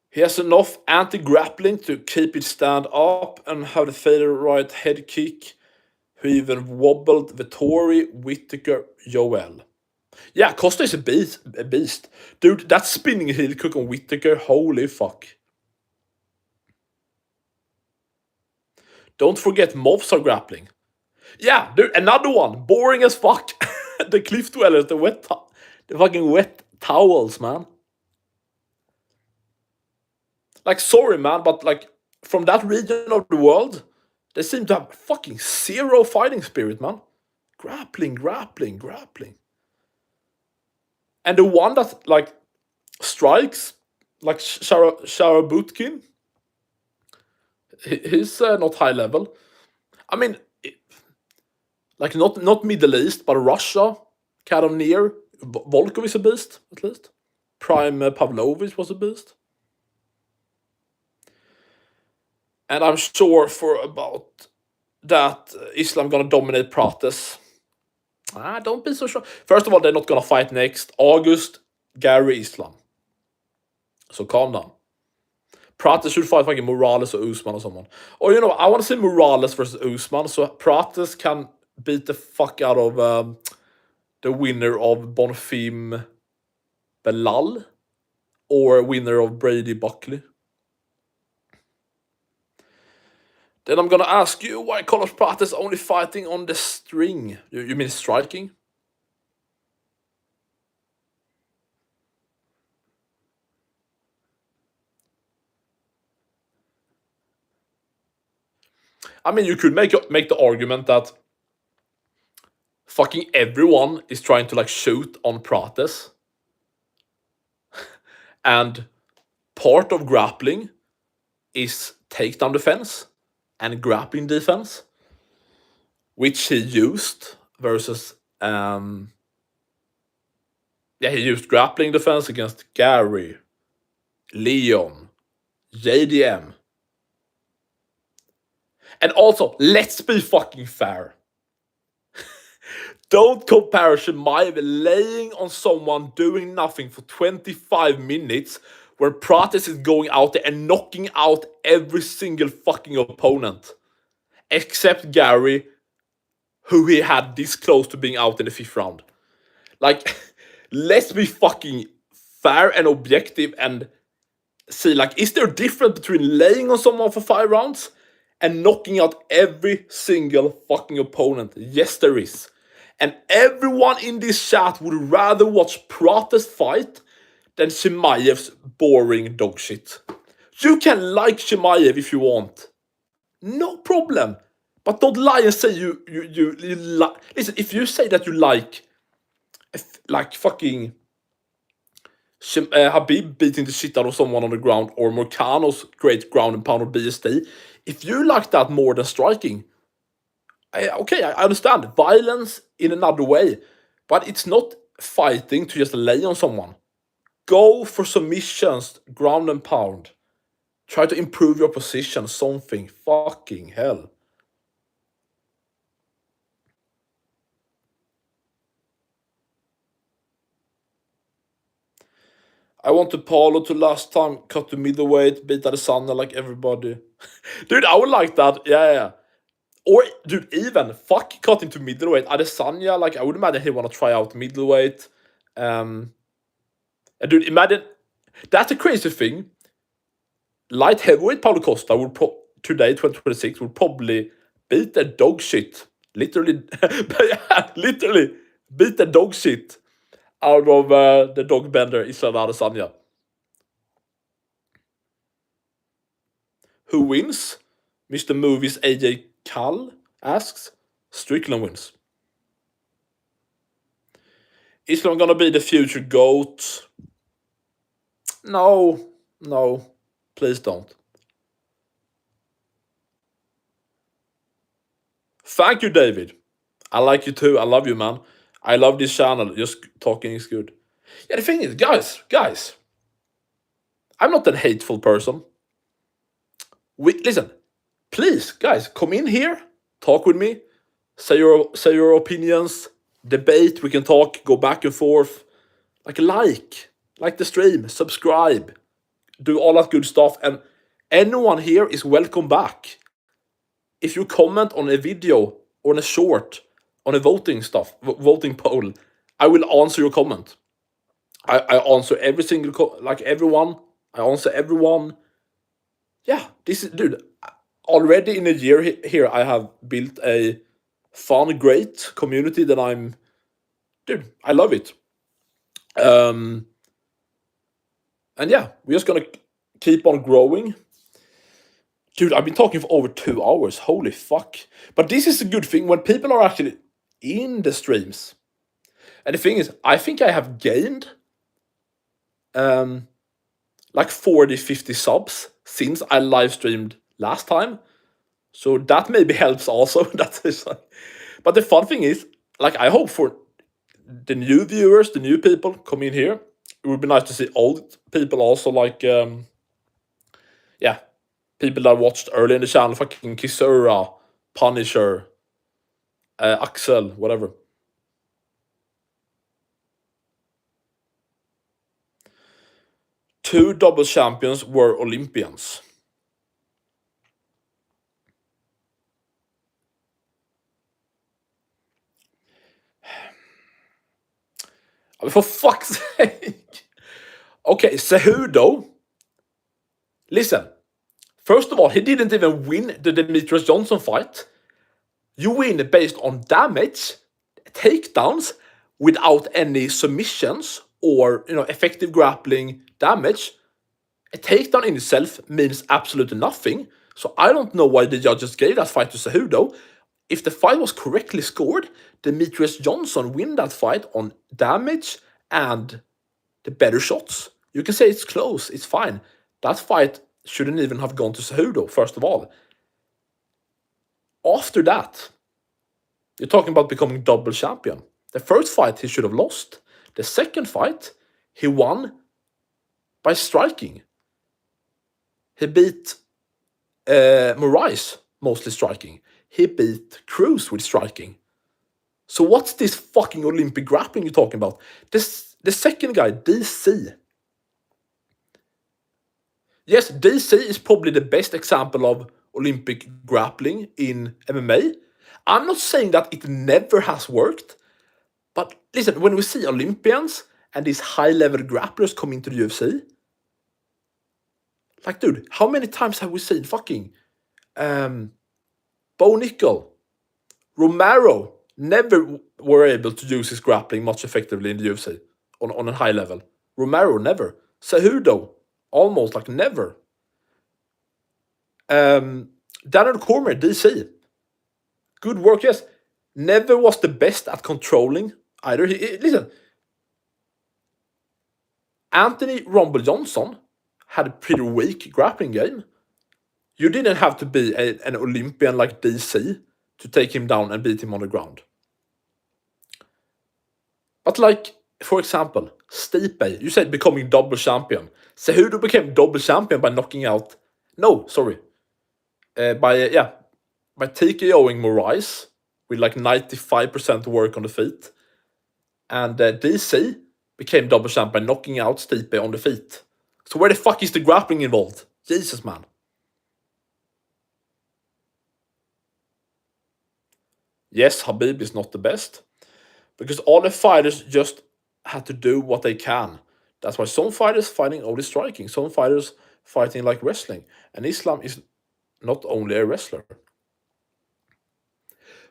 He has enough anti-grappling to keep it stand up and have the fatal right head kick. Who even wobbled Vettori, Whittaker, Joel. Yeah, Costa is a beast. Dude, that spinning heel hook on Whittaker, holy fuck. Don't forget mobs are grappling. Yeah, dude, another one. Boring as fuck. The cliff dwellers, the fucking wet towels, man. Like, sorry, man, but like from that region of the world, they seem to have fucking zero fighting spirit, man. Grappling. And the one that like strikes, like Sharabutkin, he's not high level. I mean, like not Middle East, but Russia, kind of near. Volkov is a beast, at least. Prime Pavlovich was a beast. And I'm sure for about that Islam gonna dominate Prates. Don't be so sure. First of all, they're not gonna fight next. August, Garry, Islam. So calm down. Prates should fight fucking Morales or Usman or someone. Or you know, I want to see Morales versus Usman, so Prates can beat the fuck out of the winner of Bonfim Belal or winner of Brady Buckley. Then I'm gonna ask you why Carlos Prates only fighting on the string. You mean striking? I mean, you could make the argument that fucking everyone is trying to like shoot on Prates, and part of grappling is takedown defense and grappling defense, which he used versus he used grappling defense against Garry, Leon, JDM. And also, let's be fucking fair. Don't compare Chimaev laying on someone doing nothing for 25 minutes where Prates is going out there and knocking out every single fucking opponent. Except Garry, who he had this close to being out in the 5th round. Like, let's be fucking fair and objective and see, like, is there a difference between laying on someone for 5 rounds and knocking out every single fucking opponent? Yes, there is. And everyone in this chat would rather watch Prates fight than Chimaev's boring dog shit. You can like Chimaev if you want. No problem. But don't lie and say you like. Listen, if you say that you like fucking Habib beating the shit out of someone on the ground, or Morcano's great ground and pound of BSD, if you like that more than striking, okay, I understand. Violence in another way, but it's not fighting to just lay on someone. Go for submissions, ground and pound. Try to improve your position, something. Fucking hell. I want Paulo to last time cut to middleweight, beat Adesanya like everybody. Dude, I would like that. Yeah. Or, dude, even fuck cutting to middleweight. Adesanya, like, I would imagine he want to try out middleweight. Dude, imagine. That's a crazy thing. Light heavyweight Paulo Costa would today, 2026, would probably beat the dog shit. Literally, literally beat the dog shit out of the dog bender Israel Adesanya. Who wins? Mr. Movies AJ Kal asks. Strickland wins. Islam gonna be the future GOAT? No. Please don't. Thank you, David. I like you too. I love you, man. I love this channel. Just talking is good. Yeah, the thing is, guys, I'm not a hateful person. Listen, please, guys, come in here, talk with me, say your opinions, debate. We can talk, go back and forth. Like the stream, subscribe, do all that good stuff, and anyone here is welcome back. If you comment on a video or on a short, on a voting poll, I will answer your comment. I answer every single everyone. I answer everyone. Yeah, this is, dude. Already in a year here, I have built a fun, great community that I love it. And yeah, we're just gonna keep on growing. Dude, I've been talking for over 2 hours. Holy fuck. But this is a good thing when people are actually in the streams. And the thing is, I think I have gained like 40, 50 subs since I live streamed last time. So that maybe helps also. But the fun thing is, like, I hope for the new viewers, the new people come in here. It would be nice to see old people also, like, yeah, people that watched early in the channel, fucking Kisura, Punisher, Axel, whatever. Two double champions were Olympians. I mean, for fuck's sake. Okay, Cejudo. Listen. First of all, he didn't even win the Demetrius Johnson fight. You win based on damage, takedowns, without any submissions or effective grappling damage. A takedown in itself means absolutely nothing. So I don't know why the judges gave that fight to Cejudo. If the fight was correctly scored, Demetrius Johnson win that fight on damage and the better shots. You can say it's close, it's fine. That fight shouldn't even have gone to Cejudo, first of all. After that, you're talking about becoming double champion. The first fight he should have lost. The second fight, he won by striking. He beat Moraes, mostly striking. He beat Cruz with striking. So what's this fucking Olympic grappling you're talking about? The second guy, DC. Yes, DC is probably the best example of Olympic grappling in MMA. I'm not saying that it never has worked, but listen, when we see Olympians and these high-level grapplers come into the UFC, like, dude, how many times have we seen fucking Bo Nickel, Romero never were able to use his grappling much effectively in the UFC on a high level. Romero never. Cejudo almost like never. Daniel Cormier, DC. Good work, yes. Never was the best at controlling either. Listen, Anthony Rumble Johnson had a pretty weak grappling game. You didn't have to be an Olympian like DC to take him down and beat him on the ground. But like, for example, Stipe, you said becoming double champion. Cejudo became double champion by knocking out... No, sorry. By TKOing Moraes with like 95% work on the feet. And DC became double champ by knocking out Stipe on the feet. So where the fuck is the grappling involved? Jesus, man. Yes, Khabib is not the best. Because all the fighters just had to do what they can. That's why some fighters fighting only striking. Some fighters fighting like wrestling. And Islam is not only a wrestler.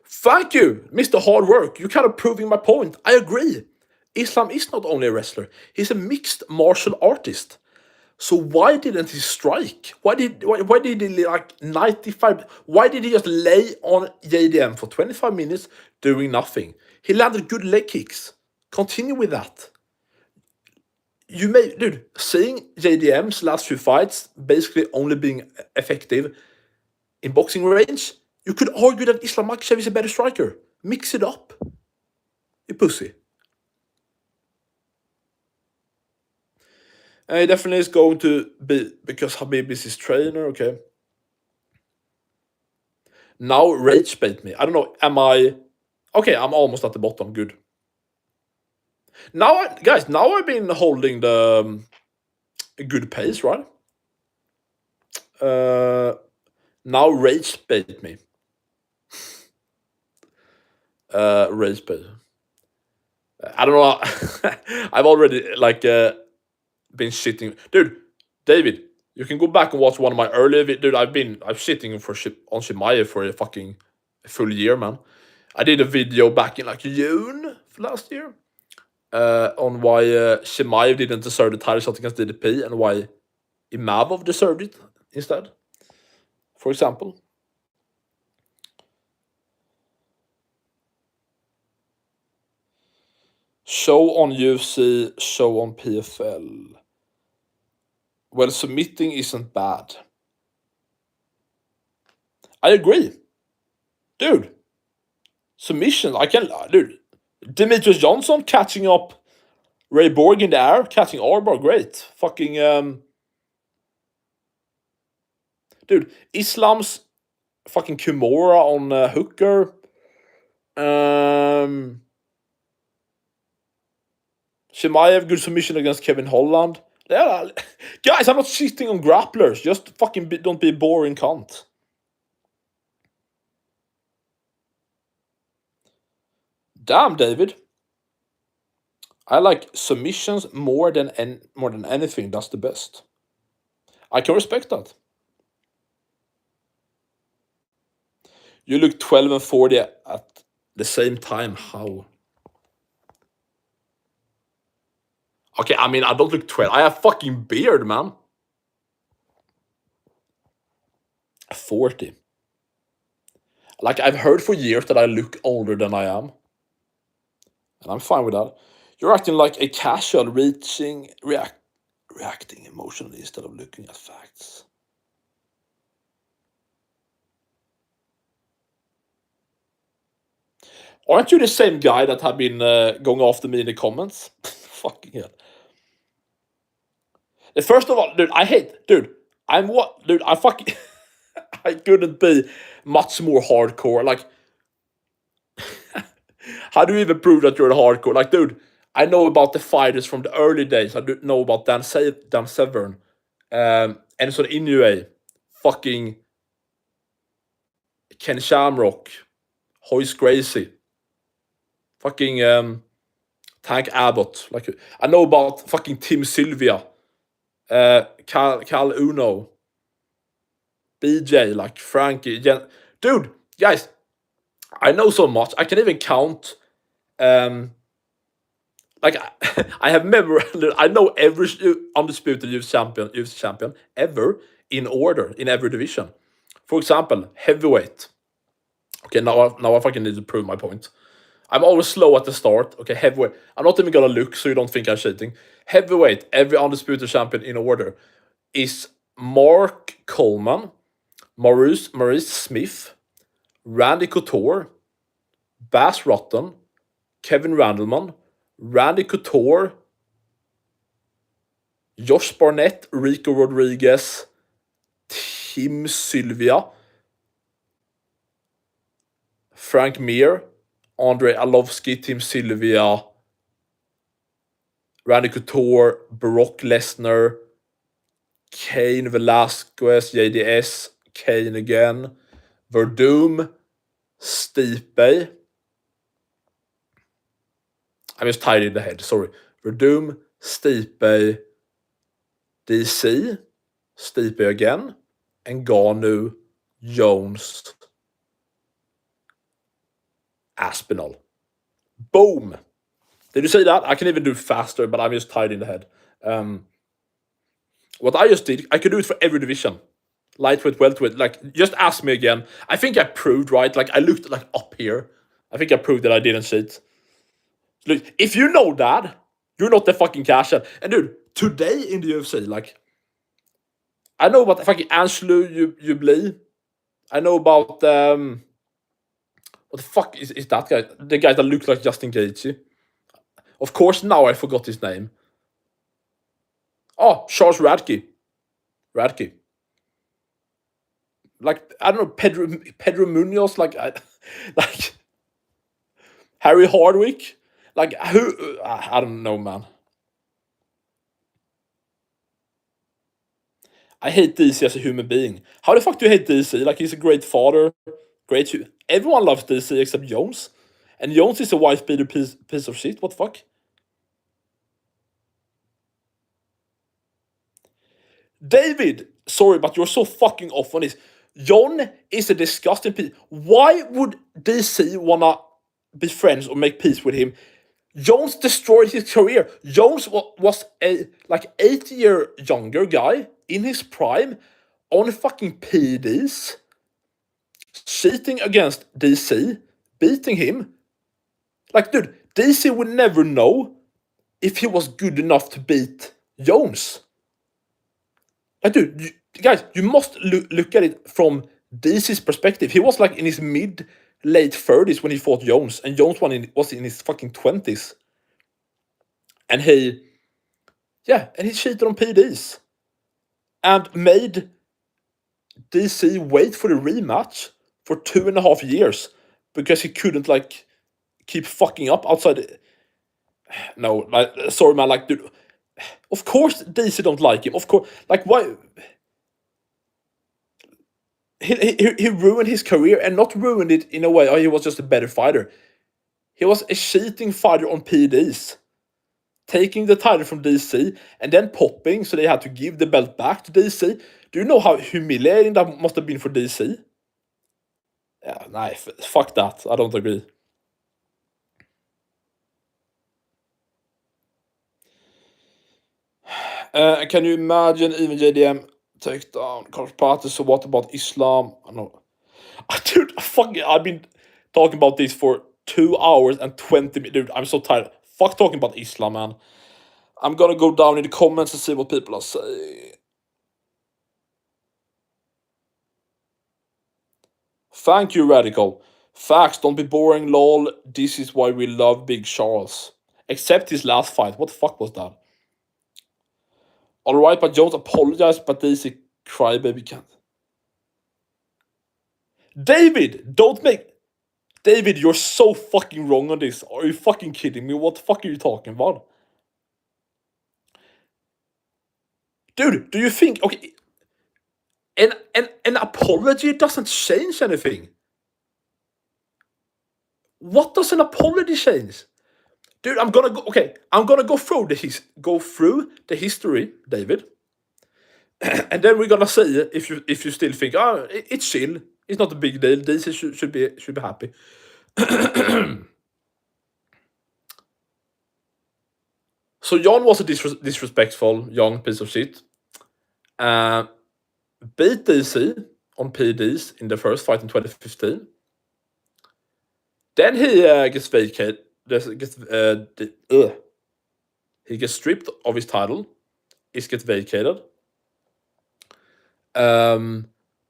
Thank you, Mr. Hard Work. You're kind of proving my point. I agree. Islam is not only a wrestler. He's a mixed martial artist. So why didn't he strike? Why did he like 95? Why did he just lay on JDM for 25 minutes doing nothing? He landed good leg kicks. Continue with that. Seeing JDM's last few fights basically only being effective in boxing range, you could argue that Islam Makhachev is a better striker. Mix it up. You pussy. And he definitely is going to be, because Khabib is his trainer, okay. Now Rage bait me. I don't know, am I... Okay, I'm almost at the bottom, good. Now, now I've been holding the good pace, right? Now Rage bait me. Rage bait. I don't know. I've already, like... been shitting, dude. David, you can go back and watch one of my earlier videos. Dude, I'm shitting on Chimaev for a fucking full year, man. I did a video back in like June last year on why Chimaev didn't deserve the title shot against DDP and why Imavov deserved it instead, for example. Show on UFC, show on PFL. Well, submitting isn't bad. I agree. Dude. Submissions, dude. Demetrius Johnson catching up Ray Borg in the air, catching Arbor, great. Fucking, dude, Islam's fucking Kimura on Hooker. Chimaev, good submission against Kevin Holland. Yeah, guys, I'm not shitting on grapplers. Just fucking don't be a boring cunt. Damn, David. I like submissions more than anything. That's the best. I can respect that. You look 12 and 40 at the same time. How? Okay, I mean, I don't look 12. I have fucking beard, man. 40. Like, I've heard for years that I look older than I am. And I'm fine with that. You're acting like a casual, reacting emotionally instead of looking at facts. Aren't you the same guy that have been going after me in the comments? Fucking hell. First of all, dude, I fucking... I couldn't be much more hardcore. Like... How do you even prove that you're a hardcore? Like, dude, I know about the fighters from the early days. I do know about Dan Severn, Enson Inoue, fucking Ken Shamrock, Hoist Gracie, fucking Tank Abbott. Like, I know about fucking Tim Sylvia, Cal Uno, BJ, like Frankie, dude, guys, I know so much. I can even count. Like I have I know every undisputed UFC champion ever in order in every division. For example, heavyweight. Okay, now I fucking need to prove my point. I'm always slow at the start. Okay, heavyweight. I'm not even gonna look, so you don't think I'm cheating. Heavyweight, every undisputed champion in order is Mark Coleman, Maurice Smith, Randy Couture, Bas Rutten, Kevin Randleman, Randy Couture, Josh Barnett, Rico Rodriguez, Tim Sylvia, Frank Mir, Andre Arlovsky, Tim Sylvia, Randy Couture, Brock Lesnar, Cain Velasquez, JDS, Cain again, Verdum, Stipe. I'm just tied in the head, sorry. Verdum, Stipe, DC, Stipe again, Ngannou, Jones, Aspinall. Boom! Did you see that? I can even do it faster, but I'm just tied in the head. What I just did, I could do it for every division. Lightweight, welterweight, like, just ask me again. I think I proved, right? Like, I looked, like, up here. I think I proved that I didn't cheat. Look, if you know that, you're not the fucking cash out. And dude, today in the UFC, like, I know about fucking Angelo Ubli. I know about, what the fuck is that guy? The guy that looks like Justin Gaethje. Of course, now I forgot his name. Oh, Charles Radke. Like, I don't know, Pedro Munoz, like Harry Hardwick. Like, who? I don't know, man. I hate DC as a human being. How the fuck do you hate DC? Like, he's a great father. Everyone loves DC except Jones. And Jones is a wife-beater piece of shit. What the fuck? David, sorry, but you're so fucking off on this. John is a disgusting piece. Why would DC wanna be friends or make peace with him? Jones destroyed his career. Jones was a like 8-year younger guy in his prime on fucking PDs, cheating against DC, beating him. Like, dude, DC would never know if he was good enough to beat Jones. Like, dude, guys, you must look at it from DC's perspective. He was like in his late 30s when he fought Jones, and Jones was in his fucking 20s. And he cheated on PDs. And made DC wait for the rematch for 2.5 years because he couldn't, like, keep fucking up outside. No, like, sorry, man, like, dude. Of course DC don't like him. Of course, like, why? He ruined his career, and not ruined it in a way, oh, he was just a better fighter. He was a cheating fighter on PDs. Taking the title from DC, and then popping, so they had to give the belt back to DC. Do you know how humiliating that must have been for DC? Yeah, nah, fuck that. I don't agree. Can you imagine even JDM take down Carlos Prates? So what about Islam? I know. Dude, I've been talking about this for 2 hours and 20 minutes. Dude, I'm so tired. Fuck talking about Islam, man. I'm gonna go down in the comments and see what people are saying. Thank you, Radical. Facts, don't be boring, lol. This is why we love Big Charles. Except his last fight. What the fuck was that? Alright, but Jones apologized, but DC crybaby can't. David, don't make... David, you're so fucking wrong on this. Are you fucking kidding me? What the fuck are you talking about? Dude, do you think, okay, an apology doesn't change anything. What does an apology change? Dude, I'm gonna go through the history, David. And then we're gonna see if you still think, it's chill, it's not a big deal, DC should be happy. So Jan was a disrespectful young piece of shit. Beat DC on PDs in the first fight in 2015. Then he gets vacated. He gets stripped of his title. It gets vacated.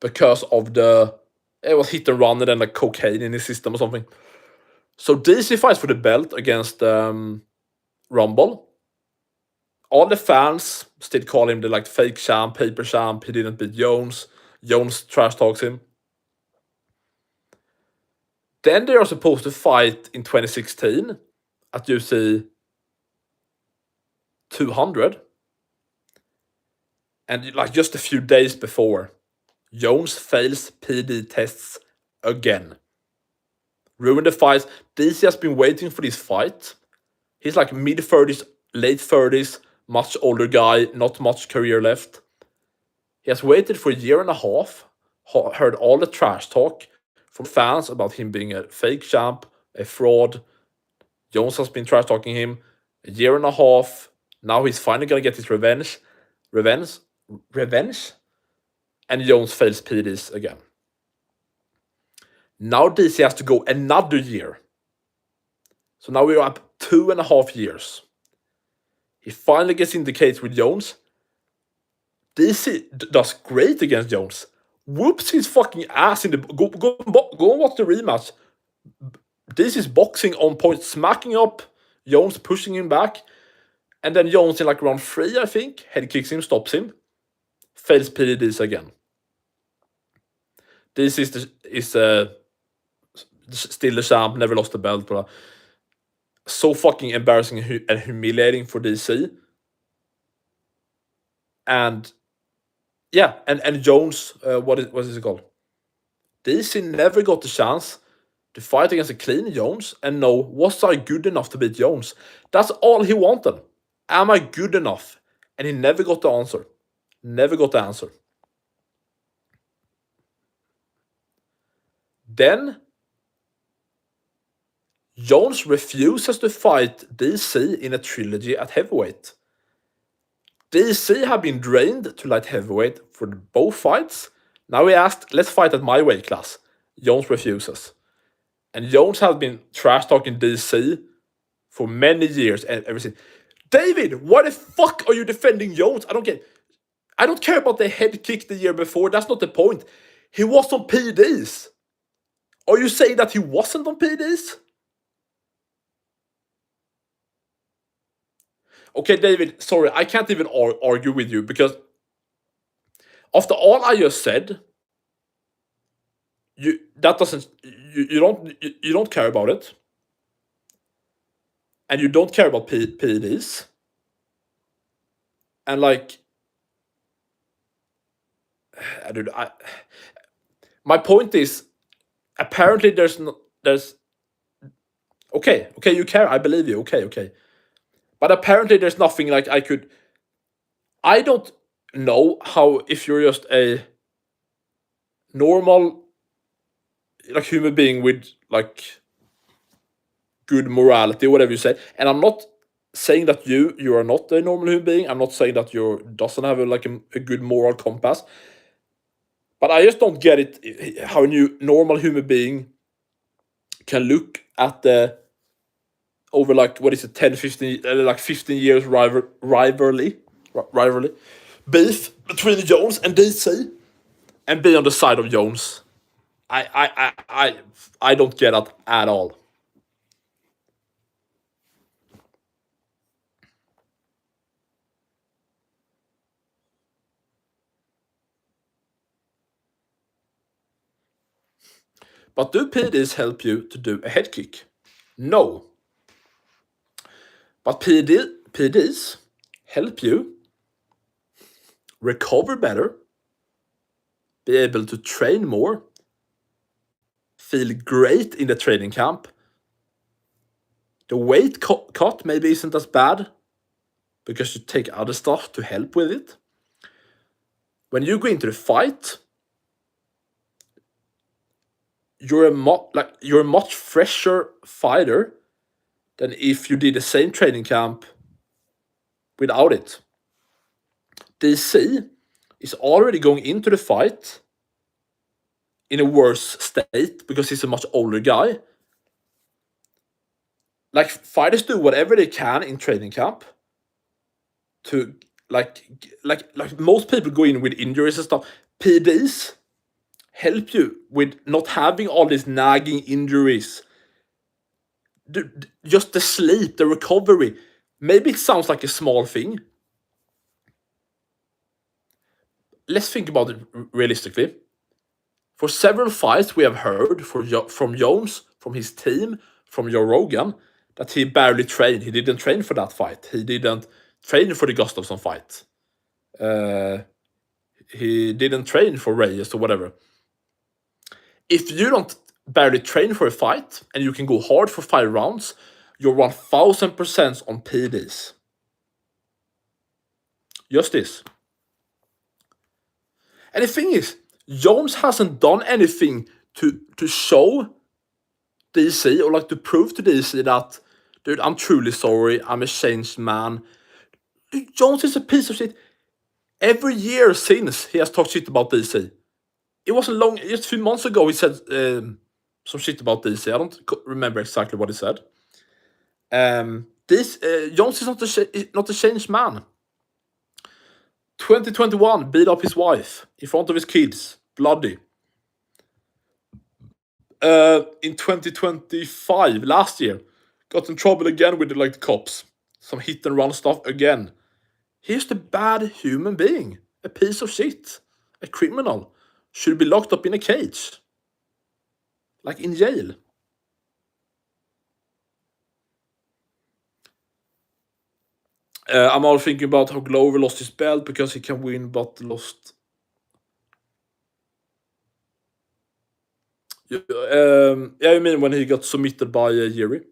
Because of it was hit and run and then like cocaine in his system or something. So DC fights for the belt against Rumble. All the fans still call him the like fake champ, paper champ. He didn't beat Jones. Jones trash talks him. Then they are supposed to fight in 2016 at UFC 200. And like just a few days before, Jones fails PD tests again. Ruined the fight. DC has been waiting for this fight. He's like mid-30s, late 30s, much older guy, not much career left. He has waited for a year and a half, heard all the trash talk from fans about him being a fake champ, a fraud. Jones has been trash talking him a year and a half. Now he's finally gonna get his revenge. And Jones fails PDs again. Now DC has to go another year. So now we're up 2.5 years. He finally gets in the case with Jones. DC does great against Jones. Whoops his fucking ass in the... Go and watch the rematch. This is boxing on point, smacking up Jones, pushing him back. And then Jones in like round 3, I think, head kicks him, stops him. Fails PDs again. This is still the champ, never lost the belt. Blah. So fucking embarrassing and humiliating for DC. And yeah, and Jones, what is it called? DC never got the chance to fight against a clean Jones and know, was I good enough to beat Jones? That's all he wanted. Am I good enough? And he never got the answer. Never got the answer. Then Jones refuses to fight DC in a trilogy at heavyweight. DC have been drained to light heavyweight for both fights. Now he asked, let's fight at my weight class. Jones refuses. And Jones has been trash talking DC for many years and everything. David, why the fuck are you defending Jones? I don't care about the head kick the year before. That's not the point. He was on PDs. Are you saying that he wasn't on PDs? Okay, David, sorry, I can't even argue with you because after all I just said, you don't care about it, and you don't care about PDs, and like, my point is, apparently there's okay, you care, I believe you, okay. But apparently there's nothing like I don't know how, if you're just a normal like human being with like good morality, whatever you say, and I'm not saying that you are not a normal human being. I'm not saying that you doesn't have a good moral compass. But I just don't get it, how a new normal human being can look at the over like, what is it, 10, 15, like 15 years rivalry beef between Jones and DC and be on the side of Jones. I don't get it at all. But do PDs help you to do a head kick? No. But PDs help you recover better, be able to train more, feel great in the training camp. The weight cut maybe isn't as bad because you take other stuff to help with it. When you go into the fight, you're a much fresher fighter than if you did the same training camp without it. DC is already going into the fight in a worse state because he's a much older guy. Like, fighters do whatever they can in training camp to like most people go in with injuries and stuff. PDs help you with not having all these nagging injuries. Just the sleep, the recovery. Maybe it sounds like a small thing. Let's think about it realistically. For several fights we have heard from Jones, from his team, from Joe Rogan, that he barely trained. He didn't train for that fight. He didn't train for the Gustafsson fight. He didn't train for Reyes or whatever. If you don't barely train for a fight and you can go hard for 5 rounds, you're 1000% on PDs. Just this. And the thing is, Jones hasn't done anything to show DC or like to prove to DC that, dude, I'm truly sorry, I'm a changed man. Dude, Jones is a piece of shit. Every year since he has talked shit about DC. It wasn't long, just a few months ago he said some shit about DC. I don't remember exactly what he said. Jones is not a changed man. 2021, beat up his wife in front of his kids, bloody. In 2025, last year, got in trouble again with the cops. Some hit and run stuff again. He's a bad human being, a piece of shit, a criminal. Should be locked up in a cage, like in jail. I'm all thinking about how Glover lost his belt because he can win but lost. Yeah, you mean when he got submitted by Yuri?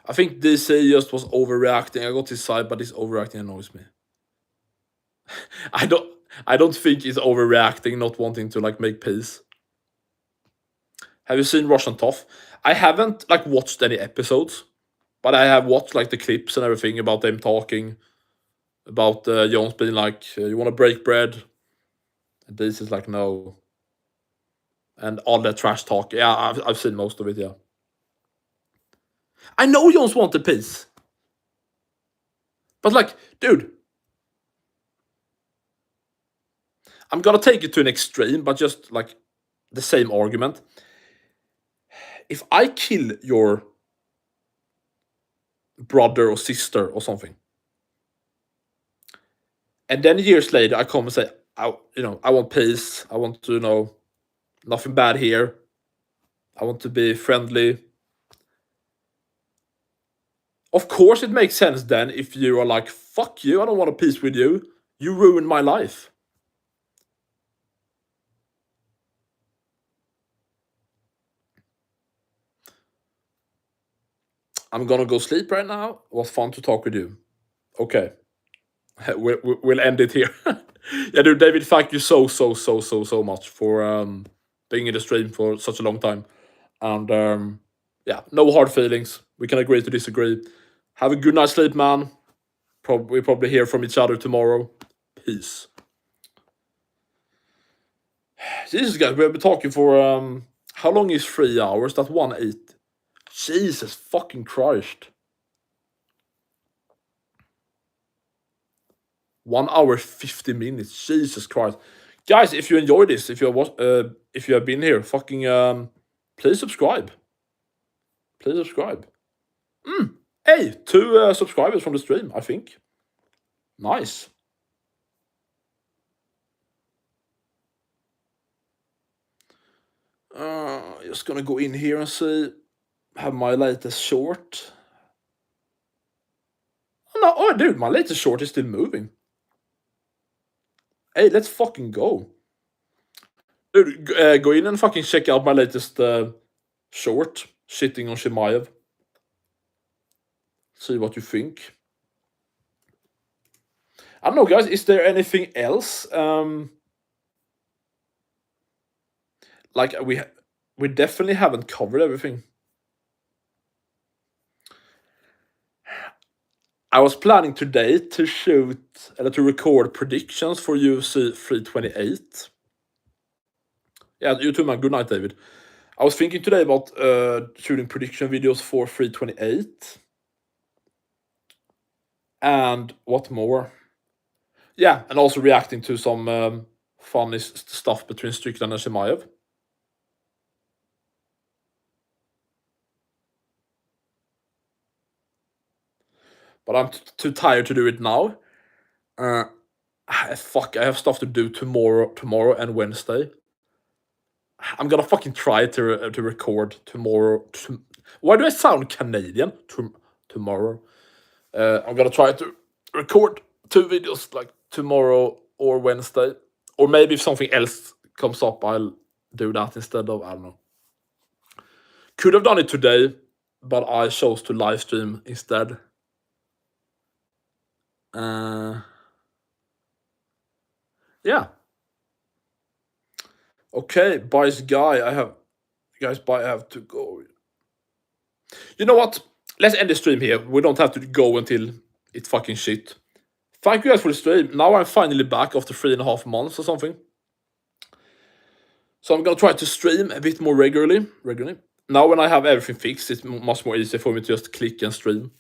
I think DC just was overreacting. I got his side, but this overreacting annoys me. I don't think he's overreacting, not wanting to make peace. Have you seen Russian Tough? I haven't watched any episodes, but I have watched the clips and everything about them talking about Jones being you want to break bread? And this is no. And all that trash talk. Yeah, I've seen most of it, yeah. I know Jones wanted peace. But dude, I'm gonna take it to an extreme, but just the same argument. If I kill your brother or sister or something, and then years later I come and say, I want peace, I want to nothing bad here, I want to be friendly. Of course it makes sense then if you are fuck you, I don't want a peace with you, you ruined my life. I'm gonna go sleep right now. It was fun to talk with you. Okay. We'll end it here. Yeah, dude, David, thank you so much for being in the stream for such a long time. And yeah, no hard feelings. We can agree to disagree. Have a good night's sleep, man. We'll probably hear from each other tomorrow. Peace. Jesus, guys, we've been talking for how long is 3 hours? That's 1:08. Jesus fucking Christ. 1 hour 50 minutes. Jesus Christ, guys! If you enjoyed this, if you have been here, fucking please subscribe. Please subscribe. Hey, 2 subscribers from the stream. I think. Nice. Just gonna go in here and see. Have my latest short. No, oh dude, my latest short is still moving. Hey, let's fucking go. Dude, go in and fucking check out my latest short, shitting on Chimaev. See what you think. I don't know, guys. Is there anything else? Like we definitely haven't covered everything. I was planning today to to record predictions for UFC 328. Yeah, you too, man. Good night, David. I was thinking today about shooting prediction videos for 328. And what more? Yeah, and also reacting to some funny stuff between Strickland and Chimaev. But I'm too tired to do it now. Fuck, I have stuff to do tomorrow and Wednesday. I'm gonna fucking try to record tomorrow. Why do I sound Canadian? Tomorrow. I'm gonna try to record 2 videos like tomorrow or Wednesday. Or maybe if something else comes up, I'll do that instead of, I don't know. Could have done it today, but I chose to live stream instead. Yeah. Okay, bye, guy. I have to go. You know what? Let's end the stream here. We don't have to go until it's fucking shit. Thank you guys for the stream. Now I'm finally back after 3.5 months or something. So I'm gonna try to stream a bit more regularly. Now when I have everything fixed, it's much more easy for me to just click and stream.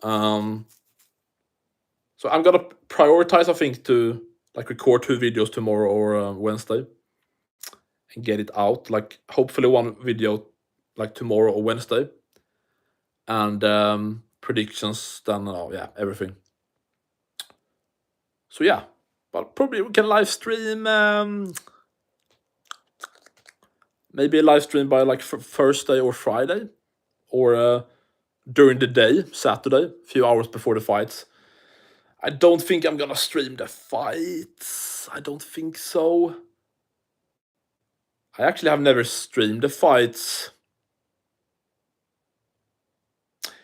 So I'm gonna prioritize, I think, to like record 2 videos tomorrow or Wednesday and get it out. Like hopefully 1 video like tomorrow or Wednesday, and predictions. Then yeah, everything. So yeah, but probably we can live stream. Maybe a live stream by like Thursday or Friday, or during the day, Saturday, a few hours before the fights. I don't think I'm gonna stream the fights. I don't think so. I actually have never streamed the fights.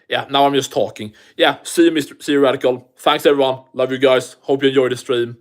Yeah, now I'm just talking. Yeah, see you, Radical. Thanks, everyone. Love you guys. Hope you enjoyed the stream.